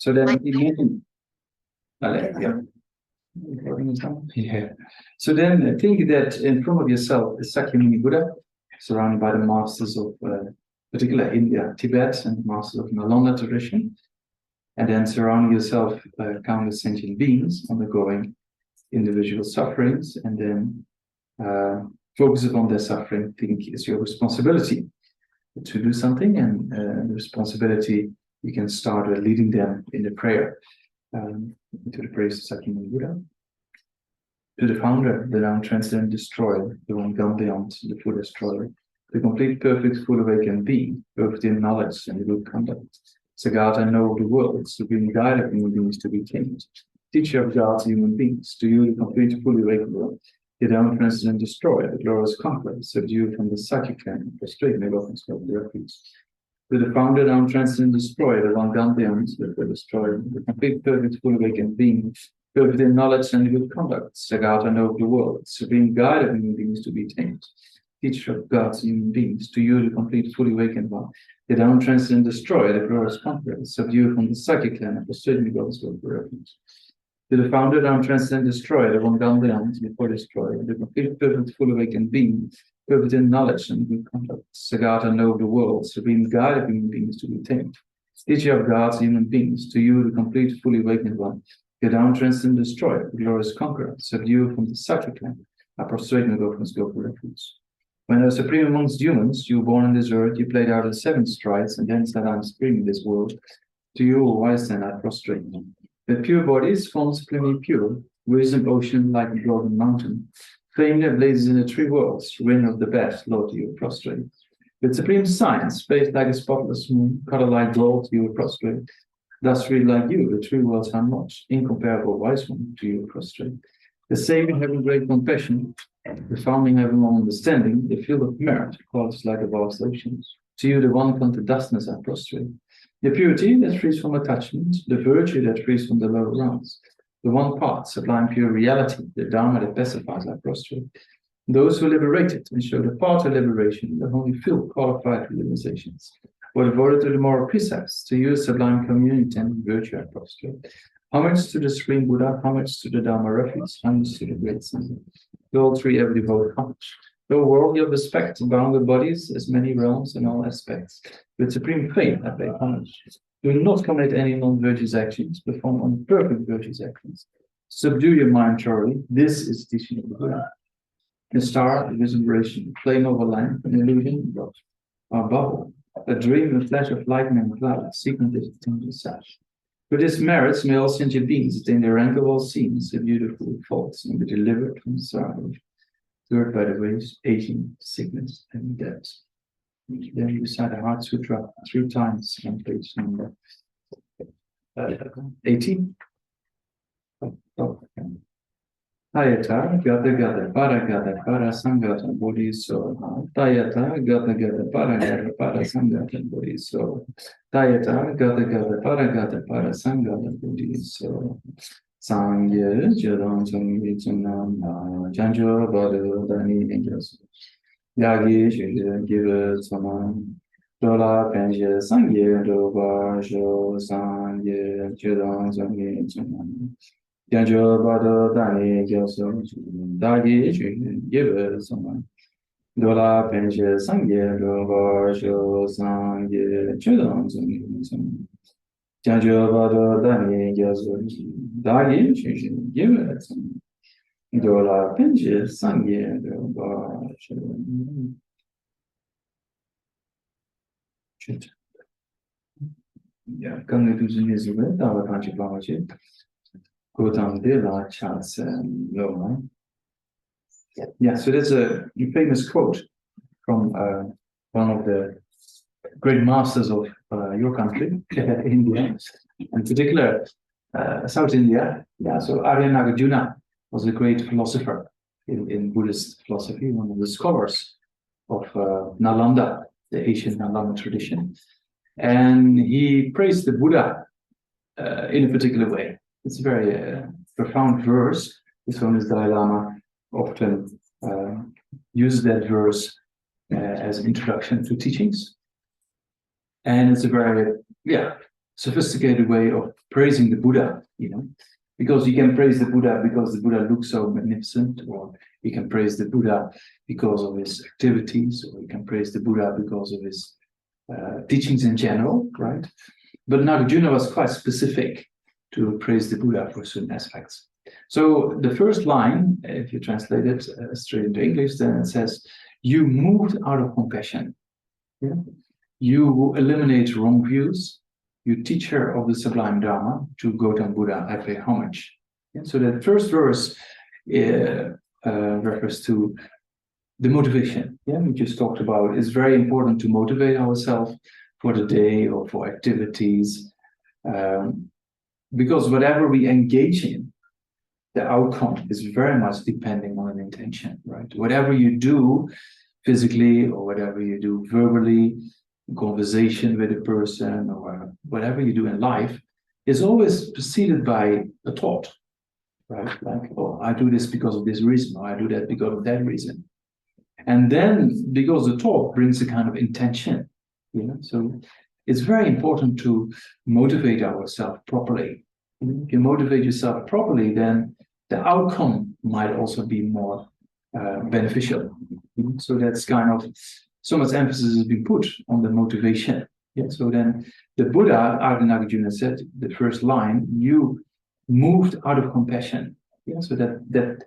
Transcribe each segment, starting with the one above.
So then imagine, yeah. So then think that in front of yourself is Sakyamuni Buddha, surrounded by the masters of particular India, Tibet, and masters of Nalanda tradition. And then surround yourself countless sentient beings undergoing individual sufferings, and then focus upon their suffering. Think it's your responsibility to do something, and the responsibility you can start with leading them in the prayer to the praise of Sakyamuni Buddha, to the founder, the now transcendent destroyer, the one gone beyond, the full destroyer, the complete, perfect, full awakened being, perfect in knowledge and good conduct, Sagata, know of the world, supreme guide of human beings to be tamed, teacher of God's human beings, to you the complete, fully awakened world, the down transcendent destroyer, the glorious conqueror, subdue from the psychic land, frustrate my love and scope the refuge. To the founder, down transcendent destroyer, the one gone beyond, the destroyer, the complete, perfect, fully awakened being, perfect in knowledge and good conduct, Sagata, know of the world, supreme guide of human beings to be tamed, teacher of God's human beings, to you the complete, fully awakened one, the down transcendent destroyer, the glorious conqueror, subdue from the psychic land and frustrate my love and scope the refuge. To the founder, down transcendent destroyer, the one gone beyond, before destroyer, the complete, perfect, full awakened being, perfect in knowledge and good conduct, Sagata, know of the world, supreme guide of human beings to be tamed, teacher of God's human beings, to you the complete, fully awakened one, the down transcendent destroyer, the glorious conqueror, subdue from the psychic land, I prostrate my love and scope the refuge. When I was supreme amongst humans, you were born on this earth, you played out the 7 strides, and then said, I'm supreme in this world. To you, O wise then, I prostrate. With pure bodies, formed supremely pure, wisdom ocean like a golden mountain, flame that blazes in the 3 worlds, winner of the best, Lord, to you prostrate. With supreme science, faced like a spotless moon, color like gold, to you prostrate. Thus read like you, the 3 worlds are much, incomparable wise one, to you prostrate. The saving having great compassion, the founding having all understanding, the field of merit, qualities like the vast oceans. To you, the one come to dustness, I prostrate. The purity that frees from attachment, the virtue that frees from the lower rounds, the one part, sublime pure reality, the Dharma that pacifies, I prostrate. Those who liberated and show the path to liberation, the only field qualified realizations, were devoted to the moral precepts, to use sublime community and virtue, I prostrate. Homage to the Supreme Buddha, homage to the Dharma refuge, homage to the Great Sun. To all 3 ever devoted homage. Though worldly of respect, bound with bodies, as many realms in all aspects. With supreme faith, I pay homage. Do not commit any non-virtuous actions, perform only perfect virtuous actions. Subdue your mind thoroughly. This is the teaching of the Buddha. A star, a visualization, flame of a lamp, an illusion, a bubble, a dream, a flash of lightning and cloud, secret is the temple sash. With his merits, may all sentient beings attain the rank of all scenes, the beautiful faults, and be delivered from sorrow, cured by the waves, aging, sickness, and death. Then you recite the Heart Sutra 3 times on page number 18. Tayata gata para sangata bodhiso. Tayata gata para sangata bodhiso. Tayata gata para sangata bodhiso. Sangye jadon chungi chunam janjo badu dani angels. Yagi shuje give saman. Dola penje sangye doba sho sangye jadon chungi chunam. Janjo badu dani angels. Dagi shuje give saman. Dola penje sangye doba sho sangye jadon chungi chunam. Janjo badu dani angels. Dagi shuje give saman. Dola penje sangye doba sho. Yeah, come to the news with our country policy. Go down there, la chance and low. Yeah, so there's a famous quote from one of the great masters of your country, India, in particular South India. Yeah, so Arya Nagarjuna was a great philosopher in Buddhist philosophy, one of the scholars of Nalanda, the ancient Nalanda tradition. And he praised the Buddha in a particular way. It's a very profound verse. His Holiness Dalai Lama often uses that verse as an introduction to teachings. And it's a very, sophisticated way of praising the Buddha, because you can praise the Buddha because the Buddha looks so magnificent, or you can praise the Buddha because of his activities, or you can praise the Buddha because of his teachings in general, right? But Nagarjuna was quite specific to praise the Buddha for certain aspects. So the first line, if you translate it straight into English, then it says, you moved out of compassion. Yeah? You eliminate wrong views. You teacher of the sublime Dharma, to Gautam Buddha, I pay homage. Yeah? So the first verse refers to the motivation. Yeah, we just talked about. It's very important to motivate ourselves for the day or for activities, because whatever we engage in, the outcome is very much depending on an intention, right? Whatever you do physically or whatever you do verbally, conversation with a person or whatever you do in life is always preceded by a thought, right? Like, oh, I do this because of this reason, or I do that because of that reason. And then because the thought brings a kind of intention, so it's very important to motivate ourselves properly. If you motivate yourself properly, then the outcome might also be more beneficial. So that's kind of so much emphasis has been put on the motivation. Yeah. So then the Buddha, Nagarjuna said, the first line, you moved out of compassion. Yeah. So that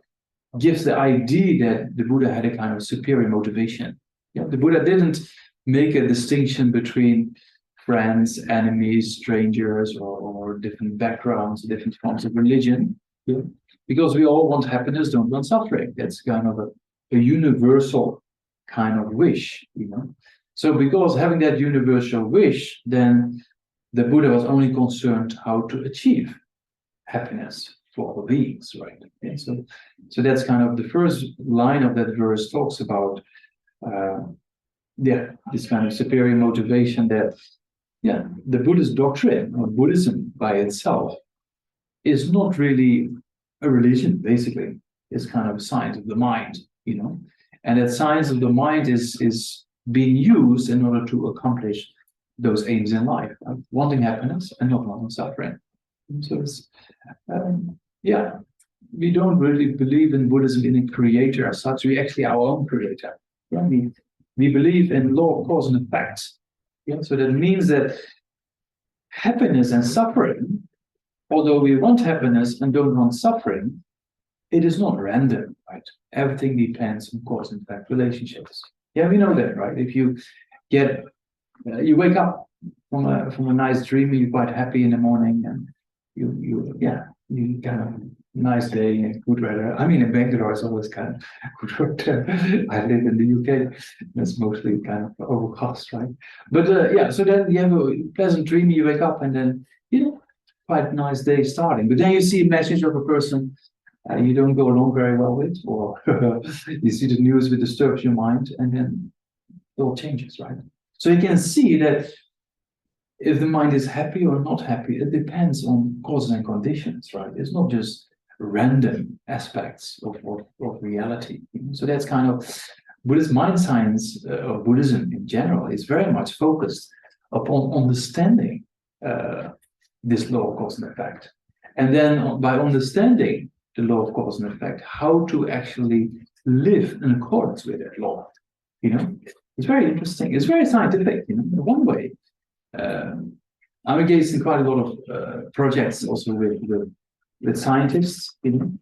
gives the idea that the Buddha had a kind of superior motivation. Yeah. The Buddha didn't make a distinction between friends, enemies, strangers, or different backgrounds, different forms of religion. Yeah. Because we all want happiness, don't want suffering. That's kind of a universal kind of wish, So because having that universal wish, then the Buddha was only concerned how to achieve happiness for all beings, right? Okay, so that's kind of the first line of that verse talks about this kind of superior motivation that the Buddhist doctrine or Buddhism by itself is not really a religion, basically. It's kind of a science of the mind, and that science of the mind is being used in order to accomplish those aims in life, wanting happiness and not wanting suffering. So it's, we don't really believe in Buddhism in a creator as such. We actually our own creator. Yeah? We believe in law of cause and effect. Yeah? So that means that happiness and suffering, although we want happiness and don't want suffering, it is not random, right? Everything depends on cause and effect relationships. Yeah, we know that, right? If you you wake up from a nice dream, you're quite happy in the morning, and you kind of nice day and good weather. I mean, in Bangalore, it's always kind of good weather. I live in the UK. That's mostly kind of overcast, right? But so then you have a pleasant dream, you wake up, and then, quite a nice day starting. But then you see a message of a person you don't go along very well with, or you see the news that disturbs your mind, and then it all changes, right? So you can see that if the mind is happy or not happy, it depends on causes and conditions, right? It's not just random aspects of reality. So that's kind of Buddhist mind science, or Buddhism in general, is very much focused upon understanding this law of cause and effect. And then by understanding the law of cause and effect, how to actually live in accordance with that law. It's very interesting. It's very scientific, in one way. I'm engaged in quite a lot of projects also with scientists, and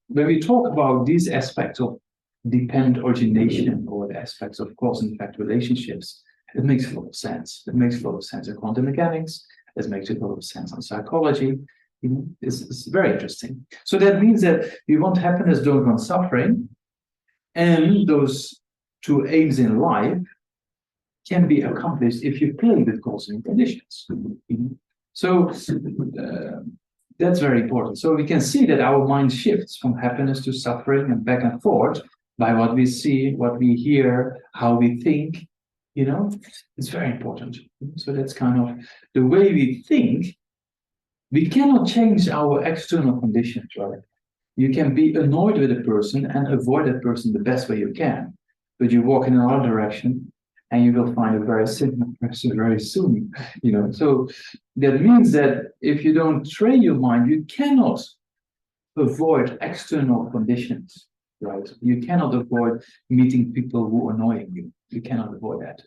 when we talk about these aspects of dependent origination or the aspects of cause and effect relationships, it makes a lot of sense. It makes a lot of sense in quantum mechanics. It makes a lot of sense in psychology. It's very interesting. So that means that you want happiness, don't want suffering, and those two aims in life can be accomplished if you play with cause and conditions. So that's very important. So we can see that our mind shifts from happiness to suffering and back and forth by what we see, what we hear, how we think. It's very important. So that's kind of the way we think. We cannot change our external conditions, right? You can be annoyed with a person and avoid that person the best way you can, but you walk in another direction and you will find a very similar person very soon. So that means that if you don't train your mind, you cannot avoid external conditions, right? You cannot avoid meeting people who annoy you. You cannot avoid that.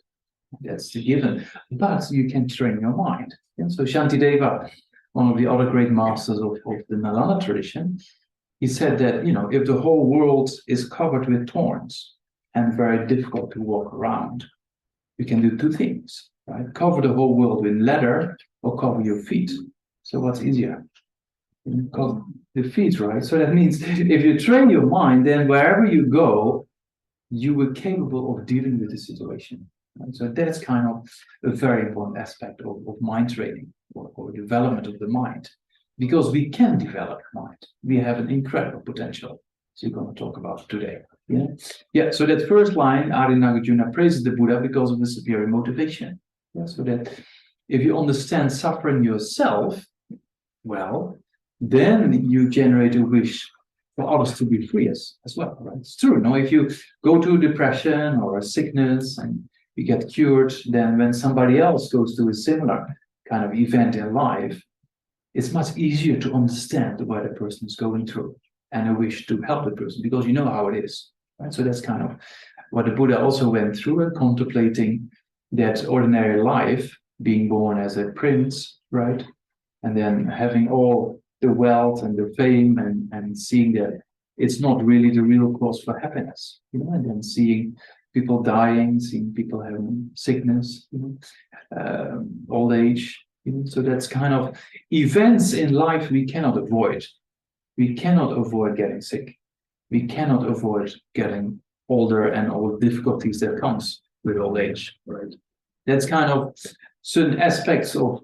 That's a given. But you can train your mind. And so Shantideva, one of the other great masters of the Nalanda tradition, he said that, if the whole world is covered with thorns and very difficult to walk around, you can do two things, right? Cover the whole world with leather or cover your feet. So what's easier? Cover the feet, right? So that means if you train your mind, then wherever you go, you were capable of dealing with the situation. Right? So that's kind of a very important aspect of mind training or development of the mind, because we can develop mind. We have an incredible potential. So we're going to talk about today. Yeah. So that first line, Adi Nagarjuna praises the Buddha because of the superior motivation. Yeah. So that if you understand suffering yourself, well, then you generate a wish for others to be free as well, right? It's true. If you go to depression or a sickness and you get cured, then when somebody else goes through a similar kind of event in life, it's much easier to understand what a person is going through and a wish to help the person because you know how it is, right? So that's kind of what the Buddha also went through and contemplating that ordinary life, being born as a prince, right? And then having all the wealth and the fame and seeing that it's not really the real cause for happiness, and then seeing people dying, seeing people having sickness, old age. So that's kind of events in life we cannot avoid. We cannot avoid getting sick. We cannot avoid getting older and all the difficulties that comes with old age, right? That's kind of certain aspects of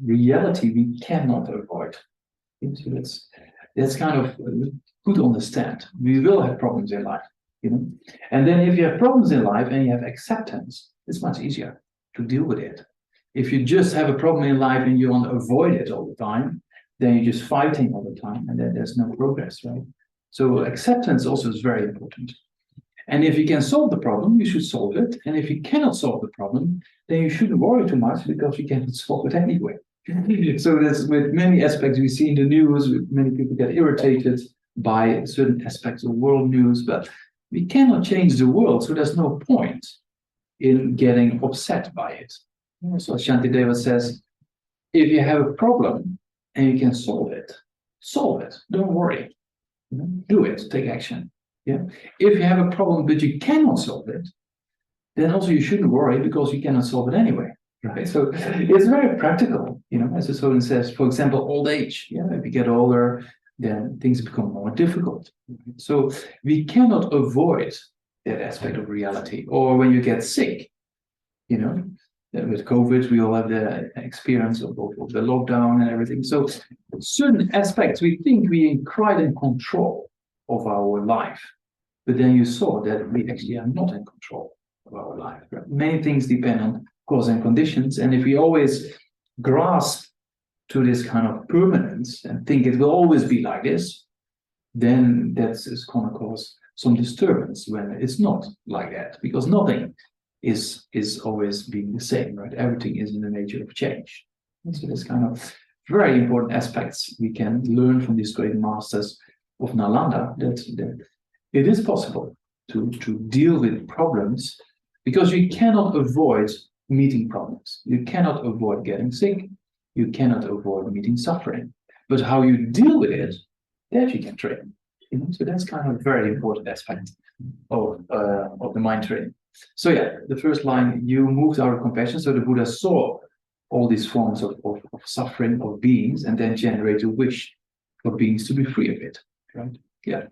reality we cannot avoid. So that's kind of good to understand. We will have problems in life, And then if you have problems in life and you have acceptance, it's much easier to deal with it. If you just have a problem in life and you want to avoid it all the time, then you're just fighting all the time and then there's no progress, right? So acceptance also is very important. And if you can solve the problem, you should solve it. And if you cannot solve the problem, then you shouldn't worry too much because you cannot solve it anyway. So that's with many aspects we see in the news, many people get irritated by certain aspects of world news, but we cannot change the world. So there's no point in getting upset by it. So Shantideva says, if you have a problem and you can solve it. Don't worry. Do it. Take action. Yeah. If you have a problem but you cannot solve it, then also you shouldn't worry because you cannot solve it anyway. Right. So it's very practical. As the Soden says, for example, old age. Yeah. If you get older, then things become more difficult. So we cannot avoid that aspect of reality. Or when you get sick, with COVID, we all have the experience of the lockdown and everything. So certain aspects, we think we are quite in control of our life. But then you saw that we actually are not in control of our life. Right? Many things depend on cause and conditions. And if we always grasp to this kind of permanence and think it will always be like this, then that's going to cause some disturbance when it's not like that. Because nothing is always being the same, right? Everything is in the nature of change. And so there's kind of very important aspects we can learn from these great masters of Nalanda that it is possible to deal with problems because you cannot avoid meeting problems. You cannot avoid getting sick. You cannot avoid meeting suffering. But how you deal with it, that you can train. So that's kind of a very important aspect of the mind training. So yeah, the first line, you moved out of compassion. So the Buddha saw all these forms of suffering of beings and then generated a wish for beings to be free of it, right? Yeah,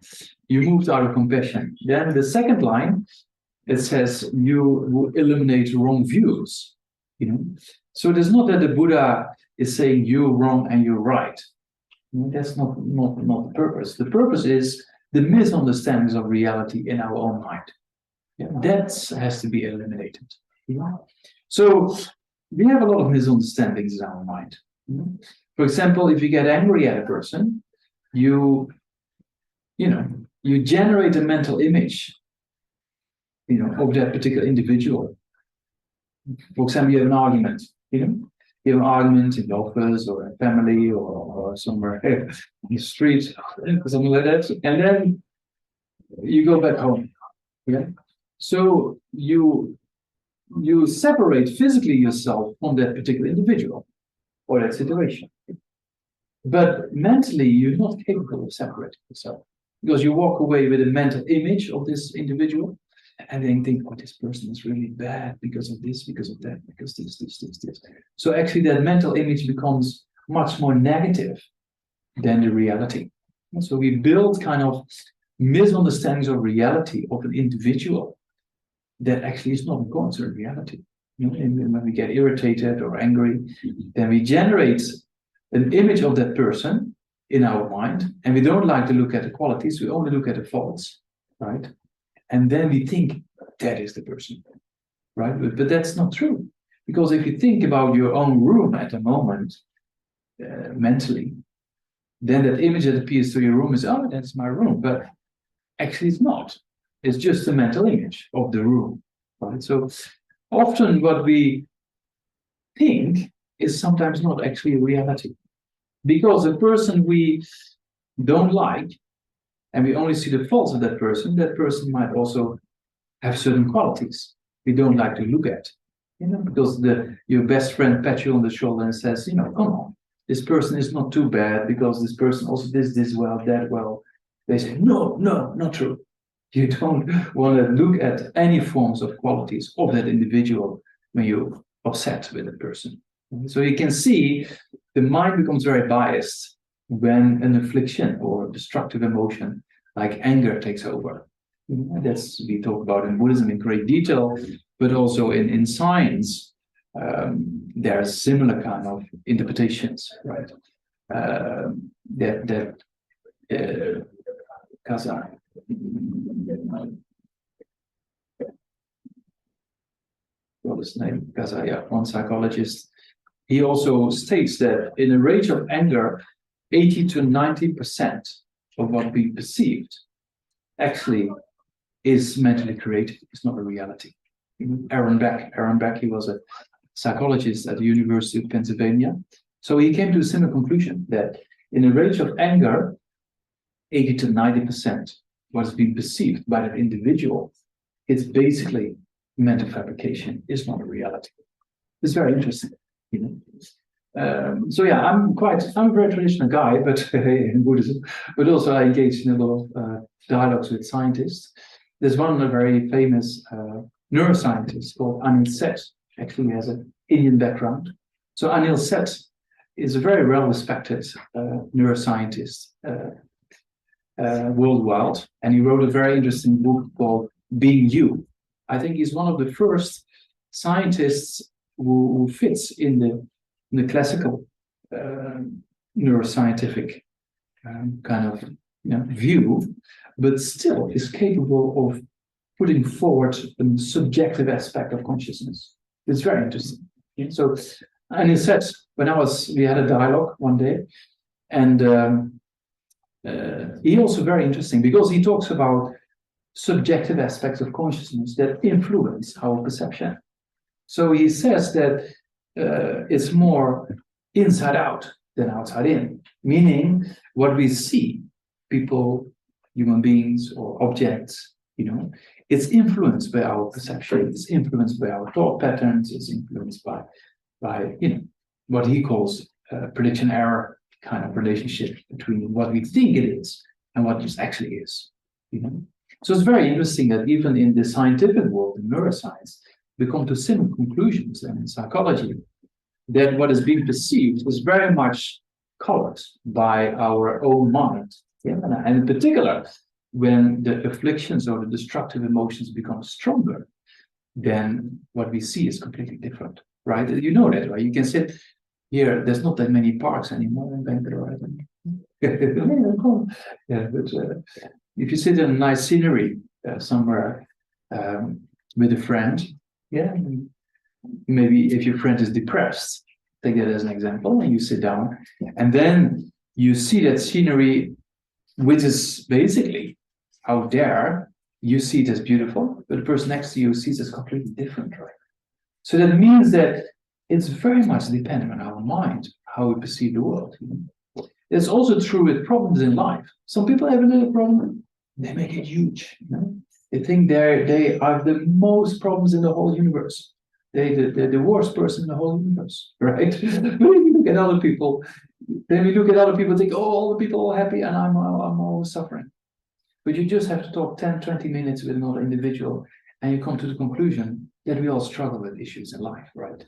you moved out of compassion. Then the second line, it says you eliminate wrong views, So it is not that the Buddha is saying you're wrong and you're right. That's not the purpose. The purpose is the misunderstandings of reality in our own mind. Yeah, that has to be eliminated. So we have a lot of misunderstandings in our mind. For example, if you get angry at a person, you generate a mental image. of that particular individual. For example, you have an argument, you have an argument in the office or a family or somewhere in the street, something like that, and then you go back home. Yeah. So you separate physically yourself from that particular individual or that situation. But mentally, you're not capable of separating yourself because you walk away with a mental image of this individual and then think, oh, this person is really bad because of this, because of that, because this. So actually that mental image becomes much more negative than the reality. And so we build kind of misunderstandings of reality of an individual that actually is not going to reality. And when we get irritated or angry, then we generate an image of that person in our mind, and we don't like to look at the qualities, we only look at the faults, right? And then we think that is the person, right? But that's not true. Because if you think about your own room at the moment, mentally, then that image that appears to your room is, oh, that's my room. But actually it's not. It's just a mental image of the room, right? So often what we think is sometimes not actually reality. Because the person we don't like, and we only see the faults of that person might also have certain qualities we don't like to look at. Because your best friend pats you on the shoulder and says, come on, this person is not too bad because this person also does this well, that well. They say, no, not true. You don't want to look at any forms of qualities of that individual when you're upset with a person. So you can see the mind becomes very biased when an affliction or destructive emotion like anger takes over. That's we talk about in Buddhism in great detail, but also in science, there are similar kind of interpretations, right? Kazai. What is his name? Kazai, yeah, one psychologist. He also states that in a range of anger, 80 to 90% of what we perceived actually is mentally created. It's not a reality. Aaron Beck, he was a psychologist at the University of Pennsylvania. So he came to a similar conclusion that in a range of anger, 80 to 90% what is being perceived by that individual, it's basically mental fabrication. It's not a reality. It's very interesting. So yeah, I'm a very traditional guy, but in Buddhism, but also I engage in a lot of dialogues with scientists. There's one very famous neuroscientist called Anil Seth, actually has an Indian background. So Anil Seth is a very well-respected neuroscientist worldwide, and he wrote a very interesting book called Being You. I think he's one of the first scientists who fits in the classical neuroscientific kind of view, but still is capable of putting forward a subjective aspect of consciousness. It's very interesting. So, and he said, we had a dialogue one day, and he also very interesting because he talks about subjective aspects of consciousness that influence our perception. So he says that it's more inside out than outside in, meaning what we see, people, human beings, or objects, it's influenced by our perception, it's influenced by our thought patterns, it's influenced by what he calls prediction error kind of relationship between what we think it is and what it actually is. So it's very interesting that even in the scientific world, in neuroscience, we come to similar conclusions than in psychology, that what is being perceived is very much colored by our own mind. And in particular, when the afflictions or the destructive emotions become stronger, then what we see is completely different, right? You know that, right? You can sit here, there's not that many parks anymore in Bangalore. Yeah, but if you sit in a nice scenery somewhere with a friend, maybe if your friend is depressed, take that as an example, and you sit down, and then you see that scenery, which is basically out there, you see it as beautiful, but the person next to you sees it as completely different, right? So that means that it's very much dependent on our mind, how we perceive the world. It's also true with problems in life. Some people have a little problem, they make it huge. They think they are the most problems in the whole universe. They're the worst person in the whole universe, right? When you look at other people, then we look at other people and think, oh, all the people are happy and I'm always suffering. But you just have to talk 10, 20 minutes with another individual and you come to the conclusion that we all struggle with issues in life, right?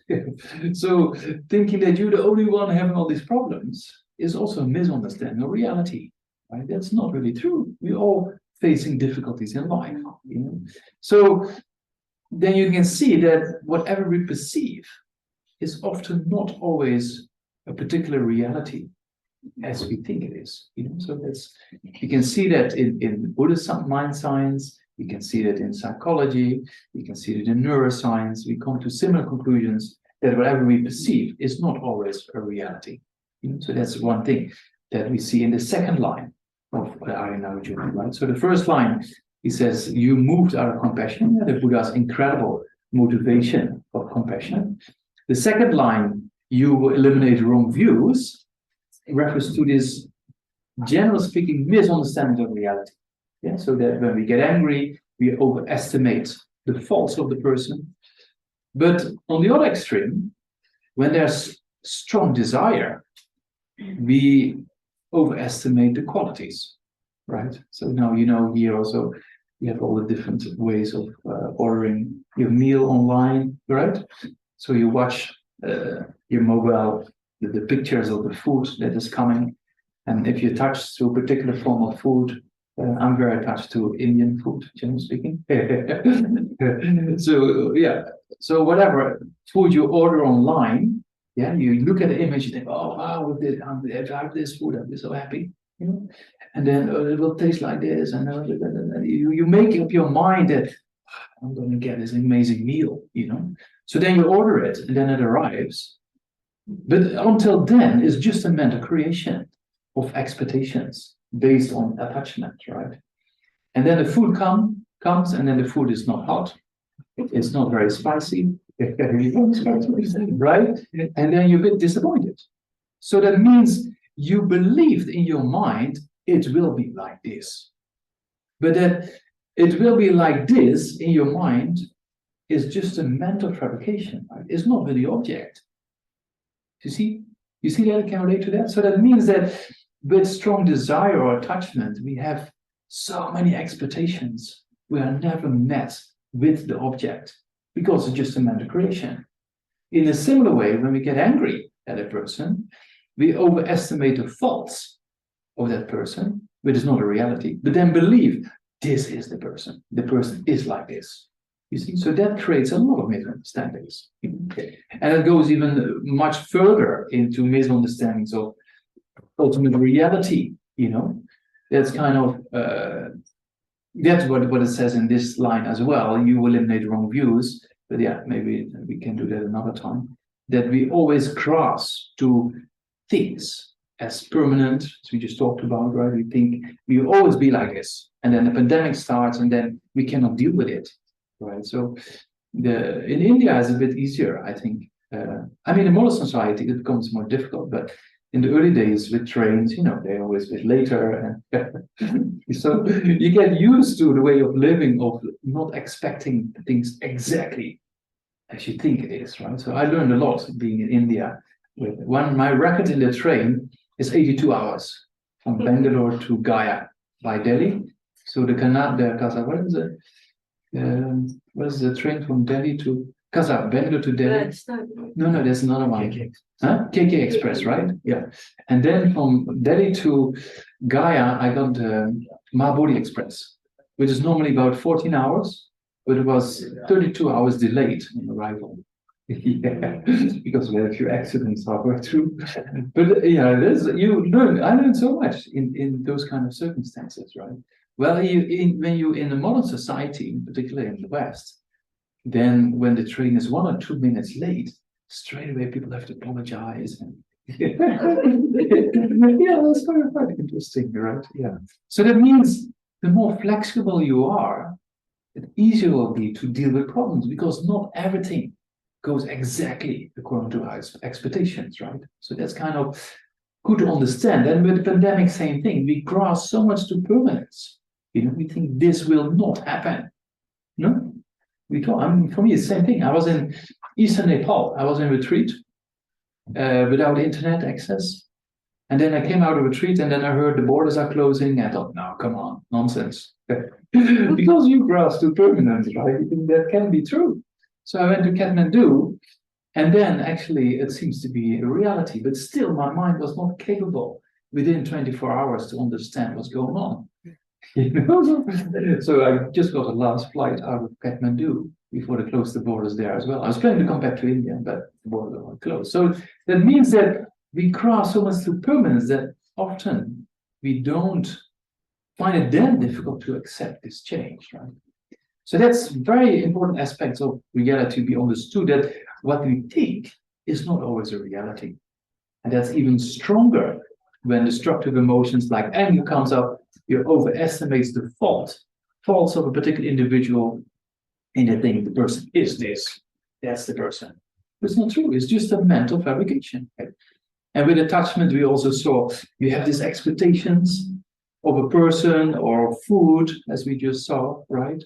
So thinking that you're the only one having all these problems is also a misunderstanding of reality, right? That's not really true. We're all facing difficulties in life. So then you can see that whatever we perceive is often not always a particular reality as we think it is. So that's, you can see that in Buddhist mind science, you can see that in psychology, you can see that in neuroscience. We come to similar conclusions that whatever we perceive is not always a reality. So that's one thing that we see in the second line of Arya-Nagarjuna, right? So the first line, he says, you moved out of compassion, the Buddha's incredible motivation of compassion. The second line, you eliminate wrong views, in reference to this, generally speaking, misunderstanding of reality. So that when we get angry, we overestimate the faults of the person. But on the other extreme, when there's strong desire, we overestimate the qualities, right? So now, here also, you have all the different ways of ordering your meal online, right? So you watch your mobile, the pictures of the food that is coming. And if you're touched to a particular form of food, I'm very attached to Indian food, generally speaking. So whatever food you order online, you look at the image, you think, oh wow, I have this food, I'll be so happy, and then it will taste like this, and you make up your mind that I'm going to get this amazing meal, So then you order it, and then it arrives. But until then, it's just a mental creation of expectations based on attachment, right? And then the food comes, and then the food is not hot, it's not very spicy, right? And then you're a bit disappointed. So that means you believed in your mind it will be like this, but that it will be like this in your mind is just a mental fabrication, right? It's not really the object. You see that I can relate to that? So that means that with strong desire or attachment, we have so many expectations. We are never met with the object because it's just a mental creation. In a similar way, when we get angry at a person, we overestimate the faults of that person, which is not a reality, but then believe this is the person. The person is like this. You see, so that creates a lot of misunderstandings. And it goes even much further into misunderstandings of ultimate reality, That's kind of, that's what it says in this line as well. You eliminate wrong views, but maybe we can do that another time. That we always grasp to things as permanent, as we just talked about, right? We think we will always be like this. And then the pandemic starts and then we cannot deal with it. Right, so in India is a bit easier, I think. In modern society it becomes more difficult, but in the early days with trains, they're always a bit later, and so you get used to the way of living of not expecting things exactly as you think it is, right? So I learned a lot being in India. My record in the train is 82 hours from Bangalore to Gaya by Delhi. So what is the train from Delhi to Bangalore to Delhi? No, there's another one. KK Express, right? Yeah. And then from Delhi to Gaya, I got the Mahabodhi Express, which is normally about 14 hours, but it was 32 hours delayed in arrival. Because we had a few accidents halfway through. But I learned so much in those kind of circumstances, right? Well, when you're in a modern society, particularly in the West, then when the train is 1 or 2 minutes late, straight away people have to apologize. That's quite interesting, right? Yeah. So that means the more flexible you are, the easier it will be to deal with problems, because not everything goes exactly according to our expectations, right? So that's kind of good to understand. And with the pandemic, same thing. We grasp so much to permanence. We think this will not happen. No, for me, it's the same thing. I was in Eastern Nepal. I was in retreat without internet access. And then I came out of retreat, and then I heard the borders are closing. I thought, no, come on, nonsense. Because you grasp to permanence, right? You think that can be true. So I went to Kathmandu, and then actually it seems to be a reality. But still, my mind was not capable within 24 hours to understand what's going on. So I just got a last flight out of Kathmandu before they closed the borders there as well. I was planning to come back to India, but the borders were closed. So that means that we grasp so much to permanence that often we don't find it then difficult to accept this change, right? So that's very important aspects of reality to be understood, that what we think is not always a reality. And that's even stronger when destructive emotions like anger comes up. You overestimate the faults of a particular individual, and you think the person is this, that's the person. It's not true, it's just a mental fabrication. Right? And with attachment, we also saw you have these expectations of a person or food, as we just saw, right?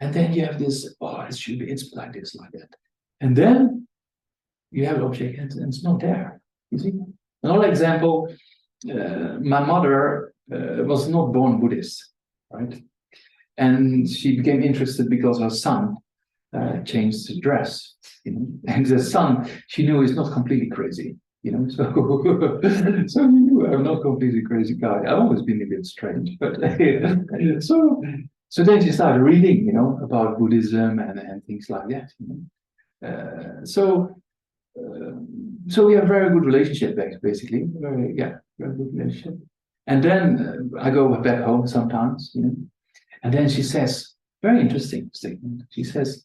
And then you have this, oh, it should be, it's like this, like that. And then you have an object and it's not there. You see? Another example, my mother was not born Buddhist, right? And she became interested because her son changed his dress, And the son, she knew, is not completely crazy, So, so you knew I'm not completely crazy guy. I've always been a bit strange, but so then she started reading, about Buddhism and things like that. So we have a very good relationship, basically. Very good relationship. And then I go back home sometimes, And then she says, very interesting statement. She says,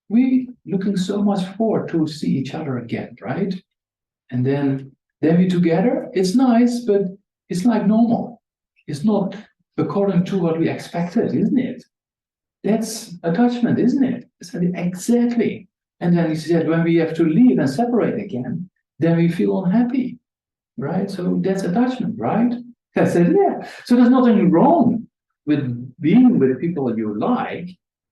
we looking so much forward to see each other again, right? And then we together. It's nice, but it's like normal. It's not according to what we expected, isn't it? That's attachment, isn't it? I said, exactly. And then he said, when we have to leave and separate again, then we feel unhappy, right? So that's attachment, right? I said, yeah. So there's nothing wrong with being with people you like,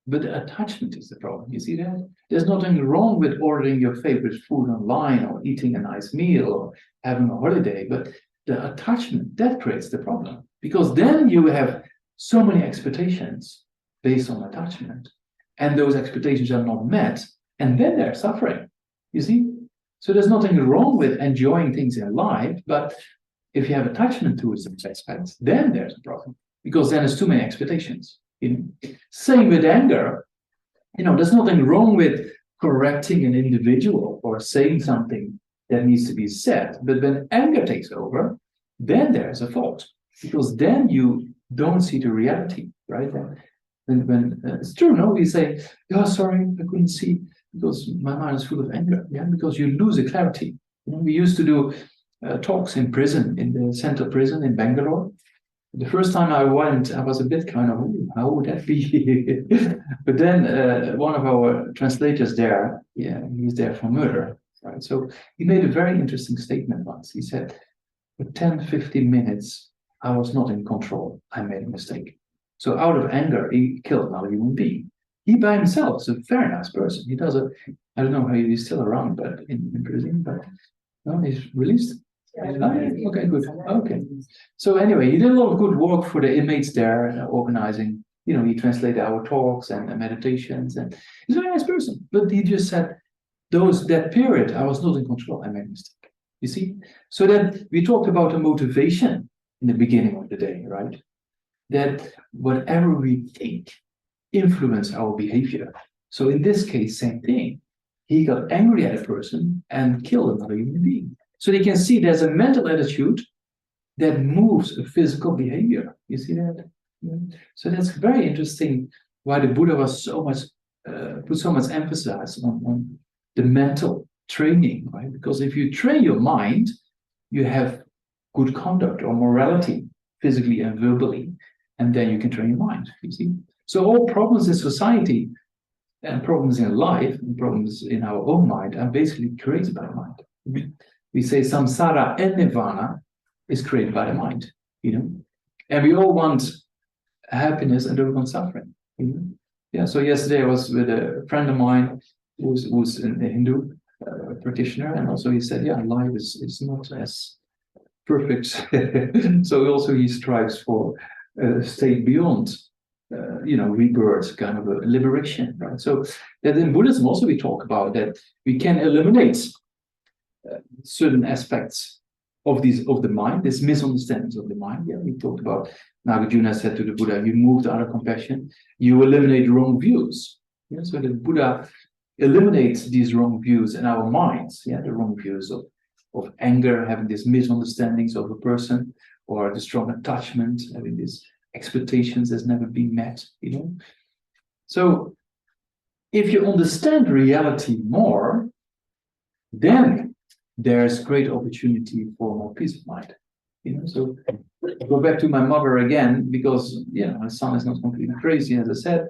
but the attachment is the problem. You see that? There's nothing wrong with ordering your favorite food online or eating a nice meal or having a holiday, but the attachment, that creates the problem. Because then you have so many expectations based on attachment, and those expectations are not met, and then they're suffering. You see? So there's nothing wrong with enjoying things in life, but if you have attachment to some aspects, then there's a problem. Because then there's too many expectations. Same with anger. There's nothing wrong with correcting an individual or saying something that needs to be said. But when anger takes over, then there's a fault. Because then you don't see the reality, right? When it's true, no? We say, oh, sorry, I couldn't see because my mind is full of anger. Yeah, because you lose the clarity. We used to do talks in prison, in the central prison in Bangalore. The first time I went, I was a bit kind of, how would that be? But then one of our translators there, he's there for murder, right? So he made a very interesting statement once. He said, for 10, 15 minutes, I was not in control. I made a mistake. So out of anger, he killed another human being. He by himself is a very nice person. He does I don't know how he's still around, but in prison, but no, he's released. Okay, good. Okay. So anyway, he did a lot of good work for the inmates there, organizing. He translated our talks and meditations, and he's a very nice person. But he just said, that period, I was not in control. I made a mistake. You see? So then we talked about the motivation in the beginning of the day, right? That whatever we think influence our behavior. So in this case, same thing. He got angry at a person and killed another human being. So you can see there's a mental attitude that moves a physical behavior. You see that? So that's very interesting why the Buddha was put so much emphasis on the mental training, right? Because if you train your mind, you have good conduct or morality, physically and verbally, and then you can train your mind, you see? So all problems in society and problems in life and problems in our own mind are basically created by the mind. We say samsara and nirvana is created by the mind, and we all want happiness and don't want suffering. Yeah. So yesterday I was with a friend of mine who's a Hindu practitioner, and also he said, yeah, life is not as perfect. So also he strives for a state beyond, rebirth, kind of a liberation, right? So that in Buddhism also we talk about that we can eliminate certain aspects of the mind, these misunderstandings of the mind. Yeah, we talked about Nagarjuna said to the Buddha, you move to utter compassion, you eliminate wrong views. Yeah, so the Buddha eliminates these wrong views in our minds. Yeah, the wrong views of anger, having these misunderstandings of a person, or the strong attachment, having these expectations that's never been met. So if you understand reality more, then there's great opportunity for more peace of mind. So I go back to my mother again, because my son is not completely crazy, as I said,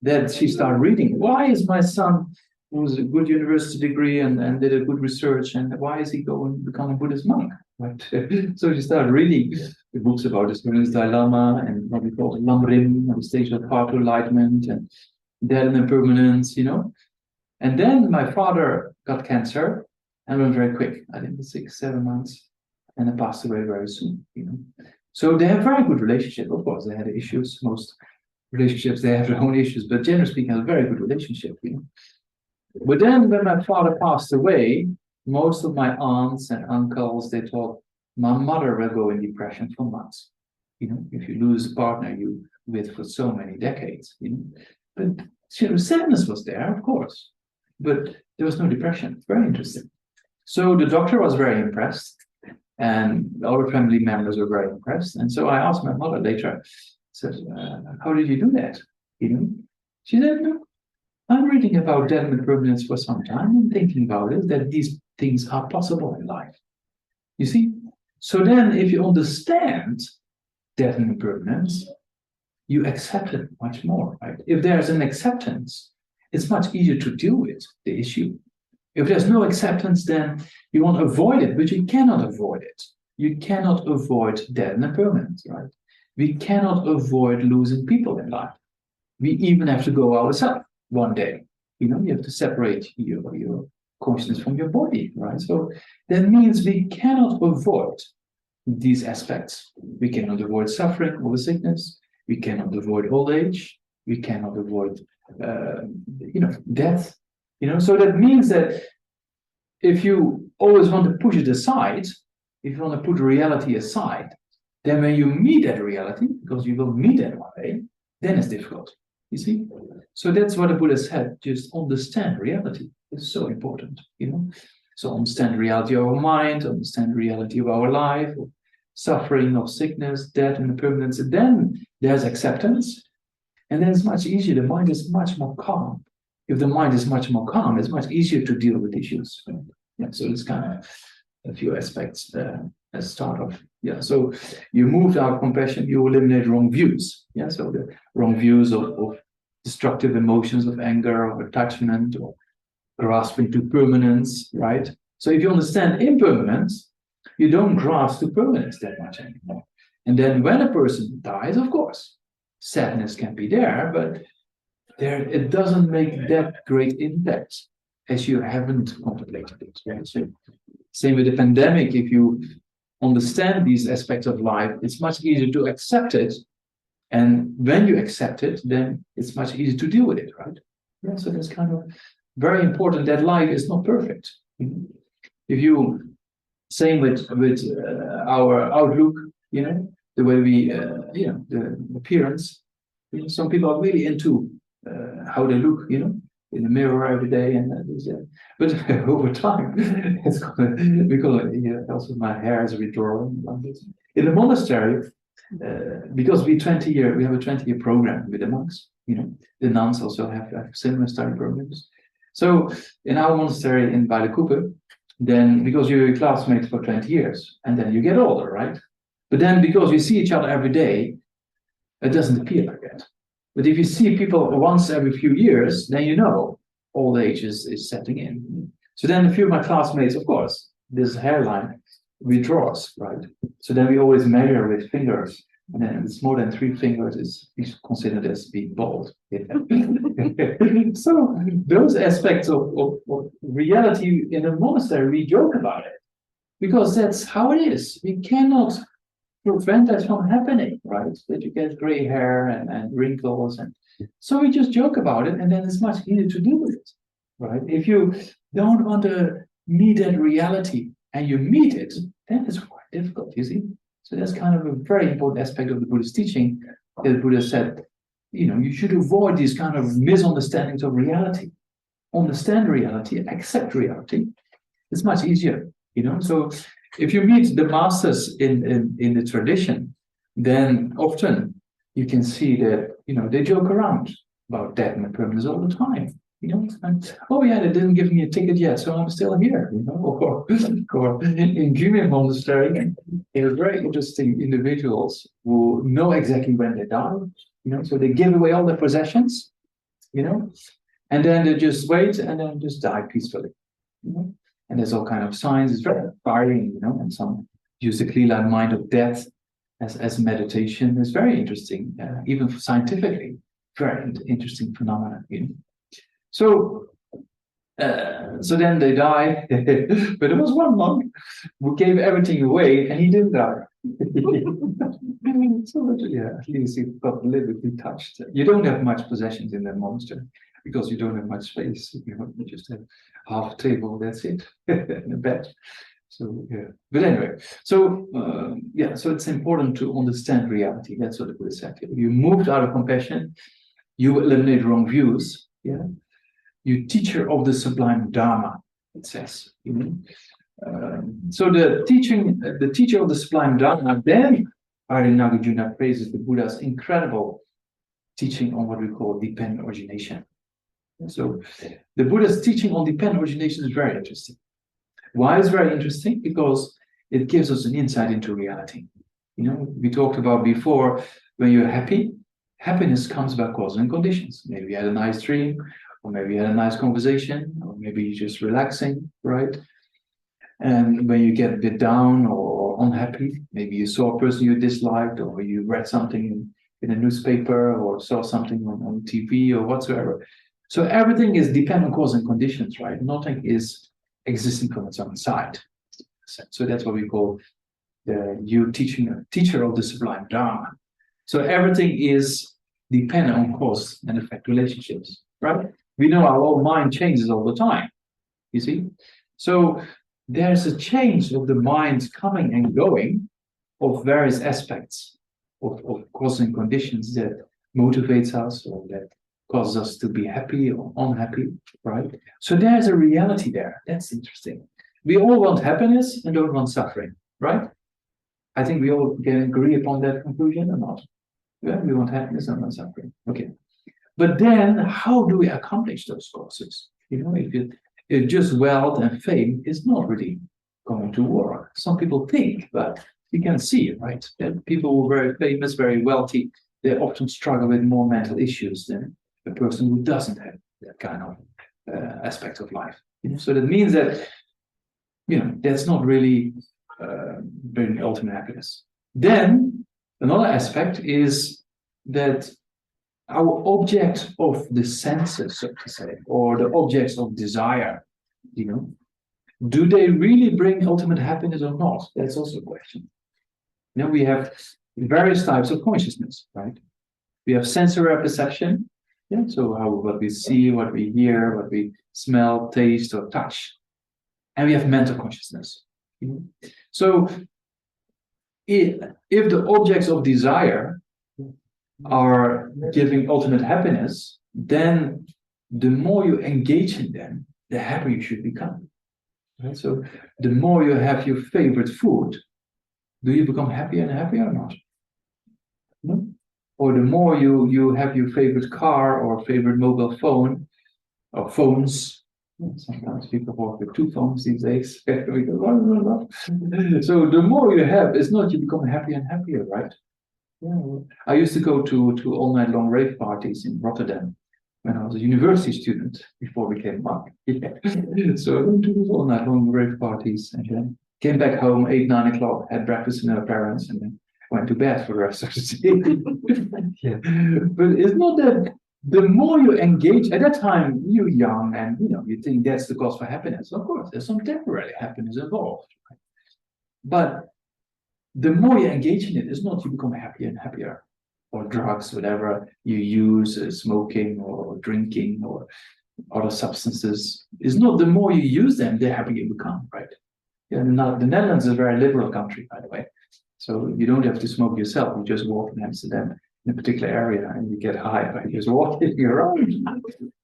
that she started reading. Why is my son, who's a good university degree and did a good research, and why is he going to become a Buddhist monk? Right? So she started reading the books about the Dalai Lama and what we call the Lamrim, the stage of path to enlightenment, and death and impermanence, And then my father got cancer and went very quick. I think 6-7 months, and then passed away very soon. So they have very good relationship. Of course, they had issues. Most relationships they have their own issues, but generally speaking, a very good relationship. But then when my father passed away, most of my aunts and uncles, they thought my mother will go in depression for months. If you lose a partner you with for so many decades. But sadness was there, of course, but there was no depression. Very interesting. So the doctor was very impressed, and our family members were very impressed. And so I asked my mother later, said, how did you do that? She said, no, I'm reading about death and impermanence for some time and thinking about it, that these things are possible in life. You see? So then if you understand death and impermanence, you accept it much more, right? If there's an acceptance, it's much easier to deal with the issue. If there's no acceptance, then you want to avoid it, but you cannot avoid it. You cannot avoid death and impermanence, right? We cannot avoid losing people in life. We even have to go ourselves one day. You have to separate your consciousness from your body, right? So that means we cannot avoid these aspects. We cannot avoid suffering or sickness. We cannot avoid old age. We cannot avoid, death. So that means that if you always want to push it aside, if you want to put reality aside, then when you meet that reality, because you will meet that one day, then it's difficult. You see? So that's what the Buddha said, just understand reality. It's so important, So understand the reality of our mind, understand the reality of our life, of suffering, of sickness, death, and impermanence. And then there's acceptance. And then it's much easier. The mind is much more calm. If the mind is much more calm, it's much easier to deal with issues. Yeah, so it's kind of a few aspects as start of. Yeah, so you move out of compassion, you eliminate wrong views. Yeah, so the wrong views of destructive emotions, of anger, of attachment, or grasping to permanence, right? So if you understand impermanence, you don't grasp to permanence that much anymore. And then when a person dies, of course, sadness can be there, but it doesn't make that great impact as you haven't contemplated it. Right? So, same with the pandemic. If you understand these aspects of life, it's much easier to accept it. And when you accept it, then it's much easier to deal with it, right? Yeah, so that's kind of very important that life is not perfect. If you, same with our outlook, the way we, the appearance. Some people are really into how they look, in the mirror every day, and but over time, it's also my hair is redrawing. In the monastery, because we have a 20-year program with the monks. The nuns also have similar study programs. So in our monastery in Kuppe, then because you're classmates for 20 years, and then you get older, right? But then because you see each other every day, it doesn't appear like that. But if you see people once every few years, then you know old age is setting in. So then a few of my classmates, of course, this hairline withdraws, right? So then we always measure with fingers. And then it's more than 3 fingers is considered as being bald. Yeah. So those aspects of reality in a monastery, we joke about it because that's how it is. We cannot prevent that from happening, right? That you get gray hair and wrinkles. And so we just joke about it, and then it's much easier to deal with it, right? If you don't want to meet that reality and you meet it, then it's quite difficult, you see? So that's kind of a very important aspect of the Buddhist teaching. The Buddha said, you should avoid these kind of misunderstandings of reality. Understand reality, accept reality. It's much easier, So if you meet the masters in the tradition, then often you can see that, they joke around about death and impermanence all the time. And, oh yeah, they didn't give me a ticket yet, so I'm still here, or in Gyumen Monastery, there are very interesting individuals who know exactly when they die, so they give away all their possessions, and then they just wait and then just die peacefully, And there's all kind of signs, it's very inspiring, and some use the clear mind of death as meditation. It's very interesting, even scientifically, very interesting phenomenon, So then they die, but there was one monk who gave everything away and he didn't die. So yeah, at least he got a little bit touched. You don't have much possessions in that monastery because you don't have much space. You just have half a table, that's it, and a bed. So yeah, but anyway, so so it's important to understand reality. That's what the Buddha said. You moved out of compassion, you eliminate wrong views. Yeah. You teacher of the sublime Dharma, it says. So the teacher of the sublime Dharma, then Arya Nagarjuna praises the Buddha's incredible teaching on what we call dependent origination. So the Buddha's teaching on dependent origination is very interesting. Why is it very interesting? Because it gives us an insight into reality. We talked about before, when you're happy, happiness comes by causes and conditions. Maybe you had a nice dream, or maybe you had a nice conversation, or maybe you're just relaxing, right? And when you get a bit down or unhappy, maybe you saw a person you disliked, or you read something in a newspaper, or saw something on TV or whatsoever. So everything is dependent on cause and conditions, right? Nothing is existing from its own side. So that's what we call the teacher of the sublime Dharma. So everything is dependent on cause and effect relationships, right? We know our whole mind changes all the time, you see? So there's a change of the mind coming and going of various aspects of cause and conditions that motivates us or that causes us to be happy or unhappy, right? So there's a reality there. That's interesting. We all want happiness and don't want suffering, right? I think we all can agree upon that conclusion or not? Yeah, we want happiness and not suffering. Okay. But then how do we accomplish those causes? If just wealth and fame is not really going to work. Some people think, but you can see it, right? That people who are very famous, very wealthy, they often struggle with more mental issues than a person who doesn't have that kind of aspect of life. So that means that, that's not really bringing ultimate happiness. Then another aspect is that our object of the senses, so to say, or the objects of desire, do they really bring ultimate happiness or not? That's also a question. We have various types of consciousness, right? We have sensory perception, so what we see, what we hear, what we smell, taste, or touch. And we have mental consciousness. So if the objects of desire are giving ultimate happiness, then the more you engage in them, the happier you should become. Right? So the more you have your favorite food, do you become happier and happier or not? No? Or the more you have your favorite car or favorite mobile phone or phones. Sometimes people work with 2 phones these days. So the more you have, it's not you become happier and happier, right? Yeah. I used to go to all night long rave parties in Rotterdam when I was a university student before we came back. Yeah. So I went to these all night long rave parties and then came back home 8, 9 o'clock, had breakfast with our parents, and then went to bed for the rest of the day. Yeah. But it's not that the more you engage at that time, you're young and you think that's the cause for happiness. Of course, there's some temporary happiness involved. Right? But the more you engage in it, it's not you become happier and happier, or drugs, whatever you use, smoking or drinking or other substances. It's not the more you use them, the happier you become, right? Yeah, the Netherlands is a very liberal country, by the way. So you don't have to smoke yourself. You just walk in Amsterdam in a particular area and you get high, right? You just walking around.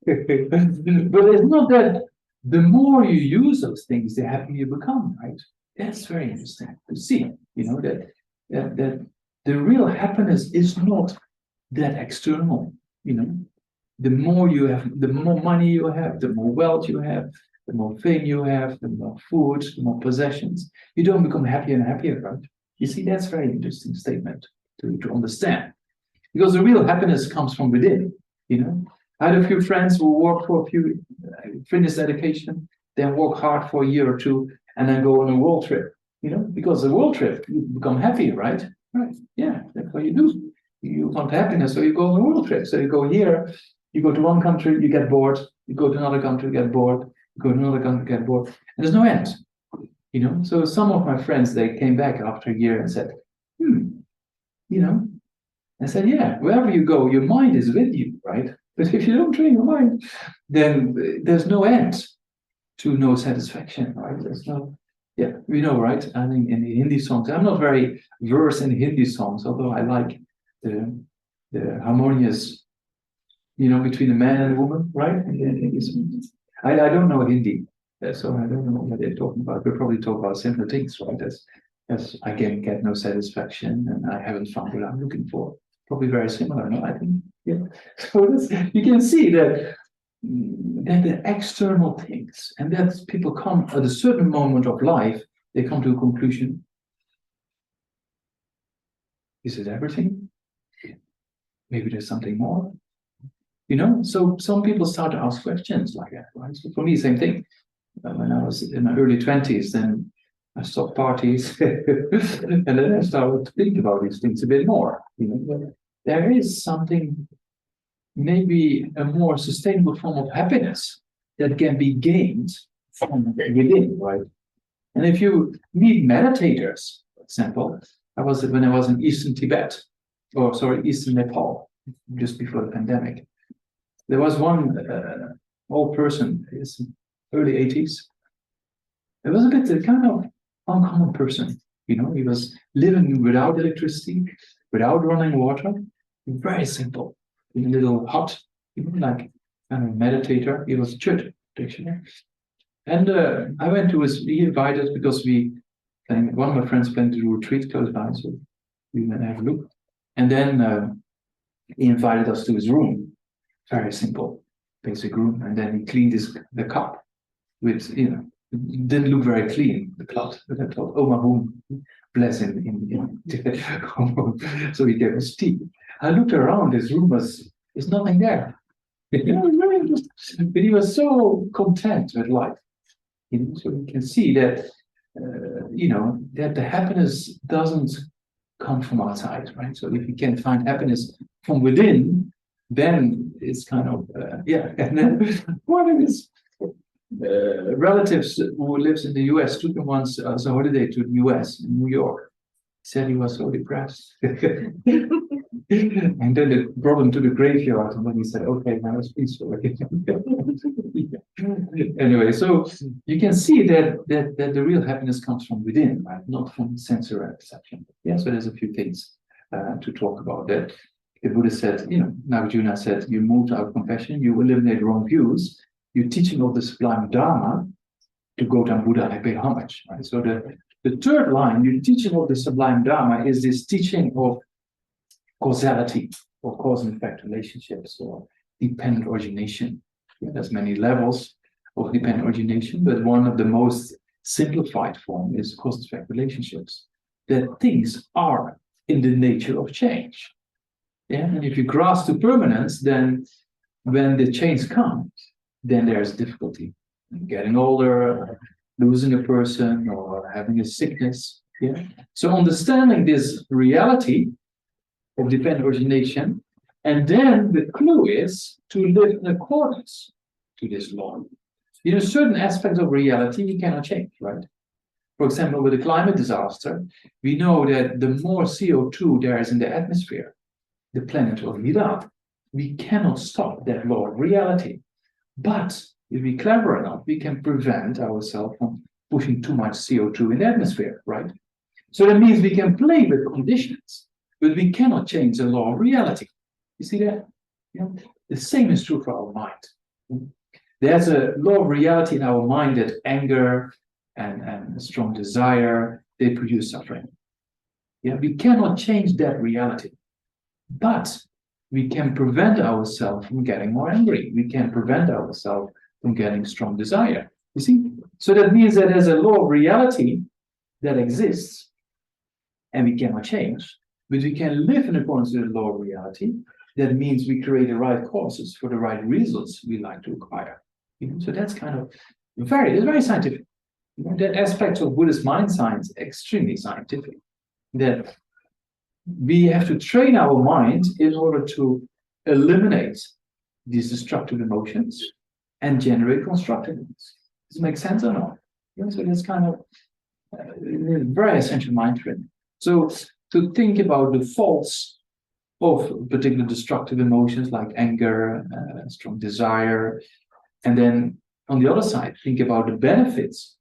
But it's not that the more you use those things, the happier you become, right? That's very interesting to see, that the real happiness is not that external, The more you have, the more money you have, the more wealth you have, the more fame you have, the more food, the more possessions. You don't become happier and happier, right? You see, that's a very interesting statement to understand. Because the real happiness comes from within, I had a few friends who work for a few fitness education, then work hard for a year or two, and then go on a world trip, because a world trip, you become happy, right? Right. Yeah, that's what you do. You want happiness, so you go on a world trip. So you go here, you go to one country, you get bored. You go to another country, you get bored. You go to another country, you get bored. And there's no end, So some of my friends, they came back after a year and said, I said, yeah, wherever you go, your mind is with you, right? But if you don't train your mind, then there's no end to no satisfaction, right? There's no, yeah, we know, right? I think in the Hindi songs, I'm not very versed in Hindi songs, although I like the harmonious, between a man and a woman, right? I don't know Hindi, so I don't know what they're talking about. We'll probably talk about similar things, right? As I get no satisfaction and I haven't found what I'm looking for. Probably very similar, no? I think, yeah. So you can see that the external things, and that people come at a certain moment of life, they come to a conclusion. Is it everything? Maybe there's something more. So some people start to ask questions like that, right? So for me, same thing. When I was in my early 20s, then I stopped parties, and then I started to think about these things a bit more. There is something, maybe a more sustainable form of happiness that can be gained from within, right? And if you meet meditators, for example, when I was in Eastern Tibet, Eastern Nepal, just before the pandemic. There was one old person, his early 80s. It was a bit a kind of uncommon person. He was living without electricity, without running water, very simple, in a little hut, like a meditator. He was a church practitioner. And I went to he invited because one of my friends planned to do a retreat close by, so we went to have a look. And then he invited us to his room, very simple, basic room. And then he cleaned the cup with, it didn't look very clean, the cloth. But I thought, oh, my home, bless him. So he gave us tea. I looked around, his room there's nothing there. But he was so content with life. So you can see that, that the happiness doesn't come from outside, right? So if you can find happiness from within, then it's kind of, And then one of his relatives who lives in the US took him once as a holiday to the US in New York. He said he was so depressed. And then they brought him to the graveyard, and then he said, okay, now it's peaceful again. Anyway, so you can see that the real happiness comes from within, right? Not from sensory perception. Yeah, so there's a few things to talk about that. The Buddha said, Nagarjuna said, you move out of compassion, you eliminate wrong views, you're teaching of the sublime Dharma, to Gautam Buddha, I pay homage, right? So the third line, you're teaching of the sublime Dharma, is this teaching of causality, or cause and effect relationships, or dependent origination. Yeah, there's many levels of dependent origination, but one of the most simplified form is cause and effect relationships. That things are in the nature of change. Yeah, and if you grasp the permanence, then when the change comes, then there's difficulty. Getting older, losing a person, or having a sickness. Yeah. So understanding this reality of dependent origination, and then the clue is to live in accordance to this law. Certain aspects of reality you cannot change, right? For example, with a climate disaster, we know that the more CO2 there is in the atmosphere, the planet will heat up. We cannot stop that law of reality. But if we're clever enough, we can prevent ourselves from pushing too much CO2 in the atmosphere, right? So that means we can play with conditions, but we cannot change the law of reality. You see that? Yeah. The same is true for our mind. There's a law of reality in our mind that anger and strong desire, they produce suffering. Yeah, we cannot change that reality, but we can prevent ourselves from getting more angry. We can prevent ourselves from getting strong desire. You see? So that means that there's a law of reality that exists and we cannot change, but we can live in accordance with the law of reality. That means we create the right causes for the right results we like to acquire. So that's kind of it's very scientific. That aspect of Buddhist mind science is extremely scientific. That we have to train our mind in order to eliminate these destructive emotions and generate constructive ones. Does it make sense or not? So that's kind of very essential mind training. So to think about the faults of particular destructive emotions like anger, strong desire, and then on the other side, think about the benefits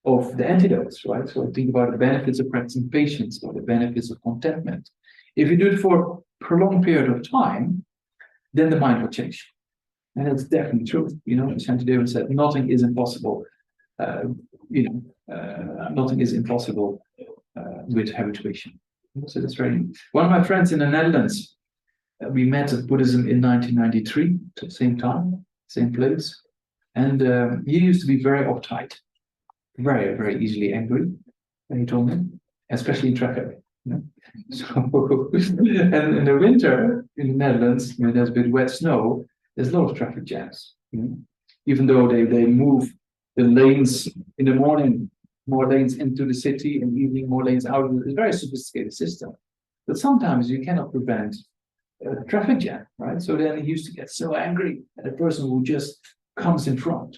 of the antidotes, right? So think about the benefits of practicing patience or the benefits of contentment. If you do it for a prolonged period of time, then the mind will change. And that's definitely true. Shantideva said, nothing is impossible. Nothing is impossible with habituation. So that's very. One of my friends in the Netherlands, we met at Buddhism in 1993, at the same time, same place. And he used to be very uptight, very, very easily angry. And he told me, especially in traffic. So, and in the winter in the Netherlands, when there's a bit wet snow, there's a lot of traffic jams. Even though they move the lanes in the morning, more lanes into the city, and evening more lanes out. It's a very sophisticated system. But sometimes you cannot prevent a traffic jam, right? So then he used to get so angry at a person who just comes in front.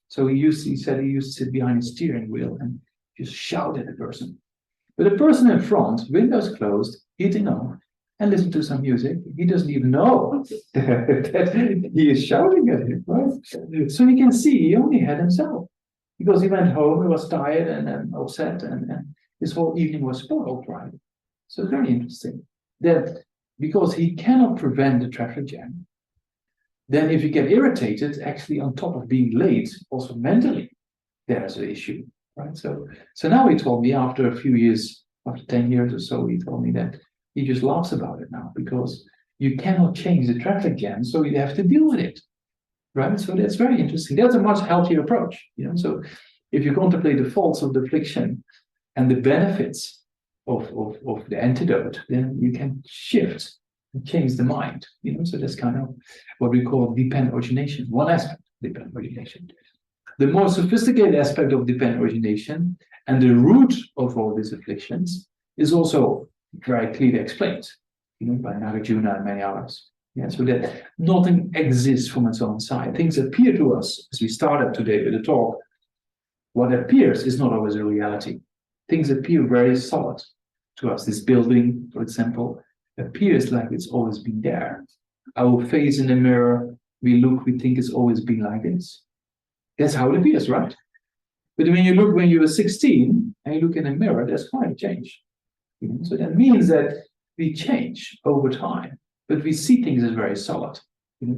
So he said he used to sit behind his steering wheel and just shout at the person. But the person in front, windows closed, heating on, and listen to some music, he doesn't even know that he is shouting at him, right? So you can see he only had himself. Because he went home, he was tired and upset, and his whole evening was spoiled, right? So very interesting that because he cannot prevent the traffic jam, then if you get irritated, actually on top of being late, also mentally, there's an issue, right? So now he told me after a few years, after 10 years or so, he told me that he just laughs about it now because you cannot change the traffic jam, so you have to deal with it, right? So that's very interesting. That's a much healthier approach, So if you contemplate the faults of the affliction and the benefits of the antidote, then you can shift and change the mind, So that's kind of what we call dependent origination. One aspect of dependent origination. The more sophisticated aspect of dependent origination and the root of all these afflictions is also very clearly explained, by Nagarjuna and many others. So that nothing exists from its own side. Things appear to us, as we started today with the talk. What appears is not always a reality. Things appear very solid to us. This building, for example, appears like it's always been there. Our face in the mirror, we think it's always been like this. That's how it appears, right? But when you were 16 and you look in the mirror, there's quite a change. So that means that we change over time, but we see things as very solid.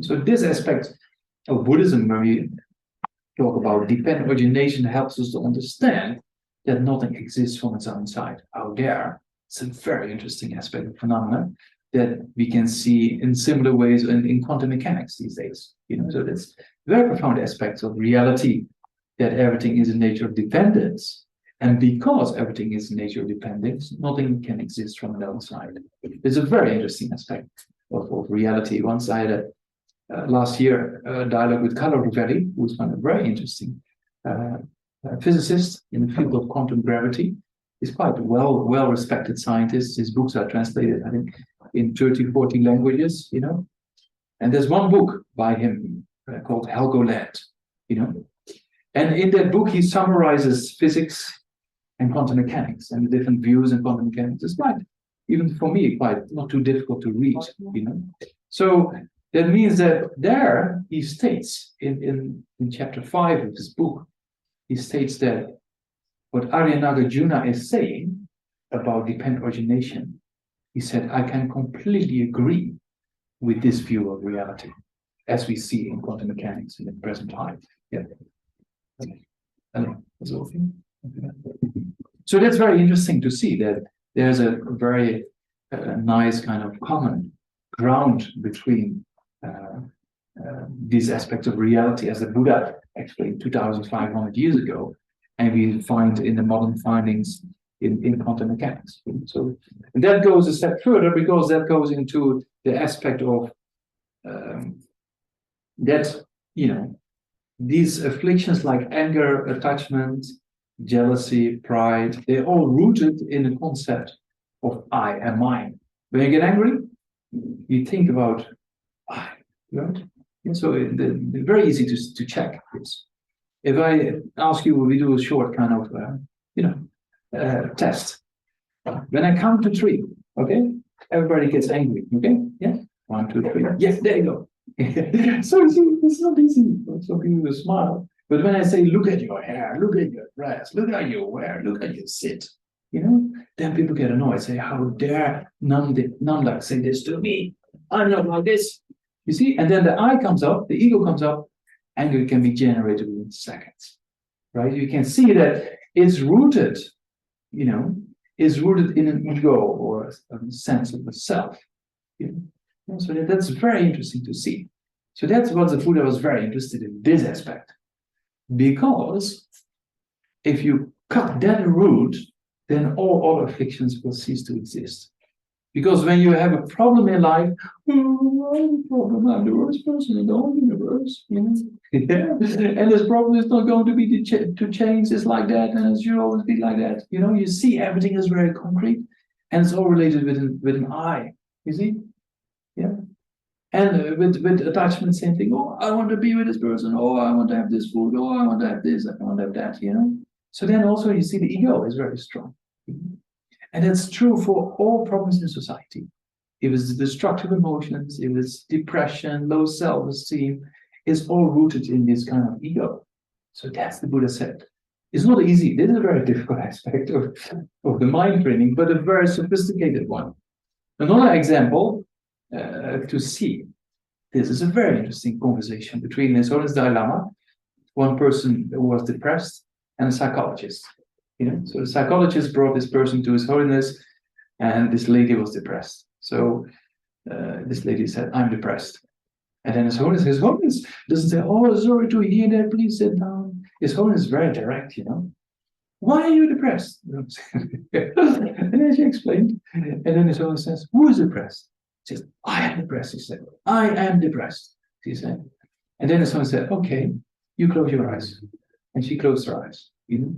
So this aspect of Buddhism, when we talk about dependent origination, helps us to understand that nothing exists from its own side out there. It's a very interesting aspect of phenomena that we can see in similar ways in quantum mechanics these days. So that's very profound aspects of reality, that everything is a nature of dependence And because everything is nature dependent, nothing can exist from the outside. It's a very interesting aspect of reality. Once I had last year a dialogue with Carlo Rovelli, who's found a very interesting physicist in the field of quantum gravity. He's quite well respected scientist. His books are translated, I think, in 30, 40 languages, you know. And there's one book by him called Helgoland, you know. And in that book, he summarizes physics and quantum mechanics and the different views in quantum mechanics. It's quite, even for me, quite not too difficult to read, you know. So that means that there he states in chapter 5 of this book, he states that what Nagarjuna is saying about dependent origination, he said, I can completely agree with this view of reality as we see in quantum mechanics in the present time. Yeah. So that's very interesting to see that there's a very nice kind of common ground between these aspects of reality as the Buddha explained 2,500 years ago, and we find in the modern findings in quantum mechanics. So and that goes a step further because that goes into the aspect of that, you know, these afflictions like anger, attachment, jealousy, pride, they're all rooted in the concept of I and mine. When you get angry, you think about I, right? And so it's very easy to check this. If I ask you, we do a short kind of, test. When I count to 3, okay, everybody gets angry, okay? Yeah, 1, 2, 3. Yes, there you go. So it's not easy for some people to smile. But when I say, look at your hair, look at your dress, look at your wear, look at your sit, you know, then people get annoyed. Say, how dare Namdak say this to me? I'm not like this. You see, and then the I comes up, the ego comes up, anger can be generated within seconds, right? You can see that it's rooted, you know, is rooted in an ego or a sense of the self. You know? So that's very interesting to see. So that's what the Buddha was very interested in, this aspect. Because if you cut that root, then all other afflictions will cease to exist. Because when you have a problem in life, oh, I have a problem, I'm the worst person in the whole universe. You know? Yeah. And this problem is not going to be to change, it's like that, and it should always be like that. You know, you see everything is very concrete, and it's all related with an I. You see? Yeah. And with attachment, same thing. Oh, I want to be with this person. Oh, I want to have this food. Oh, I want to have this. I want to have that, you know? So then also you see the ego is very strong. And that's true for all problems in society. If it's destructive emotions, if it's depression, low self-esteem, it's all rooted in this kind of ego. So that's the Buddha said. It's not easy. This is a very difficult aspect of the mind training, but a very sophisticated one. Another example to see. This is a very interesting conversation between His Holiness Dalai Lama, one person who was depressed, and a psychologist. You know, so the psychologist brought this person to His Holiness, and this lady was depressed. So this lady said, "I'm depressed." And then His Holiness doesn't say, "Oh, sorry to hear that. Please sit down." His Holiness is very direct. You know, why are you depressed? And then she explained, and then His Holiness says, "Who is depressed?" She says, "I am depressed." He said, "I am depressed." She said, and then His Holiness said, "Okay, you close your eyes," and she closed her eyes. You know.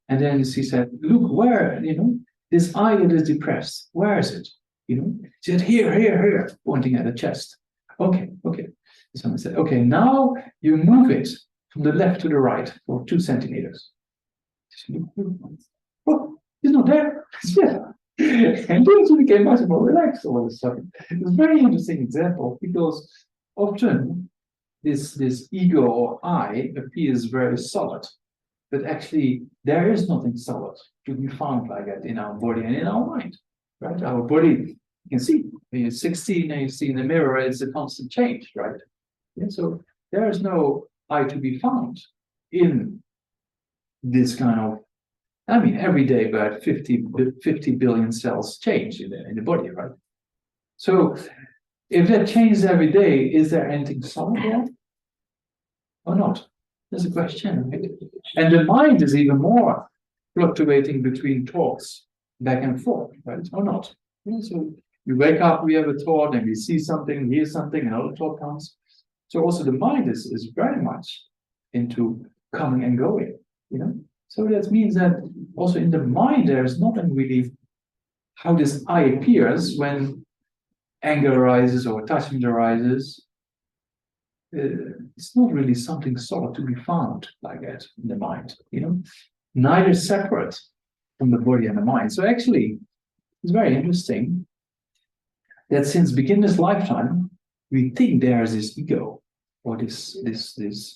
And then she said, "Look, where, you know, this eye that is depressed, where is it? You know?" She said, here, pointing at the chest. Okay. Someone said, "Okay, now you move it from the left to the right for 2 centimeters." She said, "Oh, it's not there." Yeah. And then she became much more relaxed all of a sudden. It's a very interesting example because often this ego or I appears very solid. But actually, there is nothing solid to be found like that in our body and in our mind, right? Our body, you can see, when you're 16 and you see in the mirror, it's a constant change, right? And so there is no I to be found in this kind of, I mean, every day about 50 billion cells change in the body, right? So if that changes every day, is there anything solid there or not? There's a question, right? And the mind is even more fluctuating between thoughts back and forth, right? Or not? So you wake up, we have a thought, and we see something, hear something, another thought comes. So also the mind is very much into coming and going, So that means that also in the mind there is nothing really how this I appears when anger arises or attachment arises. It's not really something solid to be found like that in the mind, neither separate from the body and the mind. So actually, it's very interesting that since beginner's lifetime, we think there is this ego or this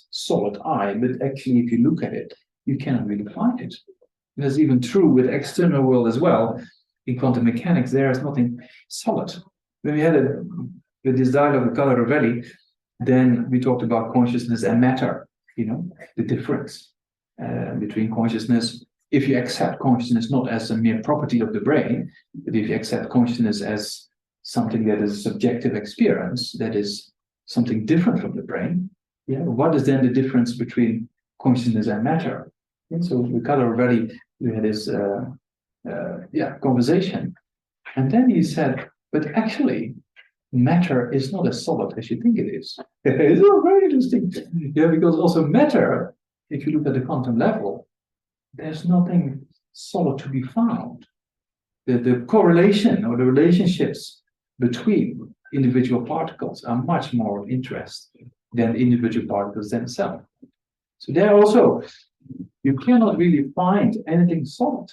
solid I, but actually, if you look at it, you cannot really find it. That's even true with external world as well. In quantum mechanics, there is nothing solid. When we had with this dialogue with Carlo Rovelli, then we talked about consciousness and matter, the difference between consciousness. If you accept consciousness not as a mere property of the brain, but if you accept consciousness as something that is a subjective experience, that is something different from the brain, what is then the difference between consciousness and matter? And so with Carlo Rovelli, we had this conversation. And then he said, but actually, matter is not as solid as you think it is. It's very interesting. Because also matter, if you look at the quantum level, there's nothing solid to be found. The correlation or the relationships between individual particles are much more of interest than individual particles themselves. So there also, you cannot really find anything solid.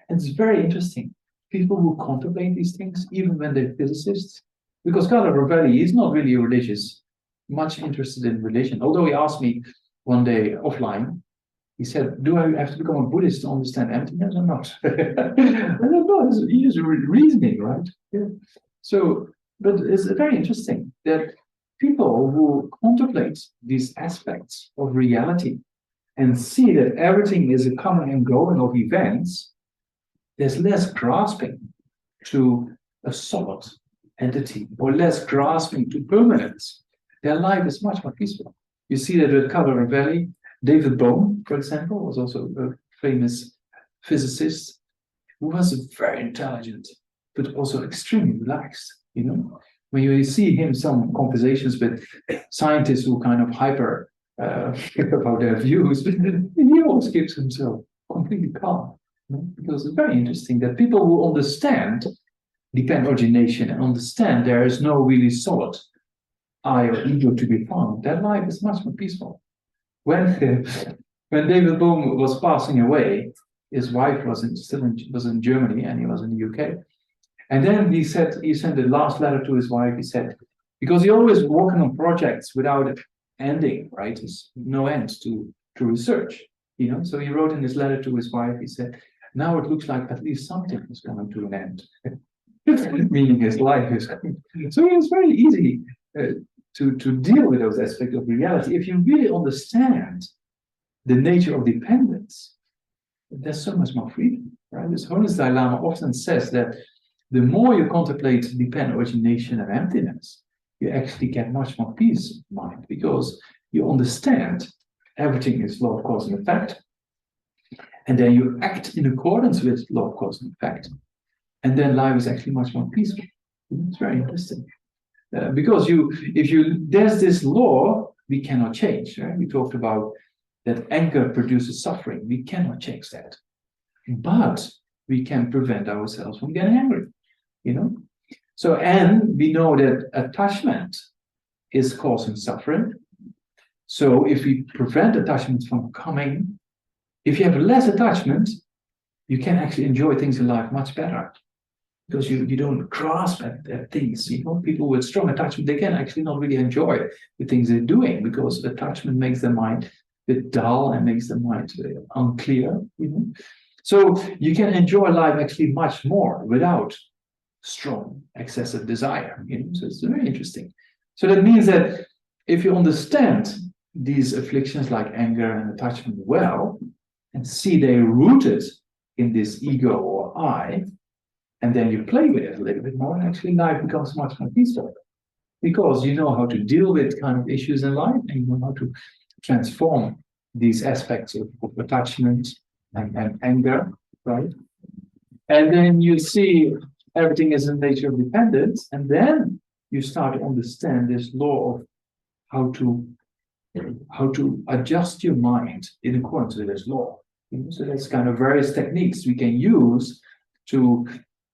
And it's very interesting. People who contemplate these things, even when they're physicists, because Carlo Rovelli is not really religious, much interested in religion. Although he asked me one day offline, he said, do I have to become a Buddhist to understand emptiness or not? I don't know, it's easy reasoning, right? Yeah. So, but it's very interesting that people who contemplate these aspects of reality and see that everything is a coming and going of events, there's less grasping to a solid entity or less grasping to permanence. Their life is much more peaceful. You see that with Carlo Rovelli. David Bohm, for example, was also a famous physicist who was very intelligent, but also extremely relaxed. When you see him, some conversations with scientists who kind of hyper about their views, but he always keeps himself completely calm. Because it's very interesting that people who understand dependent origination and understand there is no really solid I or ego to be found, their life is much more peaceful. When David Bohm was passing away, his wife was in Germany and he was in the UK. And then he sent the last letter to his wife. He said, because he always working on projects without ending, right? There's no end to research, So he wrote in his letter to his wife, he said, now it looks like at least something is coming to an end. Meaning his life is coming. So it's very easy to deal with those aspects of reality. If you really understand the nature of dependence, there's so much more freedom, right? This Holiness Dalai Lama often says that the more you contemplate dependent origination and emptiness, you actually get much more peace of mind because you understand everything is law of cause and effect. And then you act in accordance with law of cause and effect. And then life is actually much more peaceful. It's very interesting. Because there's this law we cannot change. Right? We talked about that anger produces suffering. We cannot change that. But we can prevent ourselves from getting angry. So, and we know that attachment is causing suffering. So if we prevent attachment from coming, if you have less attachment, you can actually enjoy things in life much better. Because you don't grasp at things. People with strong attachment, they can actually not really enjoy the things they're doing because attachment makes their mind a bit dull and makes the mind unclear. So you can enjoy life actually much more without strong excessive desire. So it's very interesting. So that means that if you understand these afflictions like anger and attachment well, and see they're rooted in this ego or I, and then you play with it a little bit more, and actually life becomes much more peaceful. Because you know how to deal with kind of issues in life, and you know how to transform these aspects of attachment and anger, right? And then you see everything is in nature of dependence, and then you start to understand this law of how to adjust your mind in accordance with this law. So there's kind of various techniques we can use to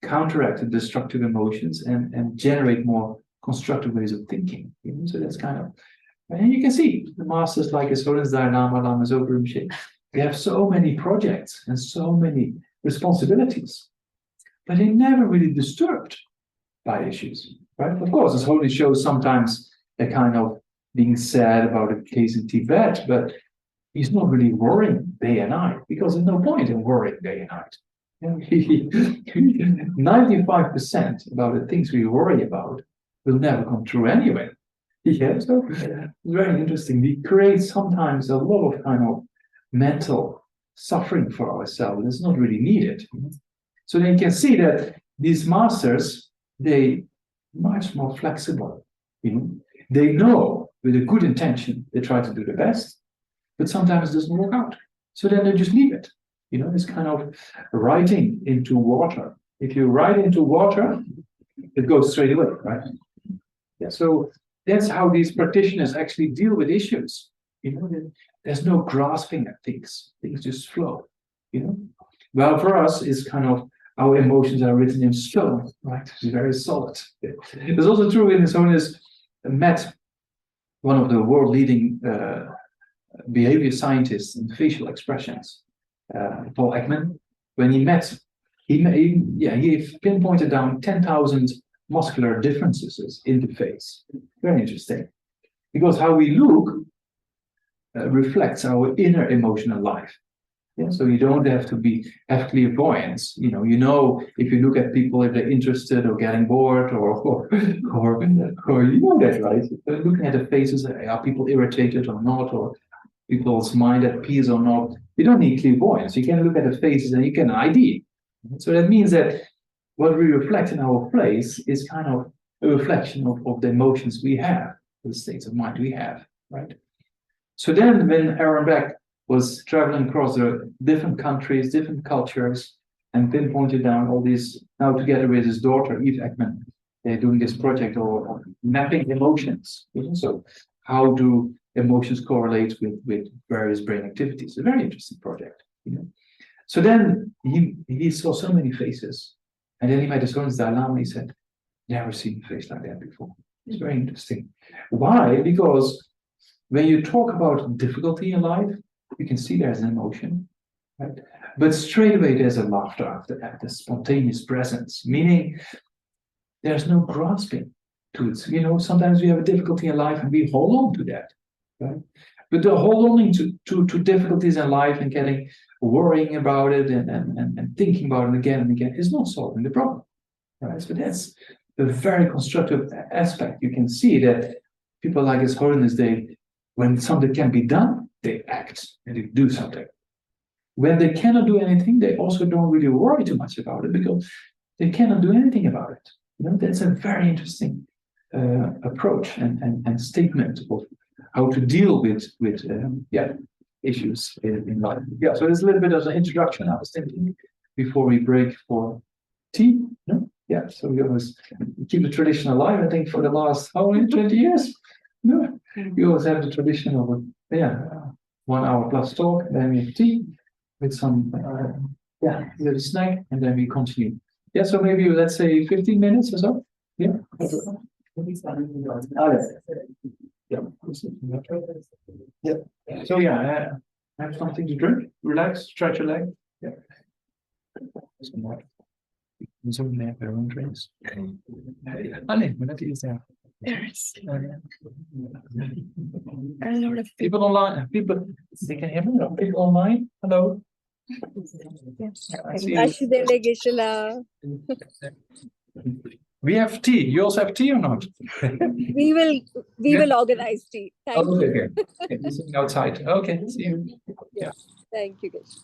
counteract the destructive emotions and generate more constructive ways of thinking. So that's kind of, and you can see the masters like His Holiness Dalai Lama, Lama Zopa Rinpoche, they have so many projects and so many responsibilities, but they're never really disturbed by issues, right? Of course, His Holiness shows sometimes a kind of being sad about a case in Tibet, but he's not really worrying day and night because there's no point in worrying day and night. 95% about the things we worry about will never come true anyway. Yeah, so it's very interesting. We create sometimes a lot of kind of mental suffering for ourselves. It's not really needed. So then you can see that these masters, they much more flexible. They know with a good intention they try to do the best, but sometimes it doesn't work out. So then they just leave it. It's kind of writing into water. If you write into water, it goes straight away, right? Yeah. So that's how these practitioners actually deal with issues. There's no grasping at things. Things just flow. Well, for us, it's kind of our emotions are written in stone, right? It's very solid. It's also true in His Holiness met one of the world leading behavior scientists in facial expressions, Paul Ekman. When he met, he pinpointed down 10,000 muscular differences in the face. Very interesting, because how we look reflects our inner emotional life. Yeah, so you don't have to have clairvoyance. If you look at people, if they're interested or getting bored or that, right? Looking at the faces, are people irritated or not, or people's mind at peace or not? You don't need clairvoyance. You can look at the faces and you can ID. So that means that what we reflect in our place is kind of a reflection of the emotions we have, the states of mind we have, right? So then when Aaron Beck was traveling across the different countries, different cultures, and pinpointed down all these, now together with his daughter, Eve Ekman, they're doing this project of mapping emotions. So how do emotions correlate with various brain activities? A very interesting project. So then he saw so many faces, and then he met His Holiness Dalai Lama. He said, "Never seen a face like that before." It's very interesting. Why? Because when you talk about difficulty in life, you can see there's an emotion, right? But straight away there's a laughter after that, the spontaneous presence, meaning there's no grasping to it. Sometimes we have a difficulty in life and we hold on to that, right? But the holding to difficulties in life and worrying about it and thinking about it again and again is not solving the problem, right? So that's a very constructive aspect. You can see that people like His Holiness, when something can be done, they act and they do something. When they cannot do anything, they also don't really worry too much about it because they cannot do anything about it. That's a very interesting approach and statement of how to deal with issues in life. Yeah, so there's a little bit of an introduction I was thinking before we break for tea. No? Yeah, so we always keep the tradition alive, I think, for the last, 20 years? No, we always have the tradition of 1 hour plus talk, then we have tea with some little snack, and then we continue. Yeah, so maybe let's say 15 minutes or so. Yeah. Yeah. So have something to drink, relax, stretch your leg. Yeah. Some water. Some may have their own drinks. There's a lot of people online. They can hear me. People online. Hello. Geshe. We have tea. You also have tea or not? We will organize tea. Thank you. Okay. Sitting outside. Okay. See you. Yeah. Thank you, Geshe.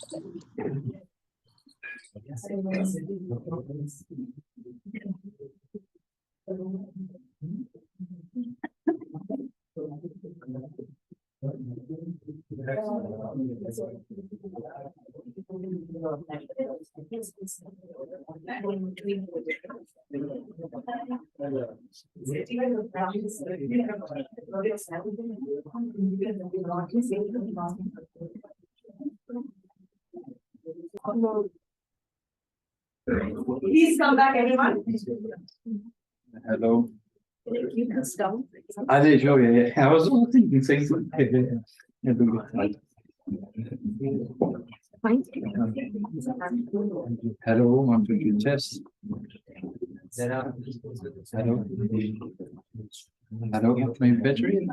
Please come back, everyone. Hello. You can stop. I did, sure, yeah. I was also thinking saying something. Hello, 1, 2, 3, test. Hello. Hello, my battery?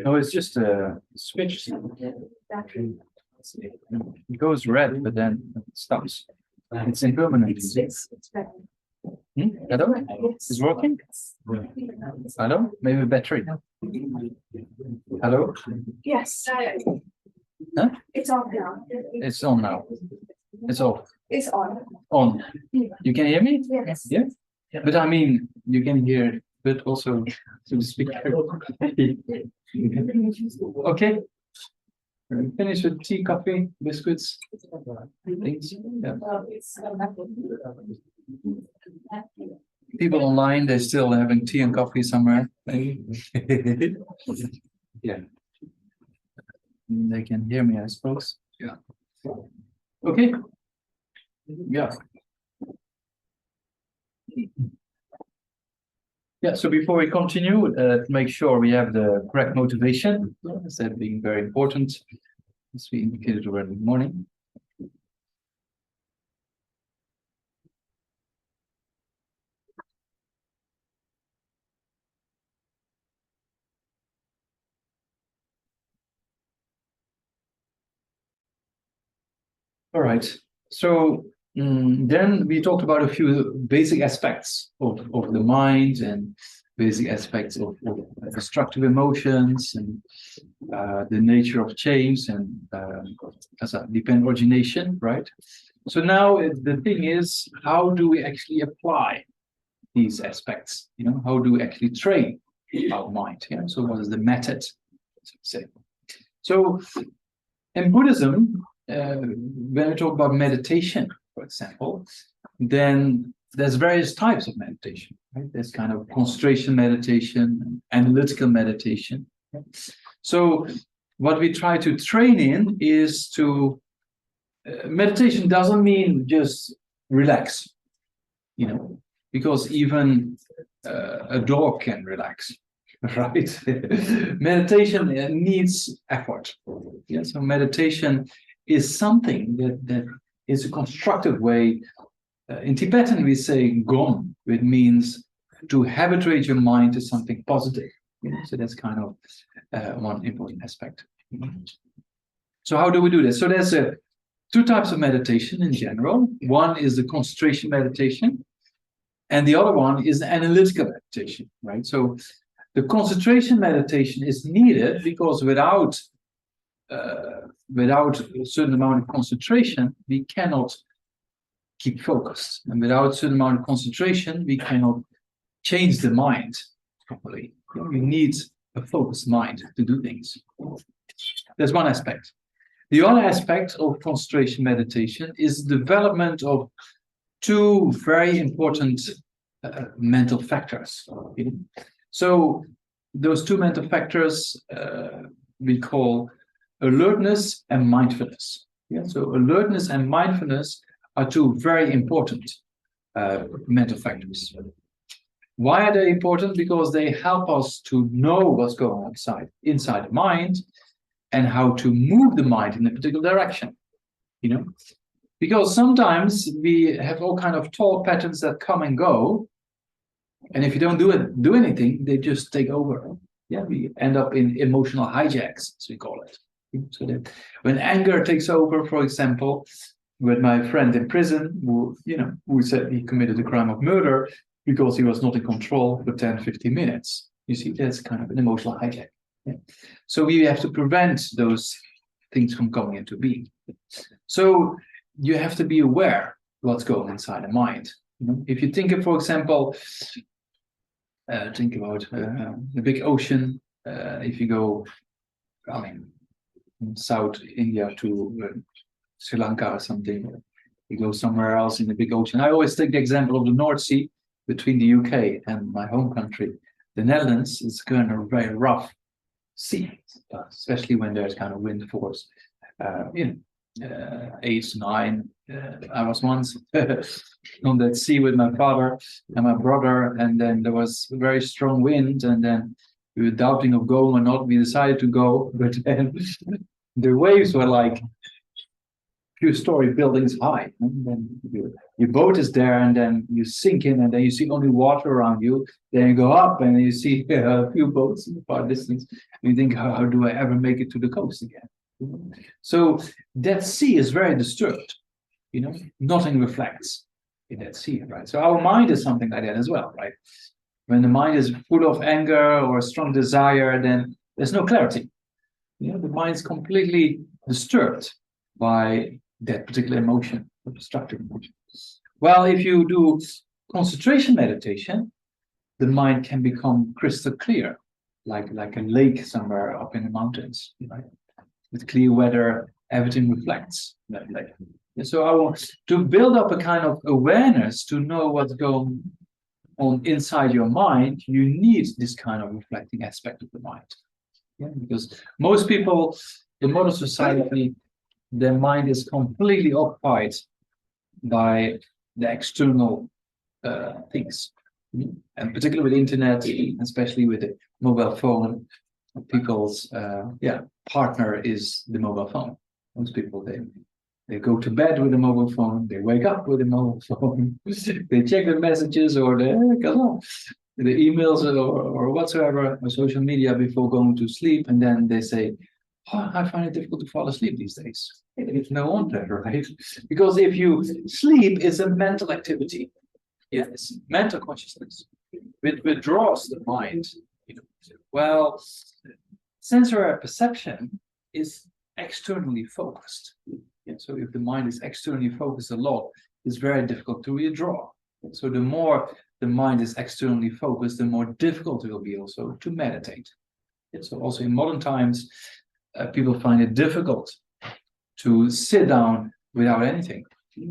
No, it's just a switch. It goes red, but then it stops. It's impermanent. Hello? Is working? Hello? Maybe battery. Hello? Yes. Huh? It's on now. It's on now. It's off. It's on. On. You can hear me? Yes. Yeah? But I mean, you can hear, but also to the speaker. Okay. Finish with tea, coffee, biscuits, things. Yeah. People online, they're still having tea and coffee somewhere. Maybe. Yeah. They can hear me, I suppose. Yeah. Okay. Yeah. Yeah, so before we continue, to make sure we have the correct motivation, that being very important, as we indicated already in the morning. All right, so then we talked about a few basic aspects of the mind and basic aspects of destructive emotions and the nature of change and dependent origination, right? So now the thing is, how do we actually apply these aspects? You know, how do we actually train our mind? Yeah. So what is the method? So in Buddhism, when we talk about meditation, for example, then there's various types of meditation, right? There's kind of concentration meditation, analytical meditation. So what we try to train in is to meditation doesn't mean just relax, you know, because even a dog can relax, right? Meditation needs effort. Yeah, so meditation is something that is a constructive way. In Tibetan, we say gom, which means to habituate your mind to something positive. You know, so that's kind of one important aspect. So how do we do this? So there's two types of meditation in general. One is the concentration meditation, and the other one is the analytical meditation, right? So the concentration meditation is needed because without a certain amount of concentration, we cannot keep focused. And without a certain amount of concentration, we cannot change the mind properly. We need a focused mind to do things. That's one aspect. The other aspect of concentration meditation is the development of two very important mental factors. So those two mental factors we call alertness and mindfulness. Yeah? So alertness and mindfulness are two very important mental factors. Why are they important? Because they help us to know what's going on inside the mind and how to move the mind in a particular direction. You know, because sometimes we have all kind of thought patterns that come and go, and if you don't do anything, they just take over. Yeah, we end up in emotional hijacks, as we call it. So that when anger takes over, for example, with my friend in prison, who said he committed a crime of murder because he was not in control for 10, 15 minutes. You see, that's kind of an emotional hijack. Yeah. So we have to prevent those things from coming into being. So you have to be aware what's going inside the mind. You know, if you think of, for example, think about the big ocean. If you go, in South India to Sri Lanka or something. You go somewhere else in the big ocean. I always take the example of the North Sea between the UK and my home country. The Netherlands is kind of a very rough sea, especially when there's kind of wind force. 8, 9. I was once on that sea with my father and my brother, and then there was very strong wind, and then we were doubting of going or not. We decided to go, but then the waves were like few-story buildings high, and then your boat is there, and then you sink in, and then you see only water around you. Then you go up, and you see a few boats in the far distance. And you think, how do I ever make it to the coast again? So that sea is very disturbed. Nothing reflects in that sea, right? So our mind is something like that as well, right? When the mind is full of anger or strong desire, then there's no clarity. The mind is completely disturbed by that particular emotion, or destructive emotion. Well, if you do concentration meditation, the mind can become crystal clear, like a lake somewhere up in the mountains, right? With clear weather, everything reflects that lake. And so I want to build up a kind of awareness to know what's going on inside your mind. You need this kind of reflecting aspect of the mind. Because most people in modern society, their mind is completely occupied by the external things, and particularly with the internet, especially with the mobile phone. People's partner is the mobile phone. Most people they go to bed with a mobile phone, they wake up with a mobile phone, they check the messages or the emails or whatsoever or social media before going to sleep, and then they say, I find it difficult to fall asleep these days. It's no wonder, right? Because if you sleep, it's a mental activity. Yes, mental consciousness. It withdraws the mind. Well, sensory perception is externally focused. So if the mind is externally focused a lot, it's very difficult to withdraw. So the more the mind is externally focused, the more difficult it will be also to meditate. So also in modern times, people find it difficult to sit down without anything.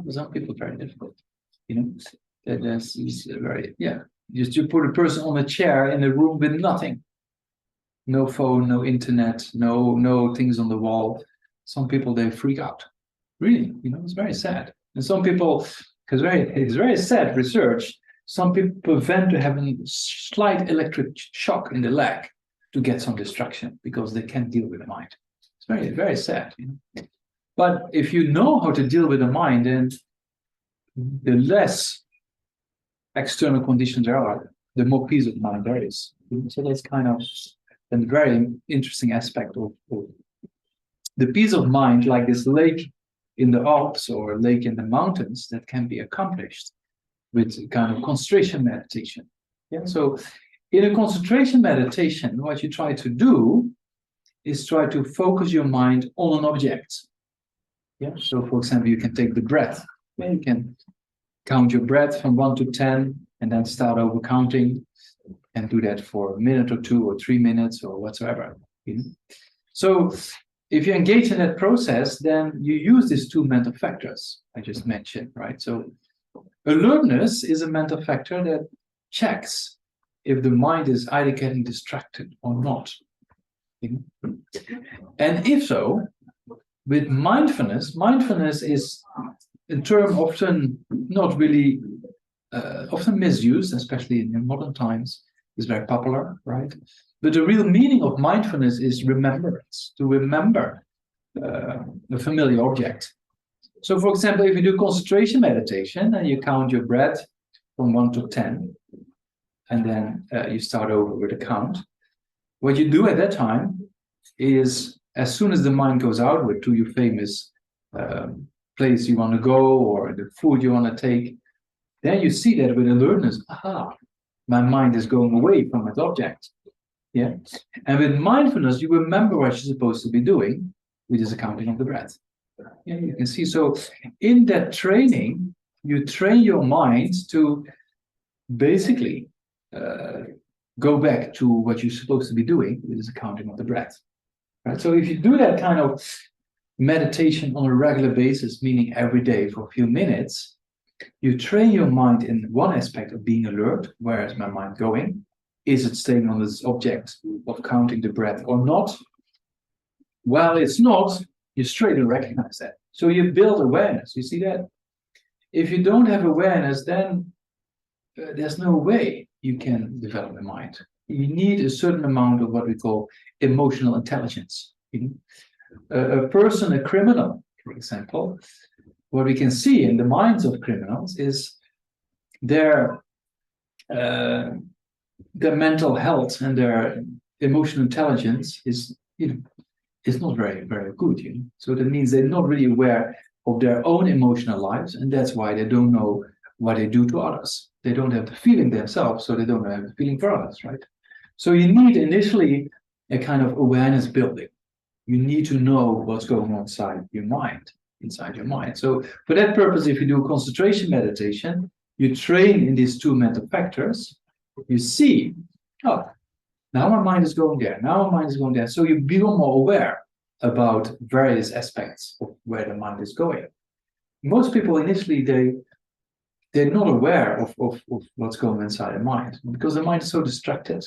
For some people, very difficult. There's very just to put a person on a chair in a room with nothing, no phone, no internet, no things on the wall. Some people they freak out. Really, it's very sad. And some people, because it's very sad research. Some people prevent to having slight electric shock in the leg to get some distraction because they can't deal with the mind. It's very, very sad. But if you know how to deal with the mind, then the less external conditions there are, the more peace of mind there is. So that's kind of a very interesting aspect of the peace of mind, like this lake in the Alps or lake in the mountains, that can be accomplished with kind of concentration meditation. So in a concentration meditation, what you try to do is try to focus your mind on an object. So for example, you can take the breath. You can count your breath from 1 to 10 and then start over counting, and do that for a minute or 2 or 3 minutes or whatsoever. So if you engage in that process, then you use these 2 mental factors I just mentioned, right? So alertness is a mental factor that checks if the mind is either getting distracted or not. And if so, with mindfulness is a term often not really, often misused, especially in modern times, is very popular, right? But the real meaning of mindfulness is remembrance, to remember a familiar object. So for example, if you do concentration meditation and you count your breath from 1 to 10, and then you start over with a count, what you do at that time is, as soon as the mind goes outward to your famous place you want to go or the food you want to take, then you see that with alertness, my mind is going away from that object. And with mindfulness, you remember what you're supposed to be doing, which is accounting of the breath. You can see. So in that training, you train your mind to basically go back to what you're supposed to be doing, which is accounting of the breath. right? So if you do that kind of meditation on a regular basis, meaning every day for a few minutes, you train your mind in one aspect of being alert. Where is my mind going? Is it staying on this object of counting the breath or not? Well, it's not. You straight away recognize that. So you build awareness. You see that? If you don't have awareness, then there's no way you can develop a mind. You need a certain amount of what we call emotional intelligence. A person, a criminal, for example, what we can see in the minds of criminals is their mental health and their emotional intelligence is not very, very good. So that means they're not really aware of their own emotional lives, and that's why they don't know what they do to others. They don't have the feeling themselves, so they don't have the feeling for others, right? So you need initially a kind of awareness building. You need to know what's going on inside your mind. So for that purpose, if you do concentration meditation, you train in these two mental factors. You see, oh, now my mind is going there. Now my mind is going there. So you become more aware about various aspects of where the mind is going. Most people initially, they're not aware of what's going on inside the mind because the mind is so distracted.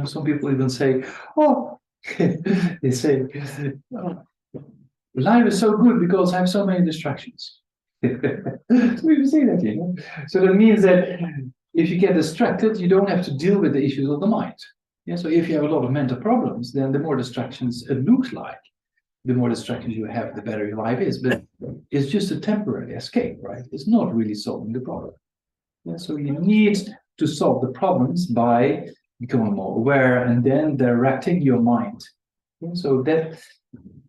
Some people even say, oh, they say, oh, life is so good because I have so many distractions. So you see that, So that means that if you get distracted, you don't have to deal with the issues of the mind. So if you have a lot of mental problems, then the more distractions it looks like, the more distractions you have, the better your life is. But it's just a temporary escape, right? It's not really solving the problem. So you need to solve the problems by becoming more aware and then directing your mind. So that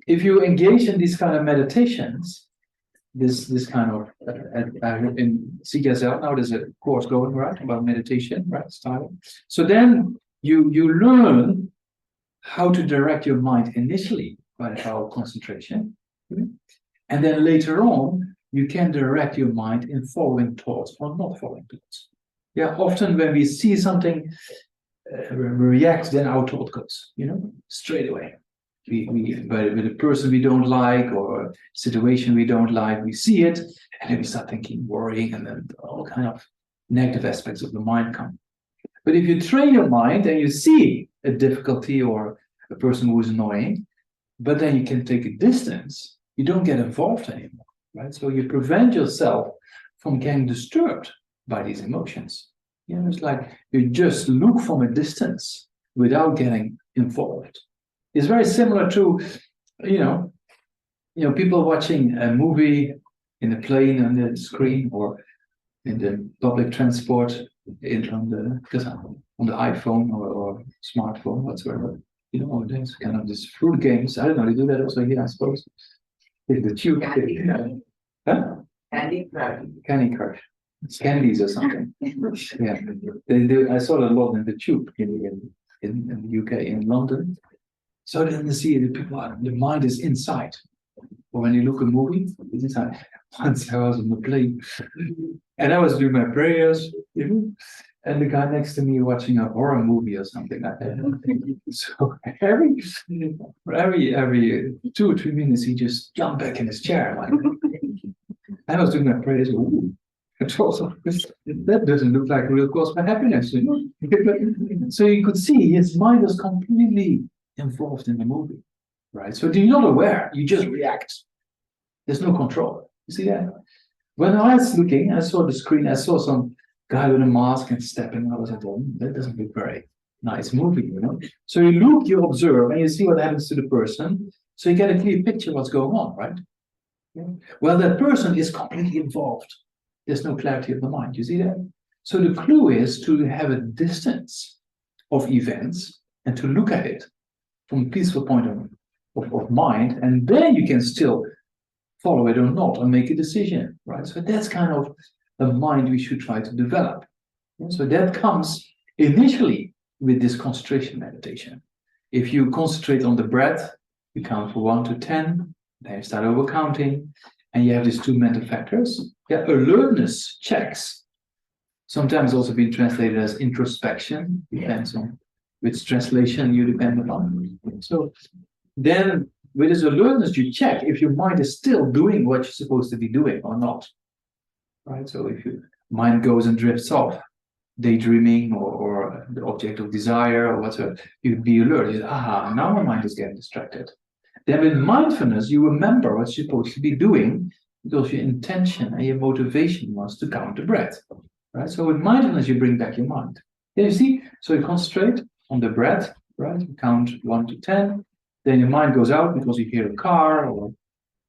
if you engage in these kind of meditations, this kind of in CKSL now there's a course going right about meditation, right? Style. So then you learn how to direct your mind initially by the power of concentration, and then later on you can direct your mind in following thoughts or not following thoughts. Often when we see something, we react, then our thought goes, straight away. With a person we don't like or a situation we don't like, we see it, and then we start thinking, worrying, and then all kind of negative aspects of the mind come. But if you train your mind and you see a difficulty or a person who is annoying, but then you can take a distance, you don't get involved anymore, right? So you prevent yourself from getting disturbed by these emotions. It's like you just look from a distance without getting involved. It's very similar to, people watching a movie in a plane on the screen or in the public transport on the iPhone or smartphone, whatsoever. There's kind of this fruit games. I don't know, they do that also here, I suppose. The tube. Candy Crush. It's candies or something. I saw it a lot in the tube in the UK, in London. So then you see the people, the mind is inside. Or when you look at a movie, it's inside. Once I was on the plane and I was doing my prayers, and the guy next to me watching a horror movie or something like that. So every 2 or 3 minutes, he just jumped back in his chair. Like, I was doing my prayers. Ooh. That doesn't look like a real cause for happiness, So you could see his mind was completely involved in the movie, right? So you're not aware, you just react. There's no control. You see that? When I was looking, I saw the screen, I saw some guy with a mask and stepping. I was like, oh, that doesn't look very nice movie, So you look, you observe, and you see what happens to the person. So you get a clear picture of what's going on, right? Well, that person is completely involved. There's no clarity of the mind. You see that? So the clue is to have a distance of events and to look at it from a peaceful point of mind, and then you can still follow it or not and make a decision, right? So that's kind of the mind we should try to develop. So that comes initially with this concentration meditation. If you concentrate on the breath, you count from 1 to 10, then you start over counting, and you have these two mental factors. Alertness checks. Sometimes also been translated as introspection, depends on which translation you depend upon. So then with this alertness, you check if your mind is still doing what you're supposed to be doing or not. Right? So if your mind goes and drifts off, daydreaming or the object of desire or whatever, you'd be alert. Now my mind is getting distracted. Then with mindfulness, you remember what you're supposed to be doing because your intention and your motivation was to count the breath. Right? So with mindfulness, you bring back your mind. Then you see, so you concentrate on the breath, right? You count 1 to 10. Then your mind goes out because you hear a car or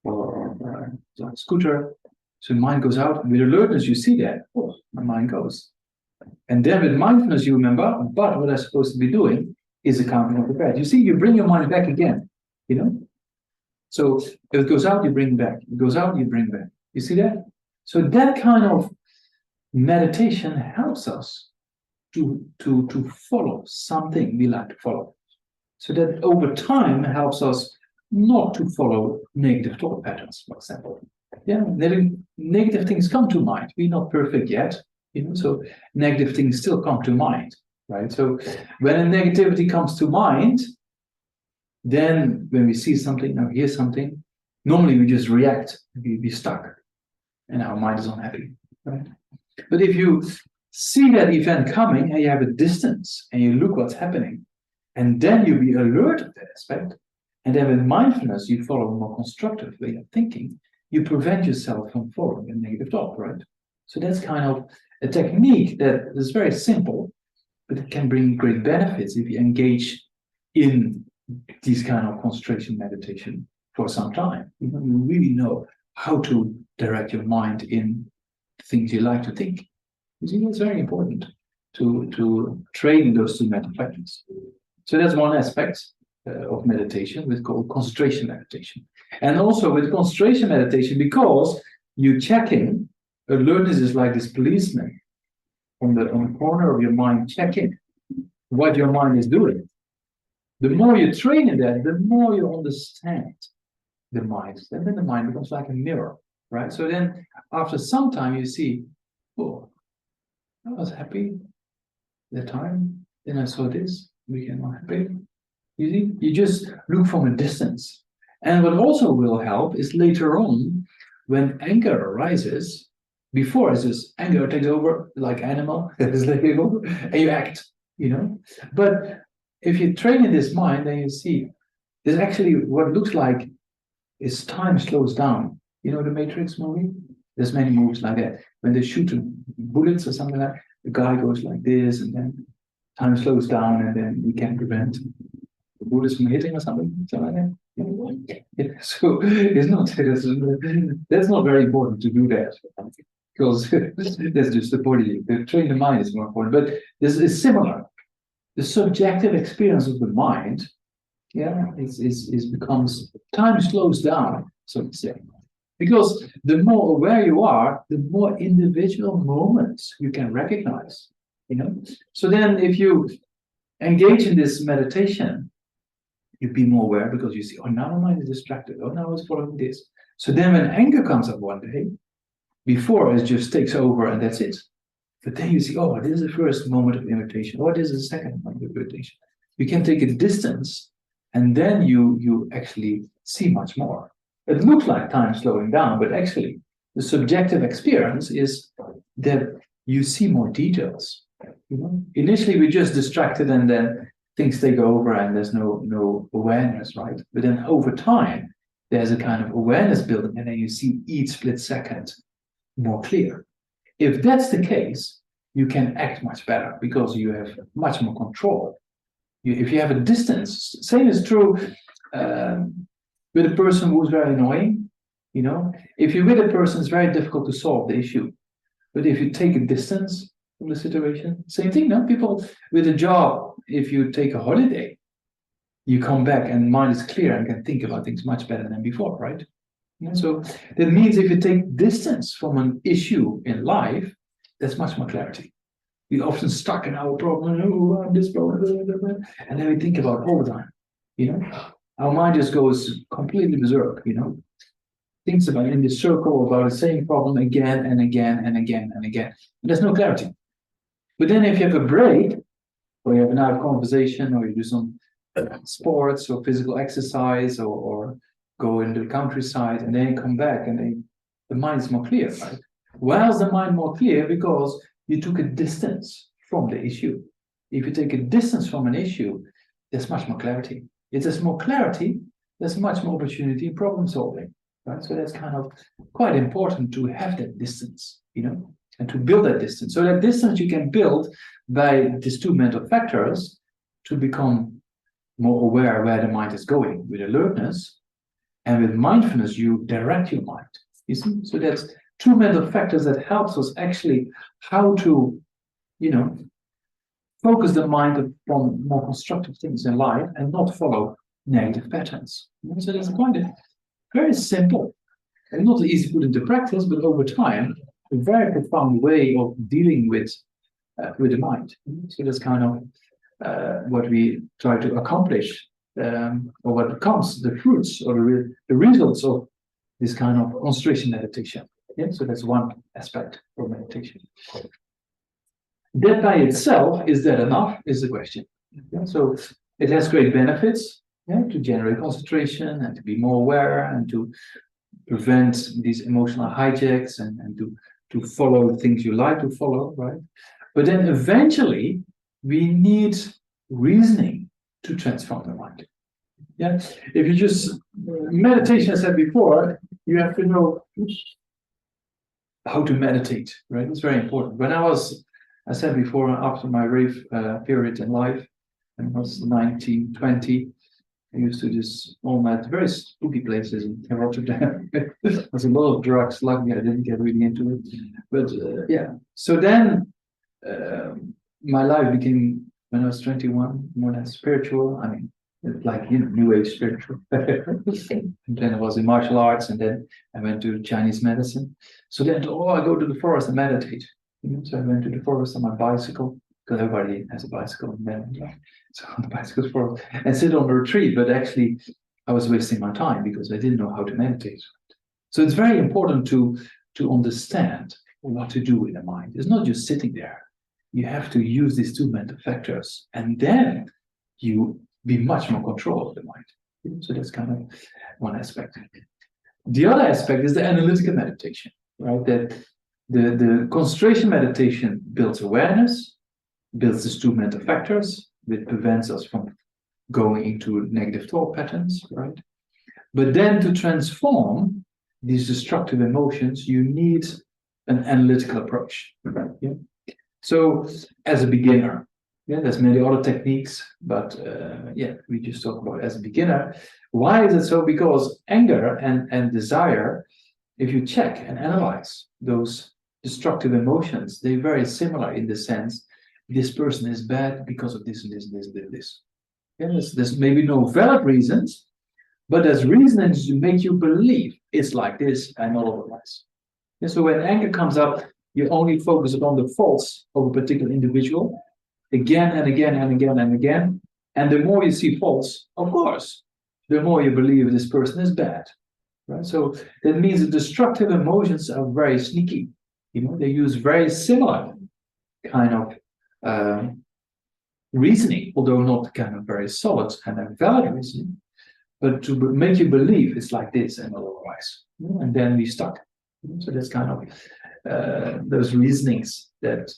a scooter. So your mind goes out. With alertness, you see that. Oh, my mind goes. And then with mindfulness, you remember, but what I'm supposed to be doing is the counting of the breath. You see, you bring your mind back again, you know? So if it goes out, you bring back. It goes out, you bring back. You see that? So that kind of meditation helps us to follow something we like to follow. So that over time helps us not to follow negative thought patterns, for example. Yeah, negative things come to mind. We're not perfect yet, you know, so negative things still come to mind, right? So when a negativity comes to mind, then when we see something or hear something, normally we just react, we stuck, and our mind is unhappy, right? But if you see that event coming and you have a distance and you look what's happening, and then you be alert of that aspect, and then with mindfulness, you follow a more constructive way of thinking, you prevent yourself from following a negative thought, right? So that's kind of a technique that is very simple, but it can bring great benefits if you engage in these kind of concentration meditation for some time. You really know how to direct your mind in things you like to think. You see, it's very important to train those two mental patterns. So that's one aspect of meditation, we call concentration meditation. And also with concentration meditation, because you checking, alertness is like this policeman on the corner of your mind checking what your mind is doing. The more you train in that, the more you understand the mind. And then the mind becomes like a mirror, right? So then after some time you see, oh, I was happy that time. Then I saw this, became unhappy. You see, you just look from a distance. And what also will help is later on, when anger arises, before it's just anger takes over like animal, it's like and you act, you know. But if you train in this mind, then you see there's actually what looks like is time slows down. You know the Matrix movie? There's many movies like that. When they shoot bullets or something like that, the guy goes like this, and then time slows down, and then you can prevent the bullets from hitting or something like that. Yeah, so it's not that's not very important to do that because that's just the body. The train the mind is more important, but this is similar. The subjective experience of the mind, yeah, is becomes time slows down, so to say. Because the more aware you are, the more individual moments you can recognize, you know. So then if you engage in this meditation, you be more aware because you see, oh, now my mind is distracted. Oh, now it's following this. So then when anger comes up one day, before it just takes over and that's it. But then you see, oh, this is the first moment of irritation. Oh, this is the second moment of irritation. You can take a distance and then you actually see much more. It looks like time slowing down, but actually the subjective experience is that you see more details. You know, initially we're just distracted and then things take over and there's no awareness, right? But then over time, there's a kind of awareness building and then you see each split second more clear. If that's the case, you can act much better because you have much more control. If you have a distance, same is true with a person who's very annoying. You know, if you're with a person, it's very difficult to solve the issue. But if you take a distance from the situation, same thing. No, people with a job, if you take a holiday, you come back and mind is clear and can think about things much better than before, right? And so that means if you take distance from an issue in life, there's much more clarity. We're often stuck in our problem, oh, this problem, and then we think about it all the time. You know, our mind just goes completely berserk, you know, thinks about in this circle about the same problem again and again and again and again. And there's no clarity. But then if you have a break, or you have another conversation, or you do some sports or physical exercise or go into the countryside and then come back and the mind is more clear, right? Why is the mind more clear? Because you took a distance from the issue. If you take a distance from an issue, there's much more clarity. If there's more clarity, there's much more opportunity in problem solving, right? So that's kind of quite important to have that distance, and to build that distance. So that distance you can build by these two mental factors to become more aware where the mind is going. With alertness and with mindfulness, you direct your mind. You see? So that's two mental factors that helps us actually how to, focus the mind on more constructive things in life and not follow negative patterns. So that's quite a very simple and not easy to put into practice, but over time, a very profound way of dealing with the mind. So that's kind of what we try to accomplish, or what becomes the fruits or the results of this kind of concentration meditation. Yeah, so that's one aspect of meditation. That by itself, is that enough? Is the question. Yeah, so it has great benefits, to generate concentration and to be more aware and to prevent these emotional hijacks and to follow things you like to follow, right? But then eventually we need reasoning to transform the mind. Yeah, if you just meditation, I said before, you have to know how to meditate, right? It's very important. When I said before, after my rave period in life, and it was 1920, I used to just all at very spooky places in Rotterdam. There was a lot of drugs. Luckily, I didn't get really into it. But yeah, so then my life became, when I was 21, more or less spiritual. I mean, like, new age spiritual. And then I was in martial arts, and then I went to Chinese medicine. So then, I go to the forest and meditate. So I went to the forest on my bicycle, because everybody has a bicycle, and then so on the bicycle forest and sit on a retreat. But actually, I was wasting my time because I didn't know how to meditate. So it's very important to understand what to do with the mind. It's not just sitting there. You have to use these two mental factors, and then you be much more control of the mind. So that's kind of one aspect. The other aspect is the analytical meditation, right? That the concentration meditation builds awareness, builds these two mental factors, which prevents us from going into negative thought patterns, right? But then to transform these destructive emotions, you need an analytical approach. Right? Yeah? So as a beginner, there's many other techniques, but we just talk about as a beginner. Why is it so? Because anger and desire, if you check and analyze those destructive emotions, they're very similar in the sense, this person is bad because of this and this and this and this. Yeah, there's maybe no valid reasons, but there's reasons to make you believe it's like this and not otherwise. Yeah, so when anger comes up, you only focus on the faults of a particular individual again and again and again and again. And the more you see faults, of course, the more you believe this person is bad. Right? So that means the destructive emotions are very sneaky. They use very similar kind of reasoning, although not kind of very solid and a valid reasoning, but to make you believe it's like this and otherwise. And then we stuck. So that's kind of those reasonings that,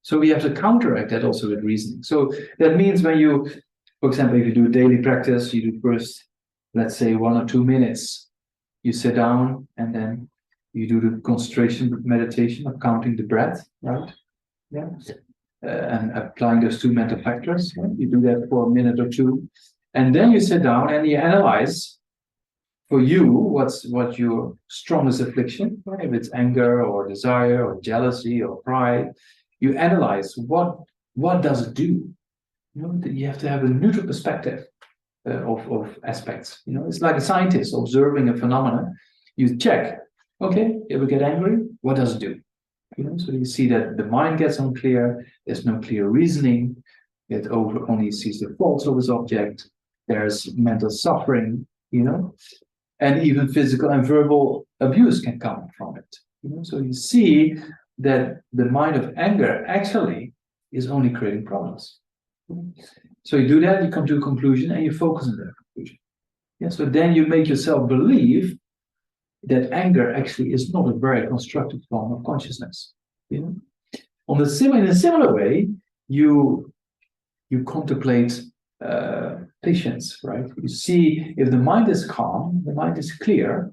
So we have to counteract that also with reasoning. So that means when you, for example, if you do daily practice, you do first, let's say 1 or 2 minutes, you sit down and then you do the concentration meditation of counting the breath, right? Yeah. And applying those two mental factors. Right? You do that for a minute or two. And then you sit down and you analyze for you what's your strongest affliction, right? If it's anger or desire or jealousy or pride, you analyze what does it do? You have to have a neutral perspective of aspects. It's like a scientist observing a phenomenon. You check, okay, if we get angry, what does it do? So you see that the mind gets unclear, there's no clear reasoning, it only sees the faults of its object, there's mental suffering, and even physical and verbal abuse can come from it. So you see that the mind of anger actually is only creating problems. So you do that, you come to a conclusion, and you focus on that conclusion. Yeah, so then you make yourself believe that anger actually is not a very constructive form of consciousness. You know? In a similar way, you contemplate patience, right? You see if the mind is calm, the mind is clear,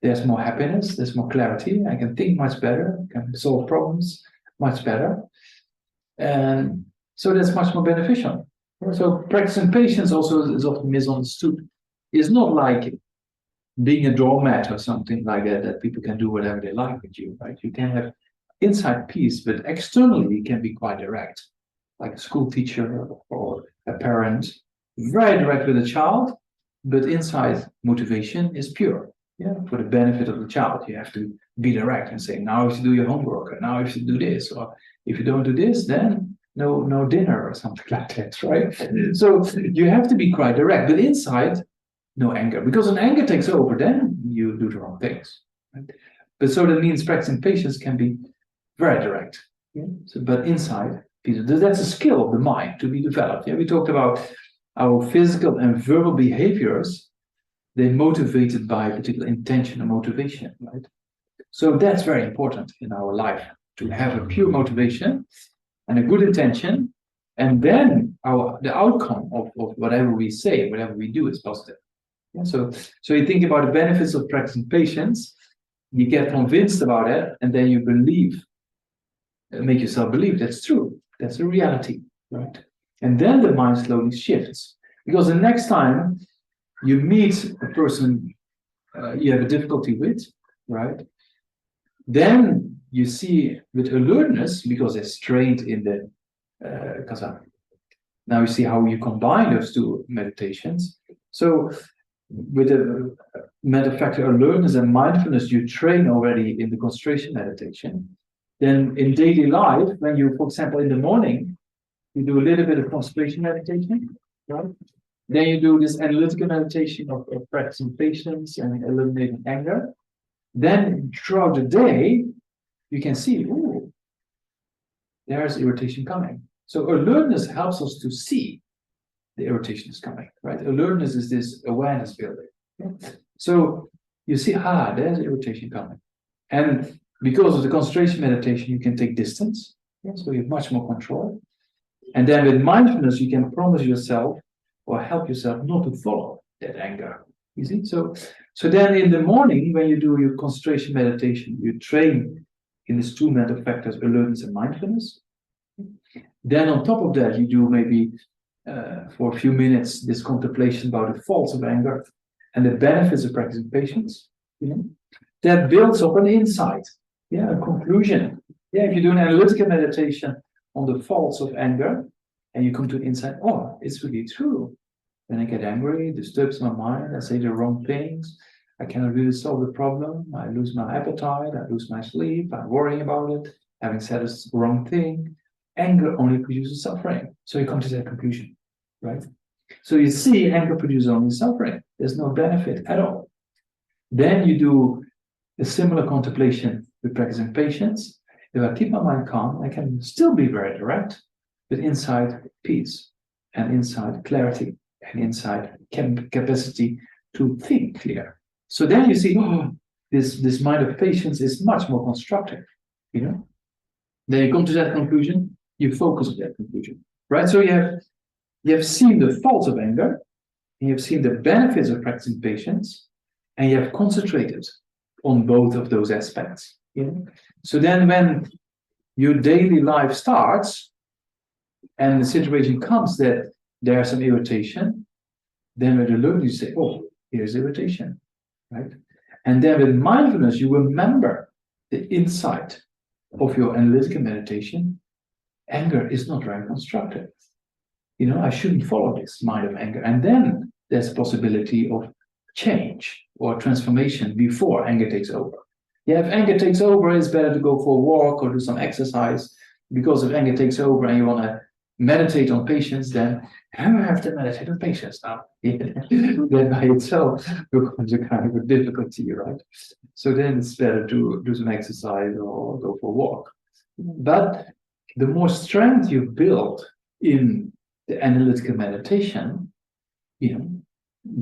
there's more happiness, there's more clarity, I can think much better, I can solve problems much better. And so that's much more beneficial. So practicing patience also is often misunderstood. It's not like being a doormat or something like that people can do whatever they like with you, right? You can have inside peace, but externally it can be quite direct, like a school teacher or a parent, very direct with a child, but inside motivation is pure. Yeah, for the benefit of the child, you have to be direct and say, now you should do your homework, or now you should do this, or if you don't do this, then no dinner or something like that, right? So you have to be quite direct, but inside, no anger, because when anger takes over, then you do the wrong things. Right? But so that means practicing patience can be very direct. Yeah? So, but inside, that's a skill of the mind to be developed. Yeah? We talked about our physical and verbal behaviors. They're motivated by a particular intention or motivation, right? So that's very important in our life, to have a pure motivation and a good intention, and then the outcome of whatever we say, whatever we do is positive. Yeah, so you think about the benefits of practicing patience, you get convinced about it, and then you believe, make yourself believe that's true, that's a reality, right? And then the mind slowly shifts, because the next time you meet a person you have a difficulty with, right? Then you see with alertness, because it's trained in the kasana. Now you see how you combine those two meditations. So with the matter of fact, alertness and mindfulness, you train already in the concentration meditation. Then in daily life, when you, for example, in the morning, you do a little bit of concentration meditation, right? Then you do this analytical meditation of practicing patience and eliminating anger. Then throughout the day, you can see, ooh, there's irritation coming. So alertness helps us to see the irritation is coming, right? Alertness is this awareness building. Yeah? So you see, there's irritation coming. And because of the concentration meditation, you can take distance. Yeah? So you have much more control. And then with mindfulness, you can promise yourself or help yourself not to follow that anger. You see? So then in the morning, when you do your concentration meditation, you train in these two mental factors, alertness and mindfulness. Then on top of that, you do maybe for a few minutes this contemplation about the faults of anger and the benefits of practicing patience. You know? That builds up an insight, a conclusion. Yeah, if you do an analytical meditation on the faults of anger, and you come to an insight, oh, it's really true. When I get angry, it disturbs my mind, I say the wrong things, I cannot really solve the problem, I lose my appetite, I lose my sleep, I'm worrying about it, having said the wrong thing. Anger only produces suffering. So you come to that conclusion, right? So you see, anger produces only suffering. There's no benefit at all. Then you do a similar contemplation with practicing patience. If I keep my mind calm, I can still be very direct, but inside peace and inside clarity and inside capacity to think clear. So then you see, this mind of patience is much more constructive, you know? Then you come to that conclusion, you focus on that conclusion, right? So you have seen the faults of anger, and you have seen the benefits of practicing patience, and you have concentrated on both of those aspects. You know? So then when your daily life starts, and the situation comes that there's some irritation, then with alertness you say, oh, here's irritation, right? And then with mindfulness, you remember the insight of your analytical meditation. Anger is not very constructive. You know, I shouldn't follow this mind of anger. And then there's a possibility of change or transformation before anger takes over. Yeah, if anger takes over, it's better to go for a walk or do some exercise, because if anger takes over and you want to meditate on patience, then I have to meditate on patience now. Then by itself becomes a kind of a difficulty, right? So then it's better to do some exercise or go for a walk. But the more strength you build in the analytical meditation,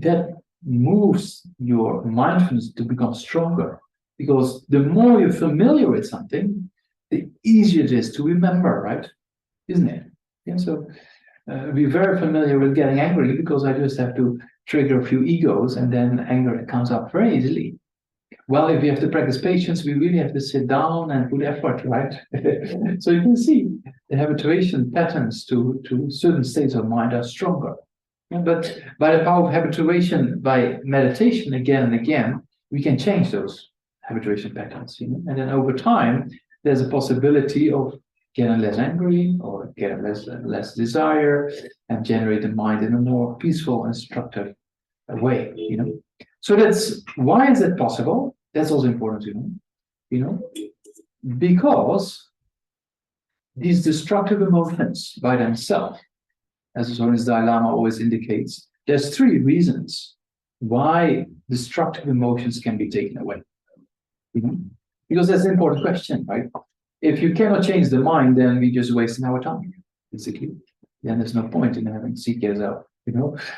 that moves your mindfulness to become stronger. Because the more you're familiar with something, the easier it is to remember, right? Isn't it? Yeah, so we're very familiar with getting angry because I just have to trigger a few egos and then anger comes up very easily. Well, if you have to practice patience, we really have to sit down and put effort, right? So you can see the habituation patterns to certain states of mind are stronger. Yeah, but by the power of habituation, by meditation again and again, we can change those habituation patterns. And then over time, there's a possibility of getting less angry or getting less desire and generate the mind in a more peaceful and structured way. So that's why is that possible? That's also important to know. Because these destructive emotions by themselves, as His Holiness Dalai Lama always indicates, there's 3 reasons why destructive emotions can be taken away. Because that's an important question, right? If you cannot change the mind, then we're just wasting our time, basically. Then there's no point in having CKSL,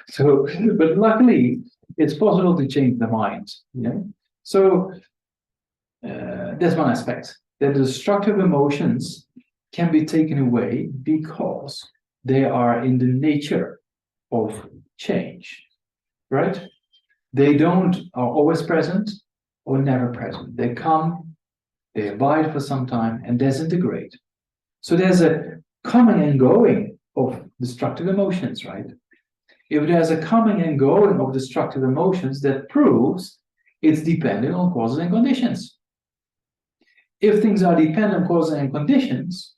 So, but luckily, it's possible to change the mind, So that's one aspect, that the destructive emotions can be taken away because they are in the nature of change, right? They are always present or never present. They come, they abide for some time and disintegrate. So there's a coming and going of destructive emotions, right? If there's a coming and going of destructive emotions, that proves it's dependent on causes and conditions. If things are dependent on causes and conditions,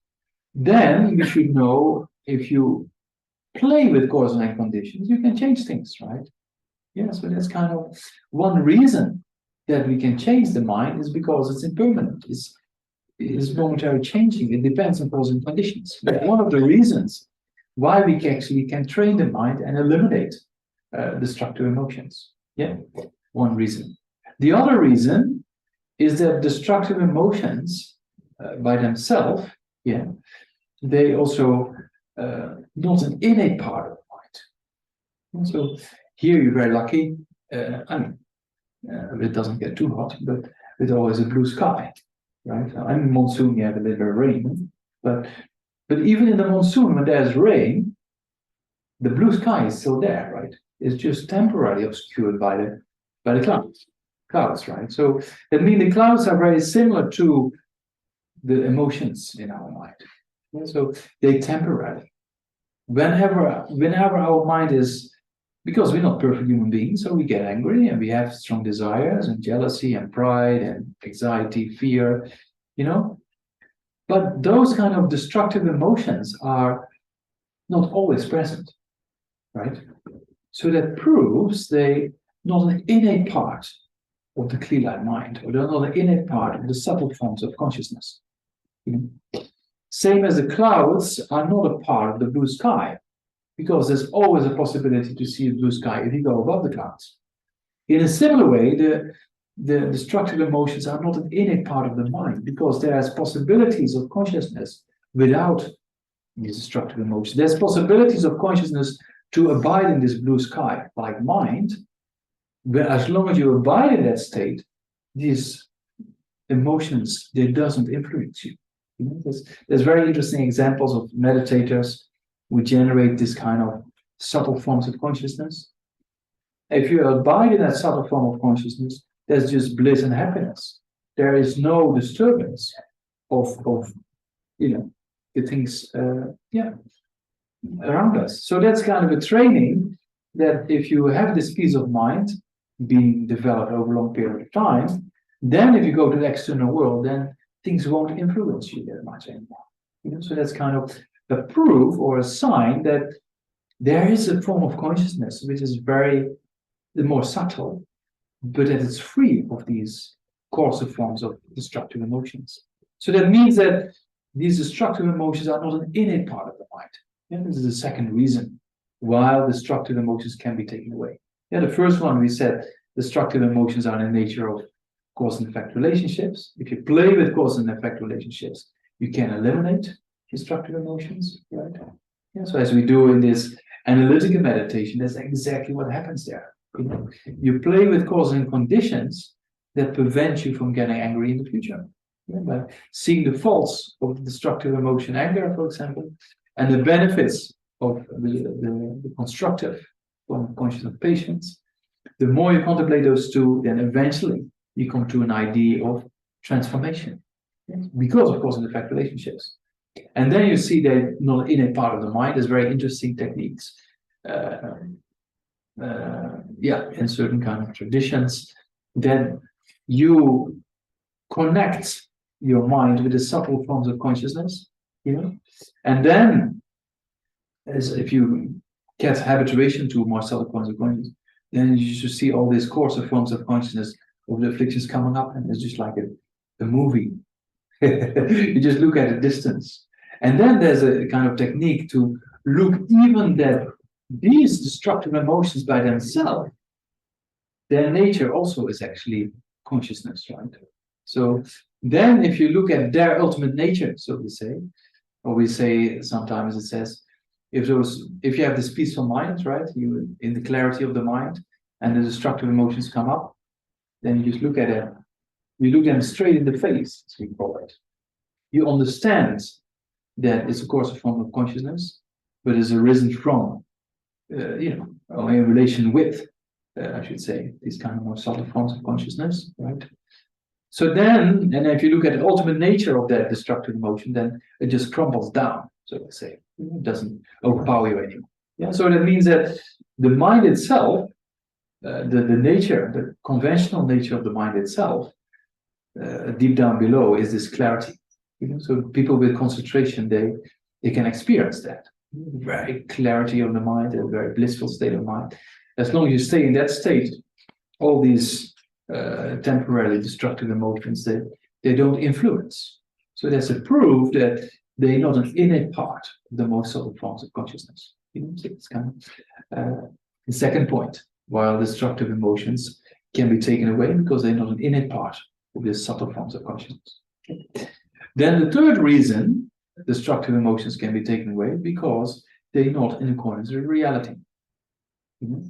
then you should know if you play with causes and conditions, you can change things, right? Yeah, so that's kind of one reason that we can change the mind is because it's impermanent. It's momentarily changing. It depends on causes and conditions. But one of the reasons why we can train the mind and eliminate destructive emotions. Yeah, one reason. The other reason is that destructive emotions by themselves, they also not an innate part of the mind. And so here you're very lucky. It doesn't get too hot, but it's always a blue sky, right? I'm in monsoon, you have a little rain, but even in the monsoon, when there's rain, the blue sky is still there, right? It's just temporarily obscured by the clouds, right? So that means the clouds are very similar to the emotions in our mind. Yeah, so they temporarily. Whenever our mind is, because we're not perfect human beings, so we get angry and we have strong desires and jealousy and pride and anxiety, fear, But those kind of destructive emotions are not always present, right? So that proves they not an innate part of the clear-light mind, or they're not an innate part of the subtle forms of consciousness. Same as the clouds are not a part of the blue sky, because there's always a possibility to see a blue sky if you go above the clouds. In a similar way, the destructive emotions are not an innate part of the mind, because there's possibilities of consciousness without these destructive emotions. There's possibilities of consciousness to abide in this blue sky, like mind, but as long as you abide in that state, these emotions, they doesn't influence you. There's very interesting examples of meditators who generate this kind of subtle forms of consciousness. If you abide in that subtle form of consciousness, there's just bliss and happiness. There is no disturbance of the things around us. So that's kind of a training that if you have this peace of mind being developed over a long period of time, then if you go to the external world, then things won't influence you that much anymore. So that's kind of a proof or a sign that there is a form of consciousness which is the more subtle, but that it's free of these coarser forms of destructive emotions. So that means that these destructive emotions are not an innate part of the mind. This is the second reason why destructive emotions can be taken away. The first one we said, destructive emotions are in the nature of cause and effect relationships. If you play with cause and effect relationships, you can eliminate destructive emotions, right? Yeah, so as we do in this analytical meditation, that's exactly what happens there. You know, you play with causes and conditions that prevent you from getting angry in the future. Yeah, by seeing the faults of destructive emotion, anger, for example, and the benefits of the constructive form of consciousness, patience. The more you contemplate those two, then eventually you come to an idea of transformation. Yes? Because, of course, in the fact relationships. And then you see that not in a part of the mind, there's very interesting techniques. In certain kind of traditions, then you connect your mind with the subtle forms of consciousness, you know, and then as if you get habituation to more subtle forms of consciousness, then you should see all these coarser forms of consciousness of the afflictions coming up, and it's just like a movie. You just look at a distance. And then there's a kind of technique to look even that these destructive emotions by themselves, their nature also is actually consciousness, right? So then if you look at their ultimate nature, so to say, or we say sometimes it says, if you have this peaceful mind, right, you in the clarity of the mind, and the destructive emotions come up, then you just look at it, you look them straight in the face, as we call it. You understand that it's of course a form of consciousness, but is arisen from, or in relation with, I should say, these kind of more subtle forms of consciousness, right? So then, and if you look at the ultimate nature of that destructive emotion, then it just crumbles down, so to say. It doesn't overpower you anymore. Yeah, so that means that the mind itself, the nature, the conventional nature of the mind itself, deep down below, is this clarity. You know, so people with concentration, they can experience that very clarity of the mind, a very blissful state of mind. As long as you stay in that state, all these temporarily destructive emotions, they don't influence. So that's a proof that they're not an innate part of the most subtle forms of consciousness. You know, so it's kind of the second point. While destructive emotions can be taken away because they're not an innate part of the subtle forms of consciousness. Okay. Then the third reason destructive emotions can be taken away because they're not in accordance with reality. Mm-hmm.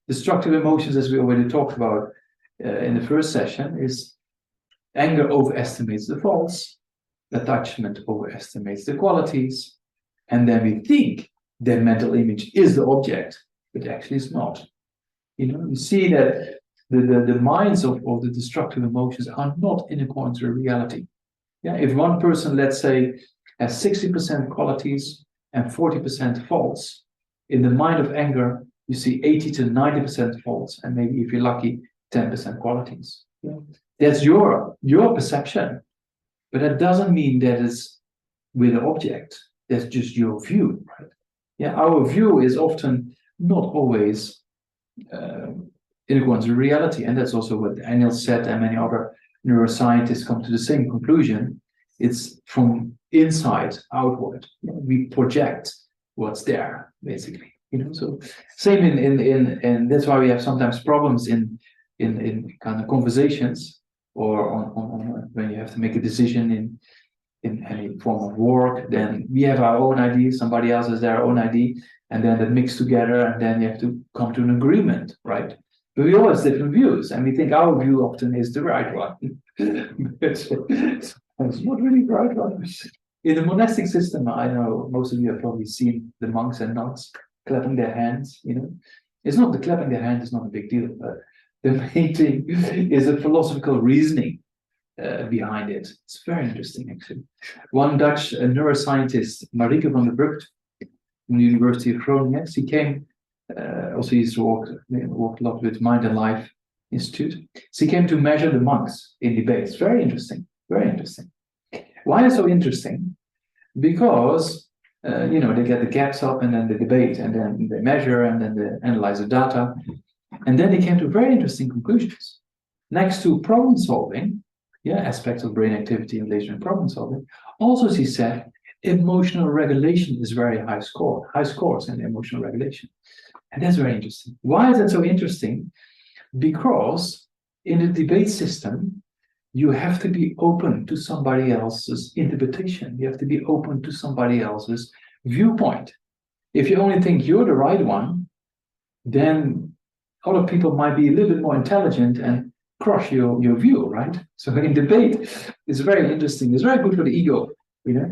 Destructive emotions, as we already talked about in the first session, is anger overestimates the faults, attachment overestimates the qualities, and then we think that mental image is the object, but actually it's not. You know, you see that the minds of the destructive emotions are not in accordance with reality. Yeah, if one person, let's say, has 60% qualities and 40% faults, in the mind of anger, you see 80 to 90% faults, and maybe if you're lucky, 10% qualities. Yeah. That's your perception, but that doesn't mean that it's with the object. That's just your view, right? Yeah, our view is often not always in accordance with reality, and that's also what Daniel said, and many other neuroscientists come to the same conclusion. It's from inside outward. You know, we project what's there, basically. You know, so same in that's why we have sometimes problems in kind of conversations, or on when you have to make a decision in any form of work. Then we have our own idea, somebody else has their own idea, and then that mix together, and then you have to come to an agreement, right? But we all have different views, and we think our view often is the right one. It's not really the right one. In the monastic system, I know most of you have probably seen the monks and nuns clapping their hands. You know, it's not the clapping their hands is not a big deal, but the main thing is a philosophical reasoning behind it. It's very interesting, actually. One Dutch neuroscientist, Marieke van der Brugt, from the University of Groningen, she came. Also, he used to work a lot with Mind and Life Institute. She came to measure the monks in debates. Very interesting. Very interesting. Why is it so interesting? Because they get the caps up, and then they debate, and then they measure, and then they analyze the data, and then they came to very interesting conclusions. Next to problem solving, aspects of brain activity in relation to problem solving, also she said emotional regulation is very high scores in emotional regulation. And that's very interesting. Why is that so interesting? Because in the debate system, you have to be open to somebody else's interpretation. You have to be open to somebody else's viewpoint. If you only think you're the right one, then other people might be a little bit more intelligent and crush your view, right? So in debate, it's very interesting. It's very good for the ego, you know.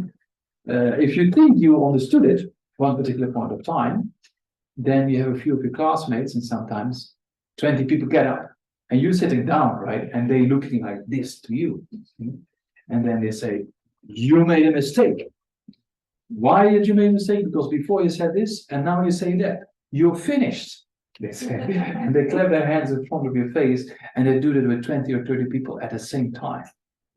If you think you understood it one particular point of time, then you have a few of your classmates, and sometimes 20 people get up, and you're sitting down, right? And they looking like this to you, and then they say, "You made a mistake." Why did you make a mistake? Because before you said this, and now you say that. You're finished, they say. And they clap their hands in front of your face, and they do that with 20 or 30 people at the same time,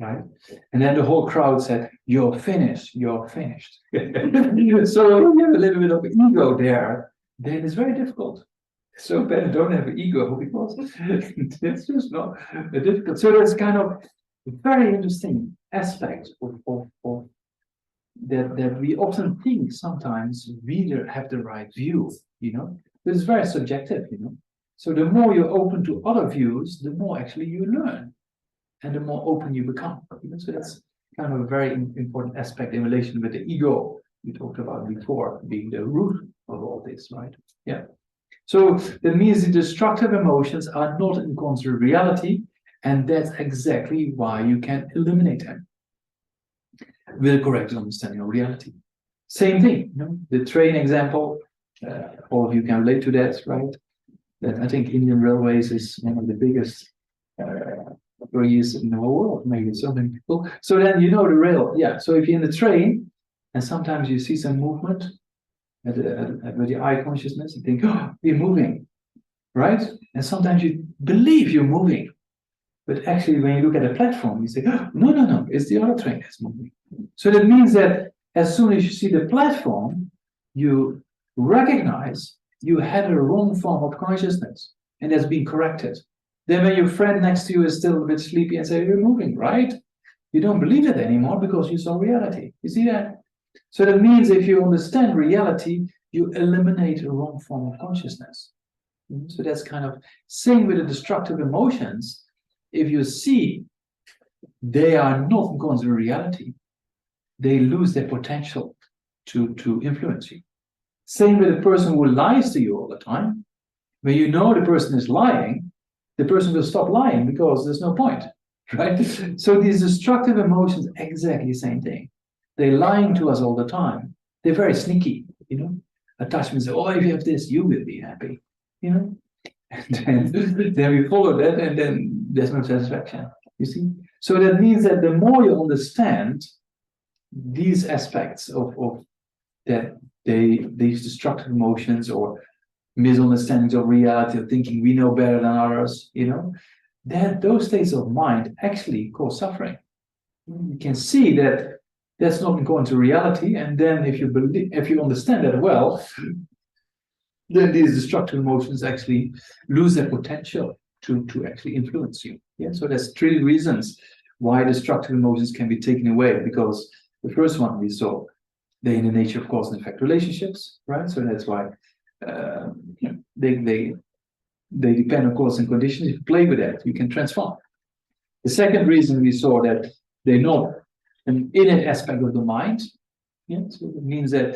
right? And then the whole crowd said, "You're finished, you're finished." So you have a little bit of ego there, then it's very difficult. So better don't have an ego, because it's just not difficult. So that's kind of a very interesting aspect of that we often think sometimes we have the right view, you know, but it's very subjective, you know. So the more you're open to other views, the more actually you learn, and the more open you become. You know? So that's kind of a very important aspect in relation with the ego we talked about before, being the root of all this, right? Yeah. So that means the destructive emotions are not in concert with reality, and that's exactly why you can eliminate them with a correct understanding of reality. Same thing, you know, the train example, all of you can relate to that, right? That I think Indian Railways is one of the biggest employees in the whole world, maybe so many people. So then you know the rail, yeah. So if you're in the train and sometimes you see some movement with your eye consciousness, you think, "Oh, you're moving," right? And sometimes you believe you're moving. But actually, when you look at a platform, you say, "Oh, no, it's the other train that's moving." So that means that as soon as you see the platform, you recognize you had a wrong form of consciousness, and that's been corrected. Then when your friend next to you is still a bit sleepy and say, "You're moving," right? You don't believe it anymore because you saw reality. You see that? So that means if you understand reality, you eliminate a wrong form of consciousness. So that's kind of same with the destructive emotions. If you see they are not in constant reality, they lose their potential to influence you. Same with the person who lies to you all the time. When you know the person is lying, the person will stop lying because there's no point, right? So these destructive emotions, exactly the same thing. They're lying to us all the time. They're very sneaky, you know. Attachments say, "Oh, if you have this, you will be happy," you know. And then we follow that, and then there's no satisfaction. You see? So that means that the more you understand these aspects of that these destructive emotions or misunderstandings of reality, of thinking we know better than others, you know, that those states of mind actually cause suffering. You can see that that's not going to reality, and then if you understand that well, then these destructive emotions actually lose their potential to actually influence you. Yeah, so there's 3 reasons why destructive emotions can be taken away. Because the first one we saw, they're in the nature of cause and effect relationships, right? So that's why they depend on cause and conditions. If you play with that, you can transform. The second reason we saw that they're not an innate aspect of the mind. Yeah, so it means that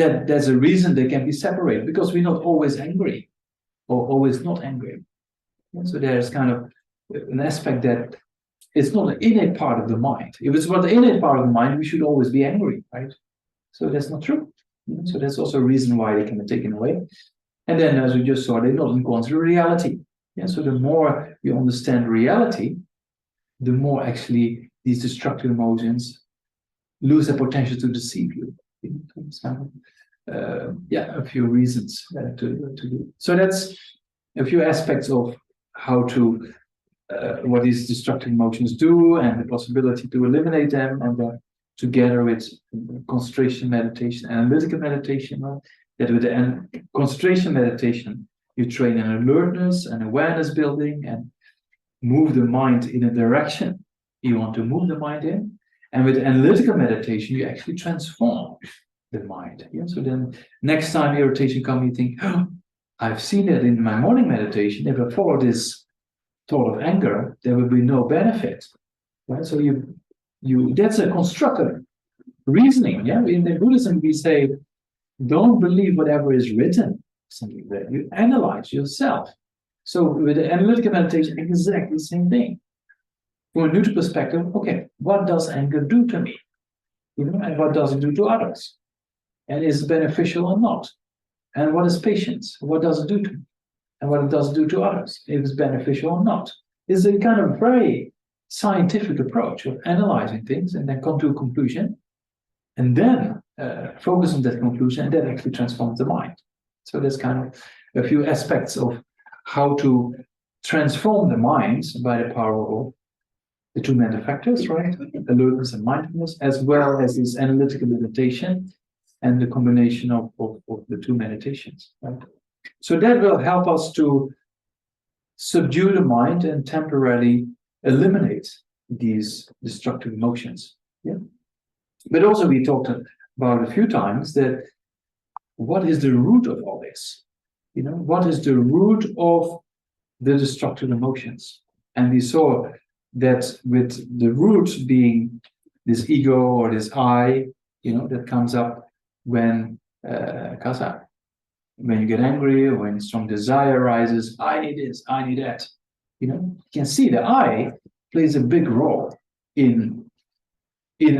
that there's a reason they can be separated, because we're not always angry or always not angry. Yeah, so there's kind of an aspect that it's not an innate part of the mind. If it's not the innate part of the mind, we should always be angry, right? So that's not true. Yeah, so that's also a reason why they can be taken away. And then, as we just saw, they're not in accordance with reality. Yeah, so the more you understand reality, the more actually these destructive emotions lose their potential to deceive you. A few reasons to do. So that's a few aspects of how to what these destructive emotions do, and the possibility to eliminate them, and together with concentration meditation, analytical meditation, that with the concentration meditation you train an alertness and awareness building and move the mind in a direction you want to move the mind in. And with analytical meditation, you actually transform the mind. Yeah? So then next time irritation comes, you think, "Oh, I've seen it in my morning meditation. If I follow this thought of anger, there will be no benefit." Right? So you that's a constructive reasoning. Yeah, in Buddhism we say, don't believe whatever is written. Something that you analyze yourself. So with the analytical meditation, exactly the same thing. From a neutral perspective, okay, what does anger do to me? And what does it do to others? And is it beneficial or not? And what is patience? What does it do to me? And what it does do to others? If it's beneficial or not? It's a kind of very scientific approach of analyzing things and then come to a conclusion, and then focus on that conclusion, and that actually transforms the mind. So there's kind of a few aspects of how to transform the mind by the power of the two mental factors, right? Alertness and mindfulness, as well as this analytical meditation and the combination of the two meditations, right? So that will help us to subdue the mind and temporarily eliminate these destructive emotions. Yeah. But also we talked about a few times that what is the root of all this? What is the root of the destructive emotions? And we saw that with the root being this ego or this I, that comes up when when you get angry or when strong desire arises, I need this, I need that. You can see the I plays a big role in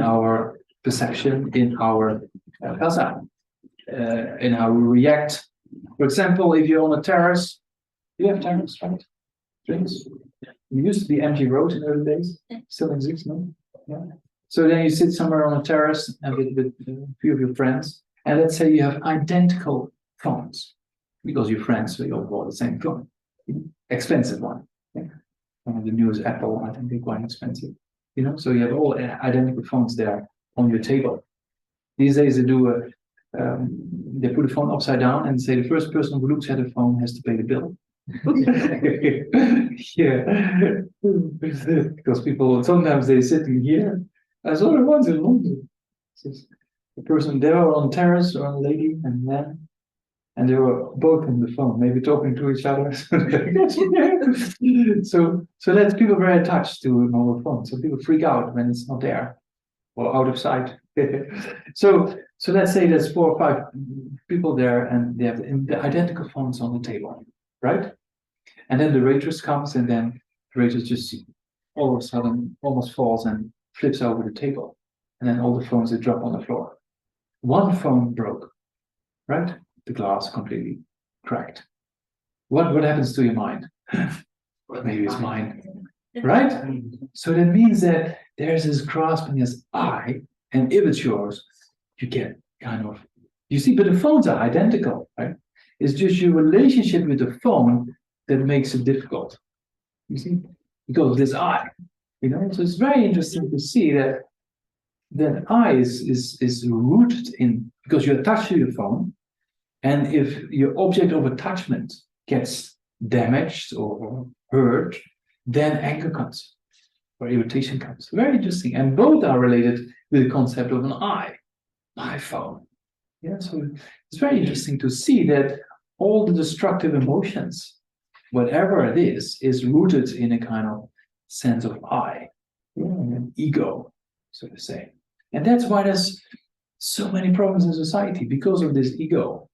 our perception, in our in how we react. For example, if you're on a terrace, you have terrace, right? Drinks. It used to be empty road in early days. Still exists, no? Yeah. So then you sit somewhere on a terrace and with a few of your friends, and let's say you have identical phones because you're friends, so you all bought the same phone, expensive one. Yeah. One of the newest Apple, I think they're quite expensive. So you have all identical phones there on your table. These days they do they put the phone upside down and say the first person who looks at the phone has to pay the bill. Yeah, because people sometimes they're sitting here. I saw the ones in London. The person there on terrace or a lady and man, and they were both on the phone, maybe talking to each other. So that's people very attached to a mobile phone. So people freak out when it's not there or out of sight. So let's say there's 4 or 5 people there and they have the identical phones on the table, right? And then the waitress comes and then the waitress just all of a sudden almost falls and flips over the table. And then all the phones they drop on the floor. One phone broke, right? The glass completely cracked. What happens to your mind? Maybe it's mine, right? So that means that there's this grasping as I, and if it's yours, you get kind of, you see, but the phones are identical, right? It's just your relationship with the phone that makes it difficult. You see, because of this I, So it's very interesting to see that I is rooted in, because you're attached to your phone, and if your object of attachment gets damaged or hurt, then anger comes or irritation comes. Very interesting, and both are related with the concept of an I, my phone. Yeah, so it's very interesting to see that all the destructive emotions, whatever it is rooted in a kind of sense of I, an ego, so to say. And that's why there's so many problems in society because of this ego.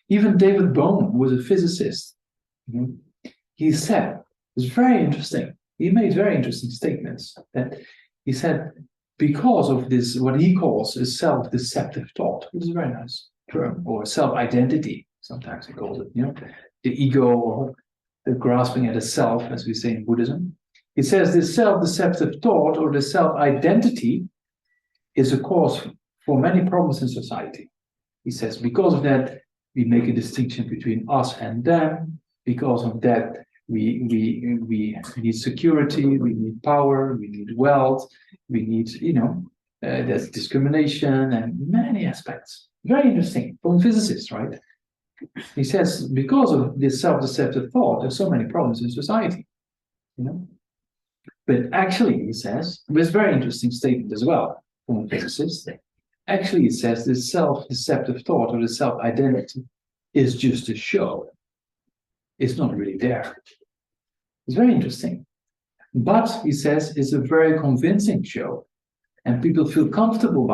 Even David Bohm was a physicist. He said, it's very interesting. He made very interesting statements that he said, because of this, what he calls a self-deceptive thought, which is a very nice term, or self-identity, sometimes he calls it, the ego or the grasping at a self, as we say in Buddhism. He says this self-deceptive thought or the self-identity is a cause for many problems in society. He says, because of that, we make a distinction between us and them. Because of that, we need security, we need power, we need wealth, we need, there's discrimination and many aspects. Very interesting from physicists, right? He says, because of this self-deceptive thought, there's so many problems in society, But actually, he says, there's a very interesting statement as well from a physicist. Actually, it says this self-deceptive thought or the self-identity is just a show. It's not really there. It's very interesting. But, he says, it's a very convincing show and people feel comfortable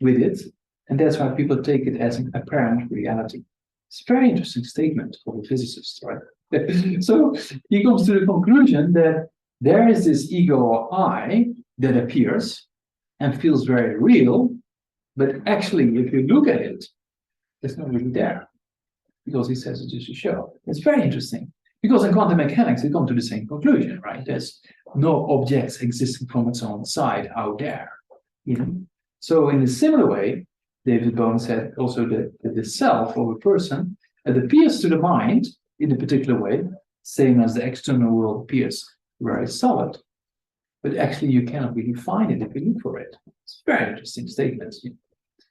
with it, and that's why people take it as an apparent reality. It's a very interesting statement for a physicist, right? So he comes to the conclusion that there is this ego or I that appears and feels very real, but actually, if you look at it, it's not really there, because he says it's just a show. It's very interesting, because in quantum mechanics, we come to the same conclusion, right? There's no objects existing from its own side out there. So in a similar way, David Bohm said also that the self of a person, it appears to the mind in a particular way, same as the external world appears very solid, but actually you cannot really find it if you look for it. It's a very interesting statement.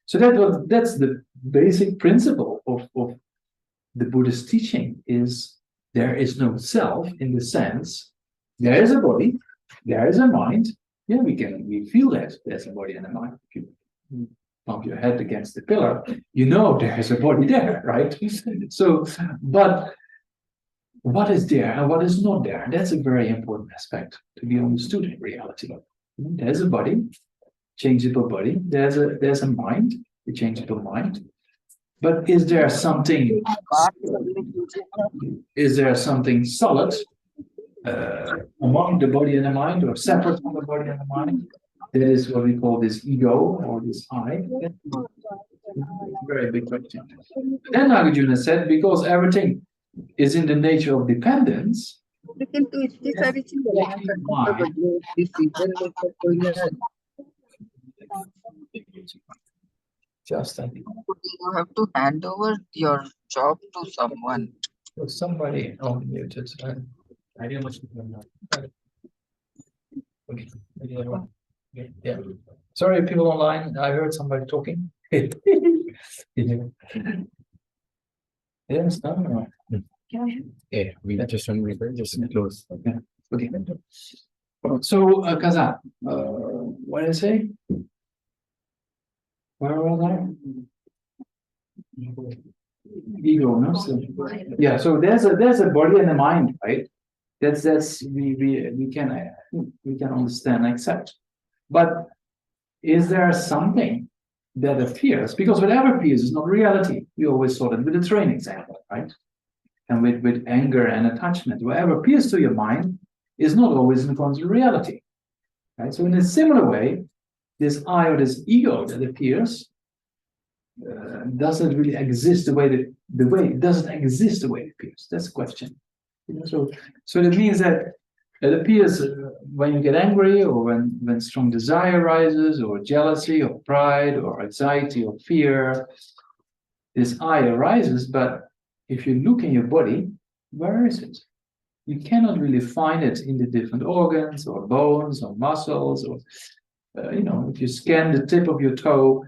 So that's the basic principle of the Buddhist teaching, is there is no self in the sense there is a body, there is a mind. Yeah, we feel that there's a body and a mind. If you bump your head against the pillar, you know there is a body there, right? So, but what is there and what is not there? That's a very important aspect to be understood in reality. There's a body, changeable body. There's a mind, a changeable mind. But is there something solid among the body and the mind, or separate from the body and the mind? That is what we call this ego or this I. Very big question. Then Nagarjuna said, because everything is in the nature of dependence, just I think you have to hand over your job to someone. somebody on muted. Yeah. Sorry, people online. I heard somebody talking. Yes, no. Yeah, we just close. Okay. So, Kazan, what did I say? Where was I? Ego, no? So, yeah. So there's a body and a mind, right? That's we can understand, accept. But is there something that appears? Because whatever appears is not reality. We always saw that with the train example, right? And with anger and attachment, whatever appears to your mind is not always in front of reality, right? So in a similar way, this I or this ego that appears doesn't really exist the way it doesn't exist the way it appears. That's the question. So that means that it appears when you get angry, or when strong desire rises, or jealousy, or pride, or anxiety, or fear. This I arises, but if you look in your body, where is it? You cannot really find it in the different organs, or bones, or muscles, or if you scan the tip of your toe,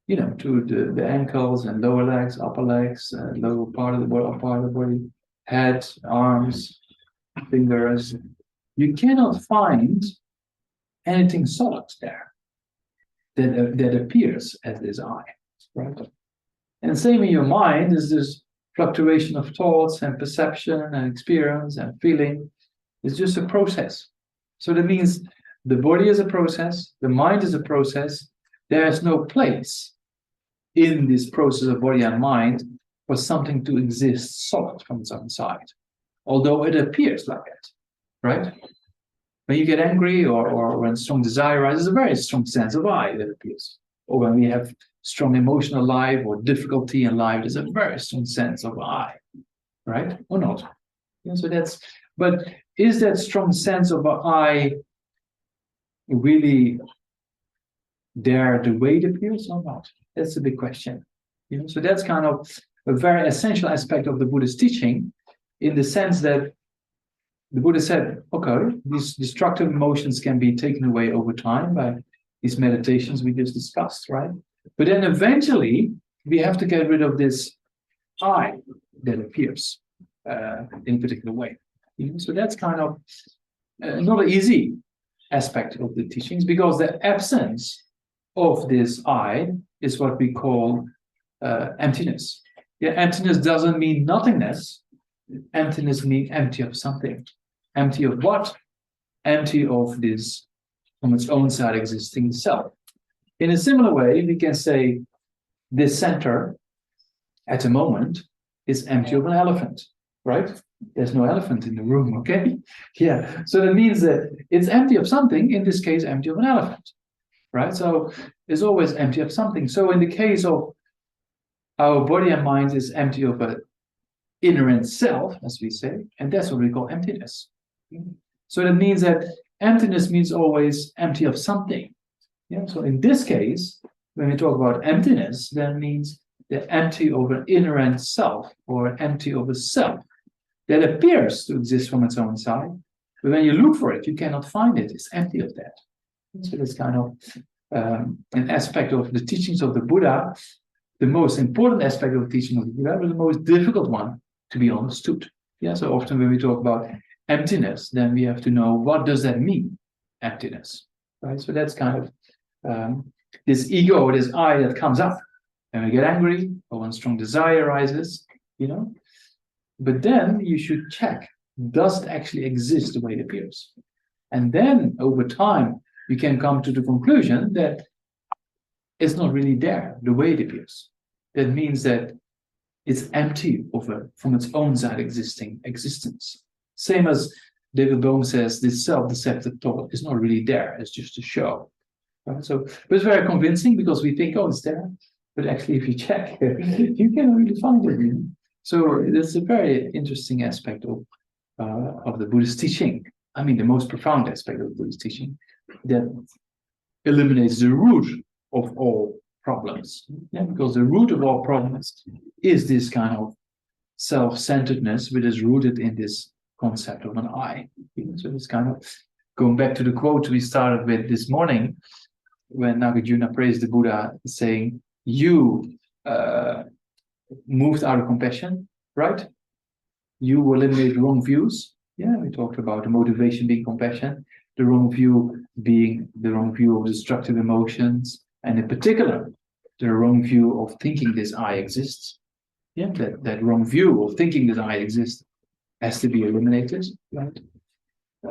to the ankles and lower legs, upper legs, lower part of the body, upper part of the body, head, arms, fingers, you cannot find anything solid there that appears as this I, right? And same in your mind is this fluctuation of thoughts and perception and experience and feeling. It's just a process. So that means the body is a process, the mind is a process. There is no place in this process of body and mind for something to exist solid from its own side, although it appears like it, right? When you get angry, or when strong desire rises, a very strong sense of I that appears. Or when we have strong emotional life or difficulty in life, there's a very strong sense of I, right? Or not? So but is that strong sense of I really there the way it appears or not? That's a big question. So that's kind of a very essential aspect of the Buddhist teaching, in the sense that the Buddha said, okay, these destructive emotions can be taken away over time by these meditations we just discussed, right? But then eventually we have to get rid of this I that appears in a particular way. So that's kind of not an easy aspect of the teachings, because the absence of this I is what we call emptiness. Yeah, emptiness doesn't mean nothingness. Emptiness means empty of something. Empty of what? Empty of this from its own side existing self. In a similar way, we can say this center at the moment is empty of an elephant, right? There's no elephant in the room, okay? Yeah, so that means that it's empty of something, in this case, empty of an elephant, right? So it's always empty of something. So in the case of our body and mind is empty of an inherent self, as we say, and that's what we call emptiness. So that means that emptiness means always empty of something. Yeah. So in this case, when we talk about emptiness, that means the empty of an inherent self or empty of a self that appears to exist from its own side. But when you look for it, you cannot find it. It's empty of that. So that's kind of an aspect of the teachings of the Buddha, the most important aspect of the teaching of the Buddha, but the most difficult one to be understood. Yeah. So often when we talk about emptiness, then we have to know, what does that mean, emptiness, right? So that's kind of this ego, this I that comes up when we get angry or when strong desire arises, but then you should check, does it actually exist the way it appears? And then over time you can come to the conclusion that it's not really there the way it appears. That means that it's empty of from its own side existing existence. Same as David Bohm says, this self-deceptive thought is not really there, it's just a show. Right? So it's very convincing because we think, oh, it's there, but actually if you check, you cannot really find it. So that's a very interesting aspect of the Buddhist teaching. I mean, the most profound aspect of the Buddhist teaching that eliminates the root of all problems. Yeah, because the root of all problems is this kind of self-centeredness, which is rooted in this concept of an I. So it's kind of going back to the quote we started with this morning, when Nagarjuna praised the Buddha, saying, you moved out of compassion, right? You eliminate wrong views. Yeah, we talked about the motivation being compassion, the wrong view being the wrong view of destructive emotions, and in particular, the wrong view of thinking this I exists. Yeah, that wrong view of thinking that I exist has to be eliminated, right?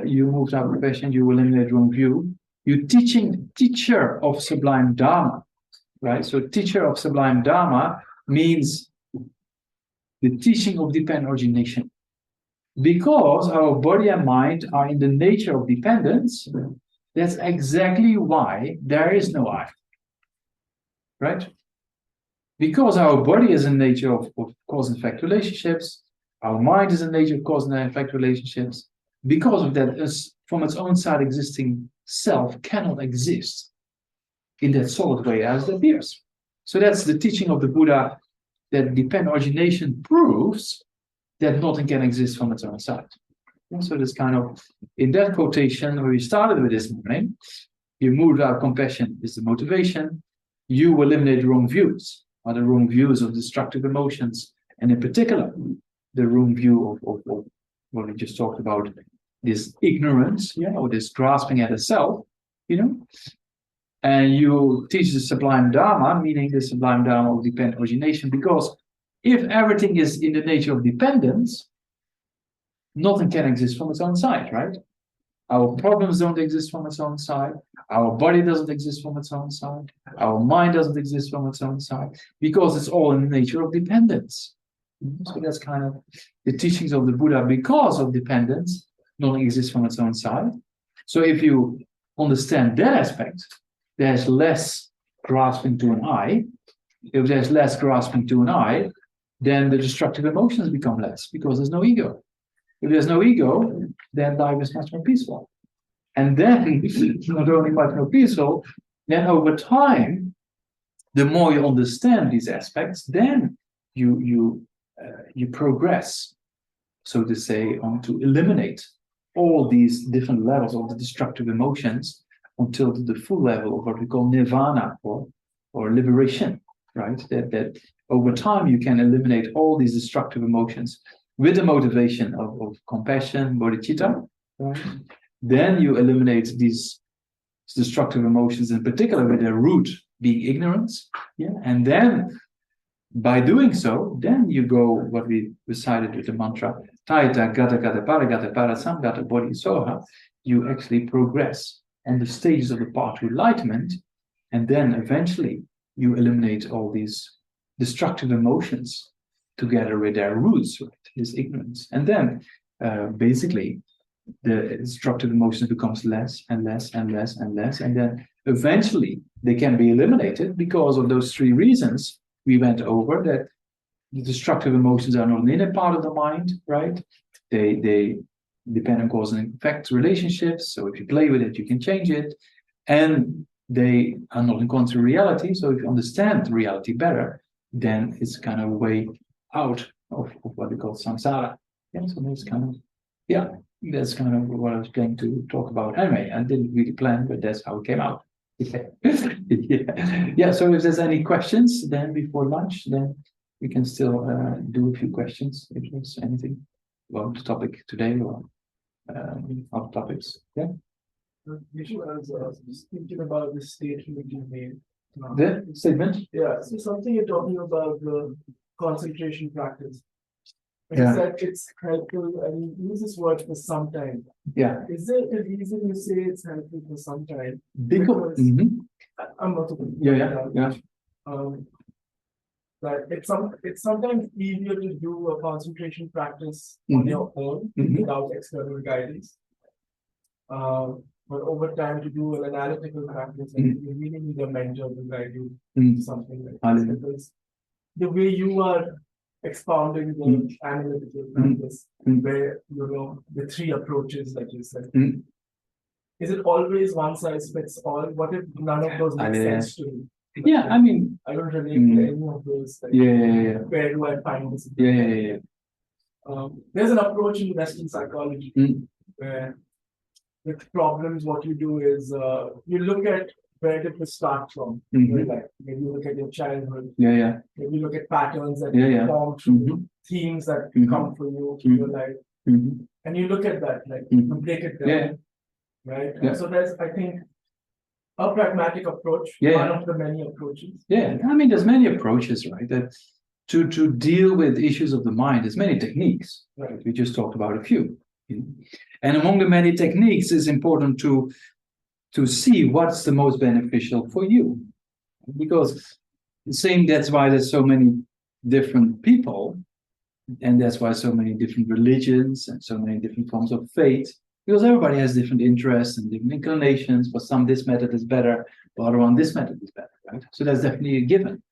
You moved out of compassion, you eliminate wrong view. You teacher of sublime Dharma, right? So teacher of sublime Dharma means the teaching of dependent origination. Because our body and mind are in the nature of dependence, that's exactly why there is no I. Right? Because our body is in nature of cause and effect relationships, our mind is in nature of cause and effect relationships. Because of that, from its own side existing self cannot exist in that solid way as it appears. So that's the teaching of the Buddha, that dependent origination proves that nothing can exist from its own side. And so this kind of, in that quotation where we started with this morning, you moved out compassion is the motivation, you eliminate wrong views, or the wrong views of destructive emotions, and in particular, the wrong view of what we just talked about, this ignorance, or this grasping at a self, and you teach the sublime Dharma, meaning the sublime Dharma of dependent origination, because if everything is in the nature of dependence, nothing can exist from its own side, right? Our problems don't exist from its own side. Our body doesn't exist from its own side. Our mind doesn't exist from its own side, because it's all in the nature of dependence. So that's kind of the teachings of the Buddha. Because of dependence, nothing exists from its own side. So if you understand that aspect, there's less grasping to an I. If there's less grasping to an I, then the destructive emotions become less, because there's no ego. If there's no ego, then life is much more peaceful. And then, not only much more peaceful, then over time, the more you understand these aspects, then you progress, so to say, on to eliminate all these different levels of the destructive emotions until to the full level of what we call nirvana or liberation, right? That over time you can eliminate all these destructive emotions with the motivation of compassion, bodhicitta, right? Then you eliminate these destructive emotions, in particular with their root being ignorance, and then by doing so, then you go what we recited with the mantra, Taita gata gata paragata parasam bodhi soha, you actually progress. And the stages of the path to enlightenment And then eventually you eliminate all these destructive emotions together with their roots, right? This ignorance. And then basically the destructive emotion becomes less and less and less and less. And then eventually they can be eliminated because of those three reasons we went over, that the destructive emotions are not an inner part of the mind, right? They depend on cause and effect relationships. So if you play with it, you can change it. And they are not in contact with reality. So if you understand reality better, then it's kind of a way out of what we call samsara. Yeah, so that's kind of, yeah, that's kind of what I was going to talk about. Anyway, I didn't really plan, but that's how it came out. Yeah. So if there's any questions then before lunch, then we can still do a few questions if there's anything about the topic today or other topics. Yeah. I was just thinking about this statement you made. The statement? Yeah, so something you're talking about the concentration practice. And Yeah. you said it's helpful, and you use this word for some time. Yeah. Is there a reason you say it's helpful for some time? Because, I'm not. yeah. But it's sometimes easier to do a concentration practice on Mhm. your own Mhm. without external guidance. But over time to do an analytical practice, and you really need a mentor to guide you to something like this. Because the way you are expounding the analytical practice, where the three approaches that you said, is it always one size fits all? What if none of those make sense to me? Yeah, I mean, I don't relate to any of those. Like, yeah. where do I find this? Yeah. There's an approach in Western psychology where with problems, what you do is you look at where did this start from. Like maybe you look at your childhood. Yeah. Maybe you look at patterns that Yeah. form through themes that come for you through your life. And you look at that, like you break it down. Yeah. Right. Yeah. And so there's, I think, a pragmatic approach, one of the many approaches. Yeah, I mean, there's many approaches, right? That to deal with issues of the mind, there's many techniques, right? We just talked about a few. And among the many techniques, it's important to see what's the most beneficial for you. Because that's why there's so many different people, and that's why so many different religions and so many different forms of faith. Because everybody has different interests and different inclinations. For some, this method is better. For other one, this method is better, right? So that's definitely a given.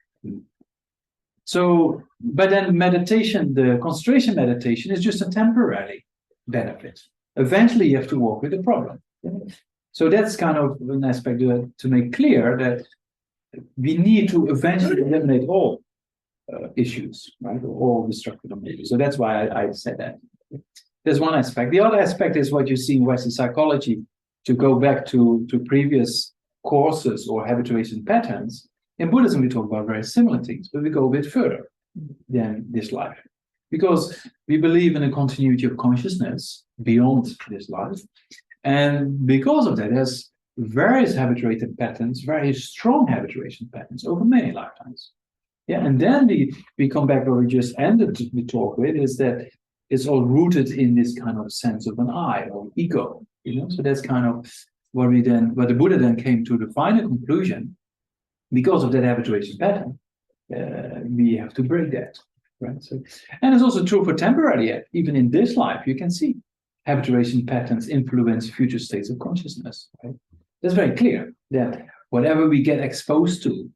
So, but then meditation, the concentration meditation is just a temporary benefit. Eventually, you have to work with the problem. So that's kind of an aspect to make clear that we need to eventually eliminate all issues, right? Or all destructive emotions. So that's why I said that. There's one aspect. The other aspect is what you see in Western psychology. To go back to previous courses or habituation patterns, in Buddhism we talk about very similar things, but we go a bit further than this life. Because we believe in a continuity of consciousness beyond this life. And because of that, there's various habituated patterns, very strong habituation patterns over many lifetimes. Yeah, and then we come back where we just ended the talk with, is that it's all rooted in this kind of sense of an I or ego, So that's kind of where the Buddha then came to the final conclusion. Because of that habituation pattern, we have to break that, right? So, and it's also true for temporary. Even in this life, you can see habituation patterns influence future states of consciousness. Right? That's very clear that whatever we get exposed to,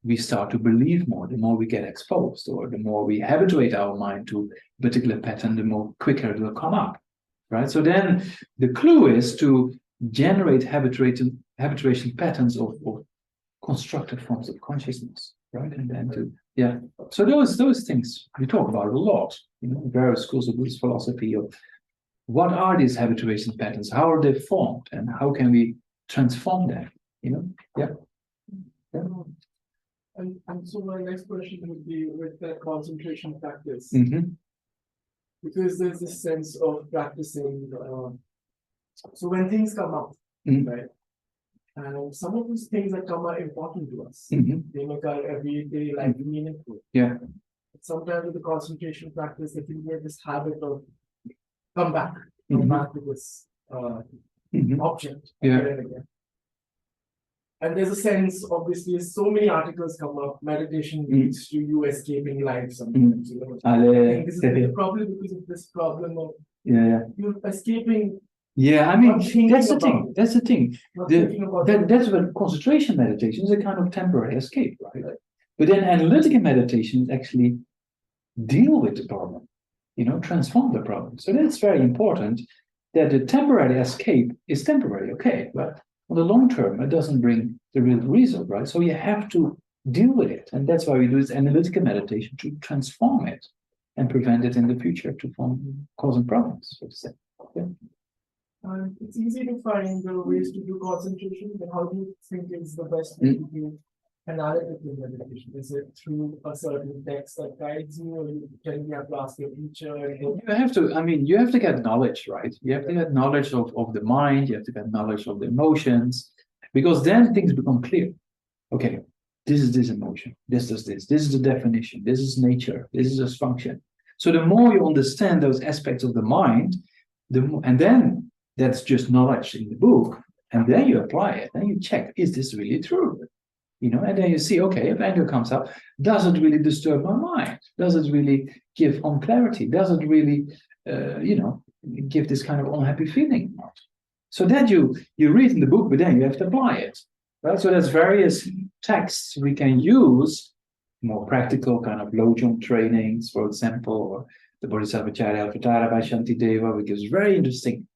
we start to believe more. The more we get exposed, or the more we habituate our mind to a particular pattern, the more quicker it will come up, right? So then the clue is to generate habituation patterns of constructive forms of consciousness, right? And then so those things we talk about a lot, various schools of Buddhist philosophy of what are these habituation patterns, how are they formed, and how can we transform them, Yeah. And so my next question would be with that concentration practice, because there's this sense of practicing. So when things come up, right, and some of these things that come are important to us. They make our everyday life meaningful. Yeah. But sometimes with the concentration practice, I think we have this habit of come back to this object again and again. And there's a sense, obviously, so many articles come up, meditation leads to you escaping life sometimes, you know. I think this is probably because of this problem of you're escaping. Yeah, I mean, Not thinking that's the about thing. it. That's the thing. Not thinking about That's what concentration meditation is, a kind of temporary escape, right? But then analytical meditation actually deal with the problem, you know, transform the problem. So that's very important, that the temporary escape is temporary, okay, but on the long term, it doesn't bring the real result, right? So you have to deal with it. And that's why we do this analytical meditation, to transform it and prevent it in the future from causing problems, so to say. Yeah. It's easy to find ways to do concentration, but how do you think is the best way to do analytical meditation? Is it through a certain text that guides you, or you have to ask your teacher? You have to, I mean, you have to get knowledge, right? You have to get knowledge of the mind, you have to get knowledge of the emotions, because then things become clear. Okay, this is this emotion, this is the definition, this is nature, this is its function. So the more you understand those aspects of the mind, the more, and then that's just knowledge in the book, and then you apply it, and you check, is this really true? You know, and then you see, okay, if anger comes up, does it really disturb my mind? Does it really give unclarity? Does it really, you know, give this kind of unhappy feeling? So that you read in the book, but then you have to apply it, right? So there's various texts we can use, more practical kind of low jump trainings, for example, or the Bodhisattva Charyavatara by Shantideva, which gives very interesting,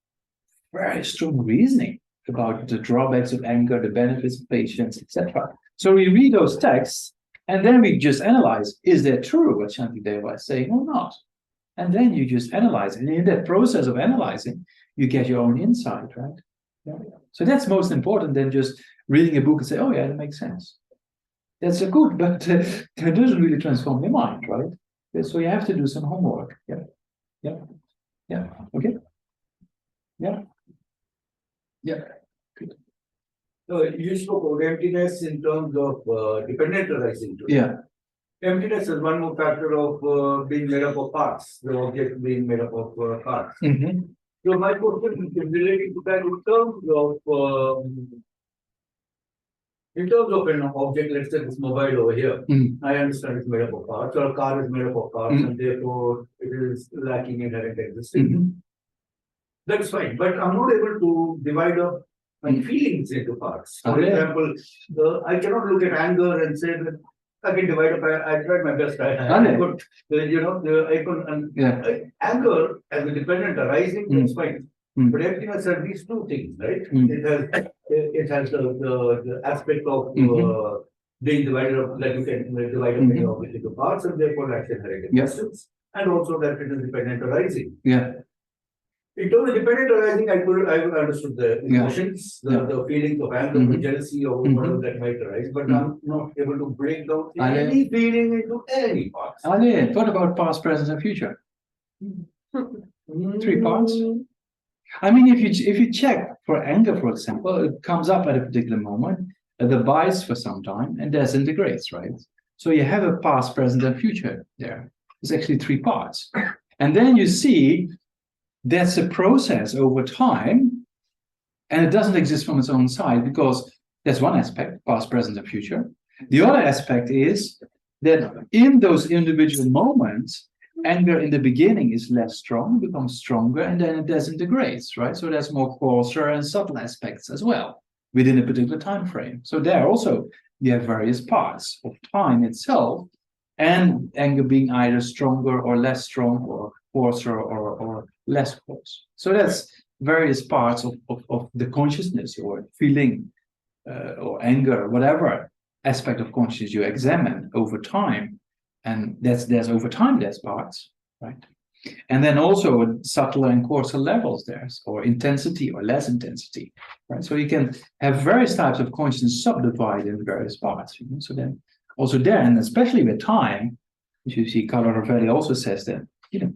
very strong reasoning about the drawbacks of anger, the benefits of patience, etc. So we read those texts, and then we just analyze, is that true what Shantideva is saying or not? And then you just analyze. And in that process of analyzing, you get your own insight, right? Yeah. So that's most important than just reading a book and say, oh yeah, that makes sense. That's a good, but it doesn't really transform your mind, right? So you have to do some homework. Yeah. Yeah. Yeah. Okay. Yeah. Yeah. Good. So you spoke of emptiness in terms of dependent arising. Yeah. Emptiness is one more factor of being made up of parts, the object being made up of parts. Mm-hmm. So my question is relating to that in terms of an object, let's say this mobile over here. I understand it's made up of parts, or a car is made up of parts, and therefore it is lacking inherent existence. That's fine, but I'm not able to divide up my feelings into parts. For example, I cannot look at anger and say that I can divide up. I tried my best. I could, you know, I could. Anger as a dependent arising, that's fine. But emptiness has these two things, right? It has the aspect of being divided up, like you can divide up any object into parts, and therefore lacks inherent existence, and also that it is dependent arising. Yeah. In terms of dependent arising, I understood the emotions, the feelings of anger, jealousy, or whatever that might arise, but I'm not able to break down any feeling into any parts. What about past, present, and future? 3 parts. I mean, if you check for anger, for example, it comes up at a particular moment, it abides for some time, and disintegrates, right? So you have a past, present, and future there. It's actually 3 parts. And then you see that's a process over time, and it doesn't exist from its own side, because that's one aspect, past, present, and future. The other aspect is that in those individual moments, anger in the beginning is less strong, becomes stronger, and then it disintegrates, right? So there's more coarser and subtle aspects as well within a particular time frame. So there also you have various parts of time itself, and anger being either stronger or less strong, or coarser or less coarse. So that's various parts of the consciousness, or feeling, or anger, whatever aspect of consciousness you examine over time. And there's over time, there's parts, right? And then also subtler and coarser levels there, or intensity or less intensity, right? So you can have various types of consciousness subdivided in various parts, you know? So then also there, and especially with time, as you see, Carlo Rovelli also says that, you know,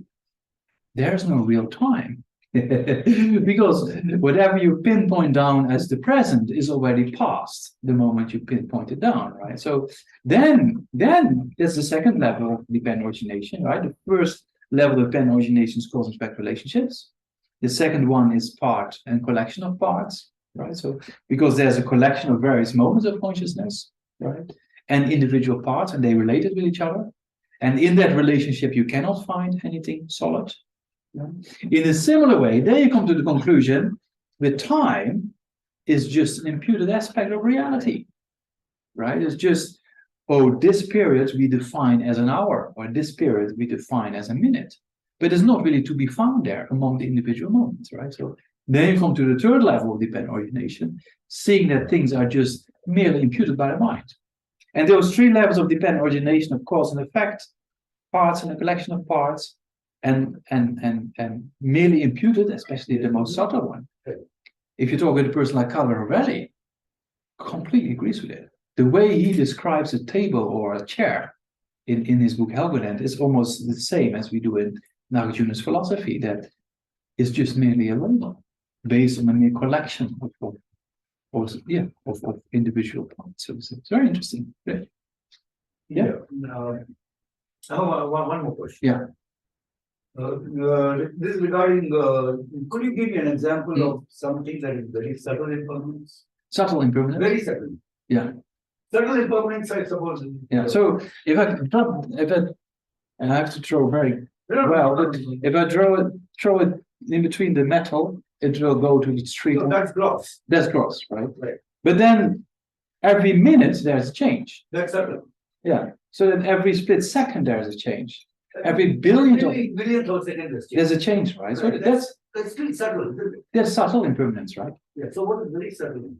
there's no real time. Because whatever you pinpoint down as the present is already past the moment you pinpoint it down, right? So then there's the second level of dependent origination, right? The first level of dependent origination is cause and effect relationships. The second one is part and collection of parts. right? So because there's a collection of various moments of consciousness, right? And individual parts, and they related with each other. And in that relationship, you cannot find anything solid. Yeah? In a similar way, then you come to the conclusion that time is just an imputed aspect of reality, right? It's just, oh, this period we define as an hour, or this period we define as a minute. But it's not really to be found there among the individual moments, right? So then you come to the third level of dependent origination, seeing that things are just merely imputed by the mind. And those three levels of dependent origination of cause and effect, parts and a collection of parts, and merely imputed, especially the most subtle one. If you talk with a person like Carlo Rovelli, completely agrees with it. The way he describes a table or a chair in his book Helgoland is almost the same as we do in Nagarjuna's philosophy, that is just merely a label based on a mere collection of individual parts. So it's very interesting. Right? Yeah. I have one more question. Yeah. This is regarding, could you give me an example of something that is very subtle impermanence? Subtle impermanence? Very subtle. Yeah. Subtle impermanence, I suppose. Yeah. So if I have to throw very well, but if I throw it in between the metal, it will go to the street. So that's gross. That's gross, right? Right. But then every minute there's a change. That's subtle. Yeah. So that every split second there's a change. Every billionth of seconds. there's a change, right? So Right. that's still subtle, isn't it? that's subtle impermanence, right? Yeah. So what is very subtle?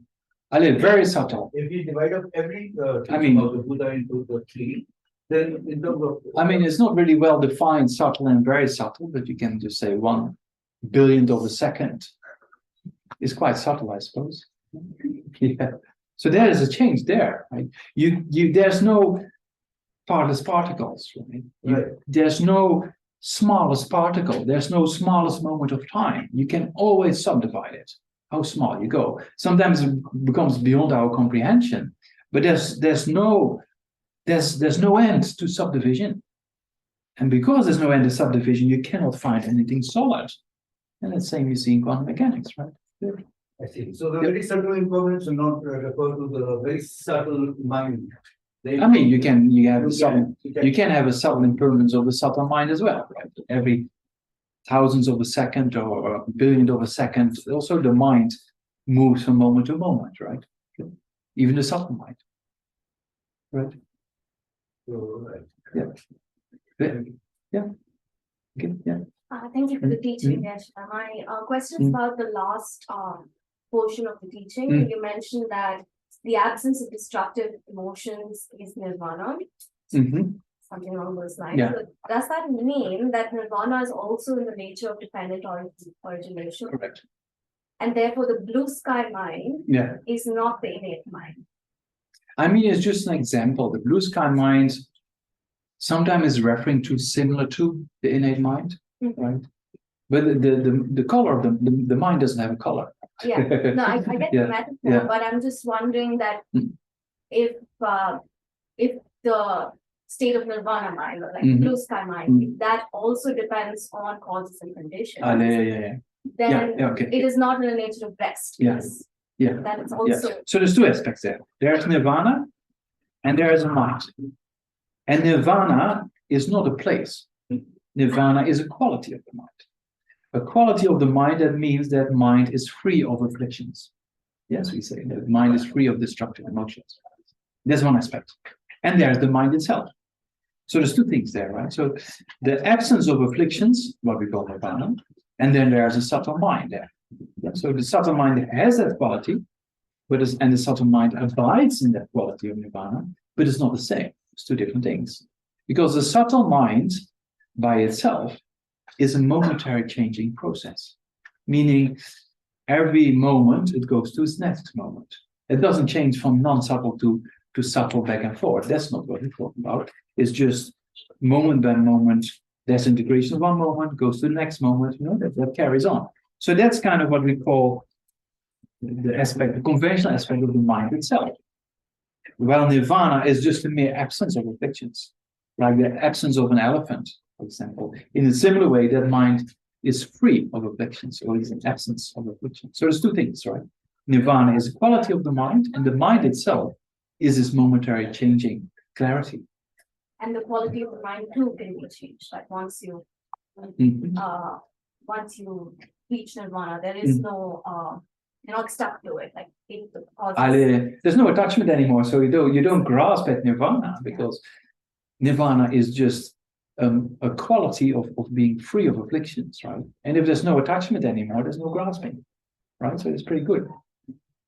I mean, very subtle. If we divide up every I mean- of the Buddha into the three, then in terms of I mean, it's not really well defined, subtle and very subtle, but you can just say 1/1000000000 of a second is quite subtle, I suppose. Yeah. So there is a change there, right? There's no partless particles, right? Right. There's no smallest particle. There's no smallest moment of time. You can always subdivide it. How small you go. Sometimes it becomes beyond our comprehension, but there's no end to subdivision. And because there's no end to subdivision, you cannot find anything solid. And that's the same you see in quantum mechanics, right? I see. So the very subtle impermanence will not refer to the very subtle mind. I mean, you can have a subtle impermanence of the subtle mind as well, right? Every thousandth of a second or a billionth of a second, also the mind moves from moment to moment, right? Even the subtle mind, right? So, right. Yeah. Yeah. Okay. Yeah. Thank you for the teaching, Geshe. My question is about the last portion of the teaching. You mentioned that the absence of destructive emotions is nirvana, something along those lines. Yeah. So does that mean that nirvana is also in the nature of dependent origination? Correct. And therefore the blue sky mind Yeah. is not the innate mind? I mean, it's just an example. The blue sky mind sometimes is referring to similar to the innate mind, right? But the color of the mind doesn't have a color. Yeah, no, I get Yeah, the metaphor, yeah. but I'm just wondering that if the state of nirvana mind, or like blue sky mind, if that also depends on causes and conditions, Yeah. then Yeah, okay. it is not in the nature of rest. Yes. Yeah. That it's Yeah. also So there's two aspects there. There's nirvana and there is a mind. And nirvana is not a place. Nirvana is a quality of the mind. A quality of the mind, that means that mind is free of afflictions. Yes, we say that mind is free of destructive emotions. That's one aspect. And there's the mind itself. So there's two things there, right? So the absence of afflictions, what we call nirvana, and then there's a subtle mind there. Yeah, so the subtle mind has that quality, and the subtle mind abides in that quality of nirvana, but it's not the same. It's two different things. Because the subtle mind by itself is a momentary changing process, meaning every moment it goes to its next moment. It doesn't change from non-subtle to subtle back and forth. That's not what we're talking about. It's just moment by moment. There's integration of one moment, goes to the next moment, that carries on. So that's kind of what we call the conventional aspect of the mind itself. While nirvana is just a mere absence of afflictions, like the absence of an elephant, for example. In a similar way, that mind is free of afflictions, or is an absence of afflictions. So there's two things, right? Nirvana is a quality of the mind, and the mind itself is this momentary changing clarity. And the quality of the mind too can be changed. Like once you reach nirvana, there is no you're not stuck to it. Like it causes... There's no attachment anymore, so you don't grasp at nirvana, because nirvana is just a quality of being free of afflictions, right? And if there's no attachment anymore, there's no grasping, right? So it's pretty good.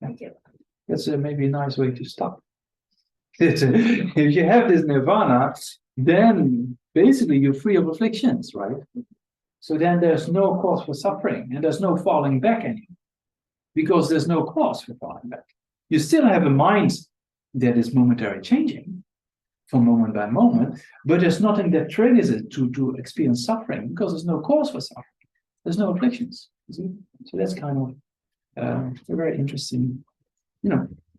Thank you. That's maybe a nice way to stop. If you have this nirvana, then basically you're free of afflictions, right? So then there's no cause for suffering, and there's no falling back anymore, because there's no cause for falling back. You still have a mind that is momentarily changing from moment by moment, but there's nothing that triggers it to experience suffering, because there's no cause for suffering. There's no afflictions. You see? So that's kind of a very interesting,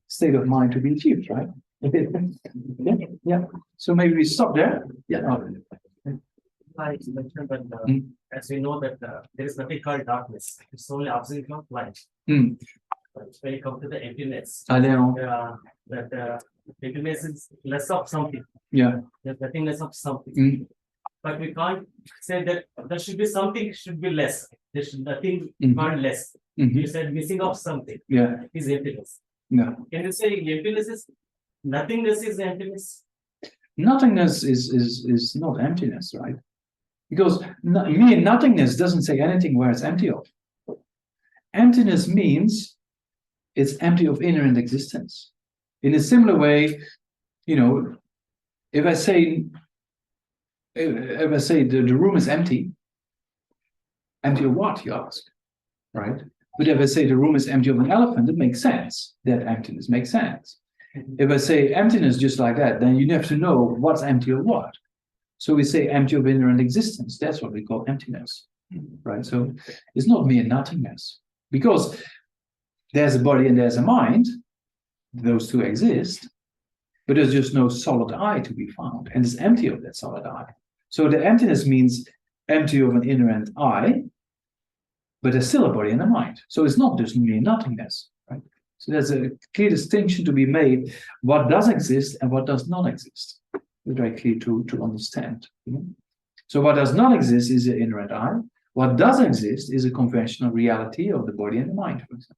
state of mind to be achieved, right? Yeah. So maybe we stop there. Yeah. Like you mentioned that as we know that there is nothing called darkness. It's only absence of light. But when you come to the emptiness, that emptiness is less of something. Yeah. There's nothingness of something. But we can't say that there should be something, should be less. There should nothing called less. You said missing of something. Yeah. Is emptiness. Yeah. Can you say emptiness is nothingness is emptiness? Nothingness is not emptiness, right? Because mere nothingness doesn't say anything where it's empty of. Emptiness means it's empty of inherent existence. In a similar way, if I say the room is empty of what, you ask, right? But if I say the room is empty of an elephant, it makes sense. That emptiness makes sense. If I say emptiness just like that, then you have to know what's empty of what. So we say empty of inherent existence. That's what we call emptiness, right? So it's not mere nothingness, because there's a body and there's a mind. Those two exist, but there's just no solid I to be found, and it's empty of that solid I. So the emptiness means empty of an inherent I, but there's still a body and a mind. So it's not just mere nothingness, right? So there's a clear distinction to be made. What does exist and what does not exist. It's very clear to understand. So what does not exist is the inherent I. What does exist is a conventional reality of the body and the mind, for example.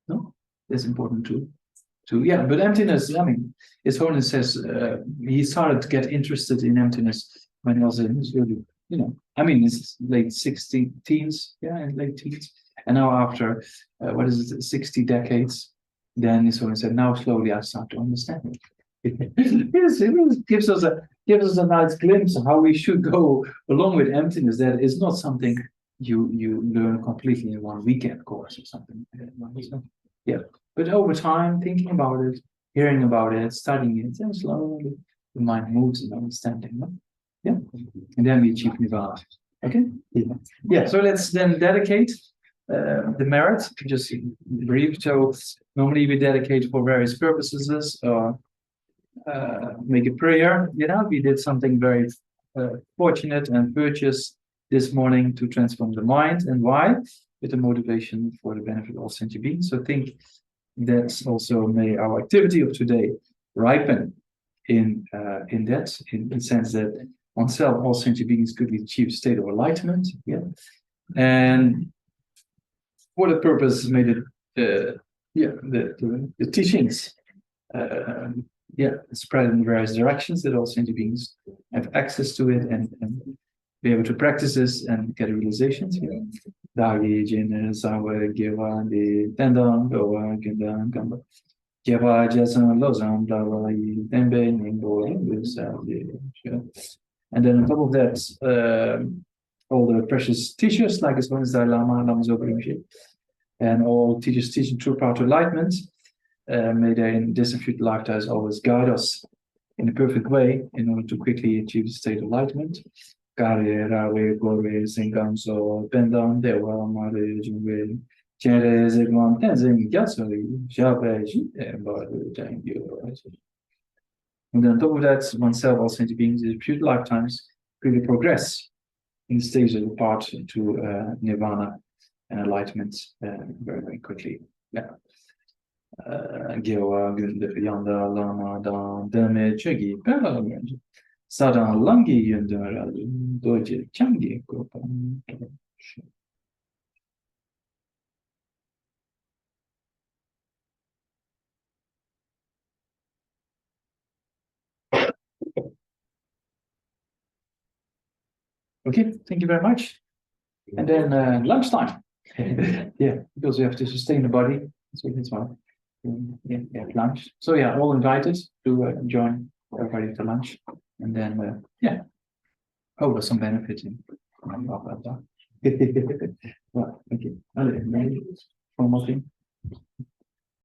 No, that's important too. But emptiness. I mean, His Holiness says he started to get interested in emptiness when he was in his early, his late teens, in late teens, and now after 60 decades, then His Holiness said, now slowly I start to understand it. It gives us a nice glimpse of how we should go along with emptiness. That is not something you learn completely in one weekend course or something. Yeah, but over time, thinking about it, hearing about it, studying it, then slowly the mind moves in understanding. No? Yeah, and then we achieve nirvana. Okay. Yeah. So let's then dedicate the merit. Just brief. So normally we dedicate for various purposes. Make a prayer. We did something very fortunate and virtuous this morning to transform the mind. And why? With the motivation for the benefit of all sentient beings. So think that also may our activity of today ripen in the sense that oneself, all sentient beings could achieve a state of enlightenment. Yeah. And for the purpose, may the teachings spread in various directions, that all sentient beings have access to it and be able to practice this and get realizations. Dagi Jin Sawa Giva the Tendon Goa Gindan Gamba Giva Jason Lozam Dawa Dembe Nimbo. And then on top of that, all the precious teachers like His Holiness Dalai Lama, Lama Zopa Rinpoche, and all teachers teaching true path to enlightenment. May they in this and future lifetimes always guide us in a perfect way in order to quickly achieve the state of enlightenment. Kare Rawe Gore Singamso Pendan Dewa Mare Jungwe Chere Zegwan Tenzin Gyasori Jabeji and thank you. And then on top of that, oneself, all sentient beings, in future lifetimes, really progress in the stage of the path to nirvana and enlightenment very, very quickly. Yeah. Gewa gündür yanda lamadan deme çögi peralımcı. Saran langi gündür doje changi kopan. Okay, thank you very much. And then lunchtime. Yeah, because we have to sustain the body. So that's why. Yeah, lunch. So yeah, all invited to join everybody for lunch. And then yeah, hope there's some benefit in. Well, thank you. One more thing.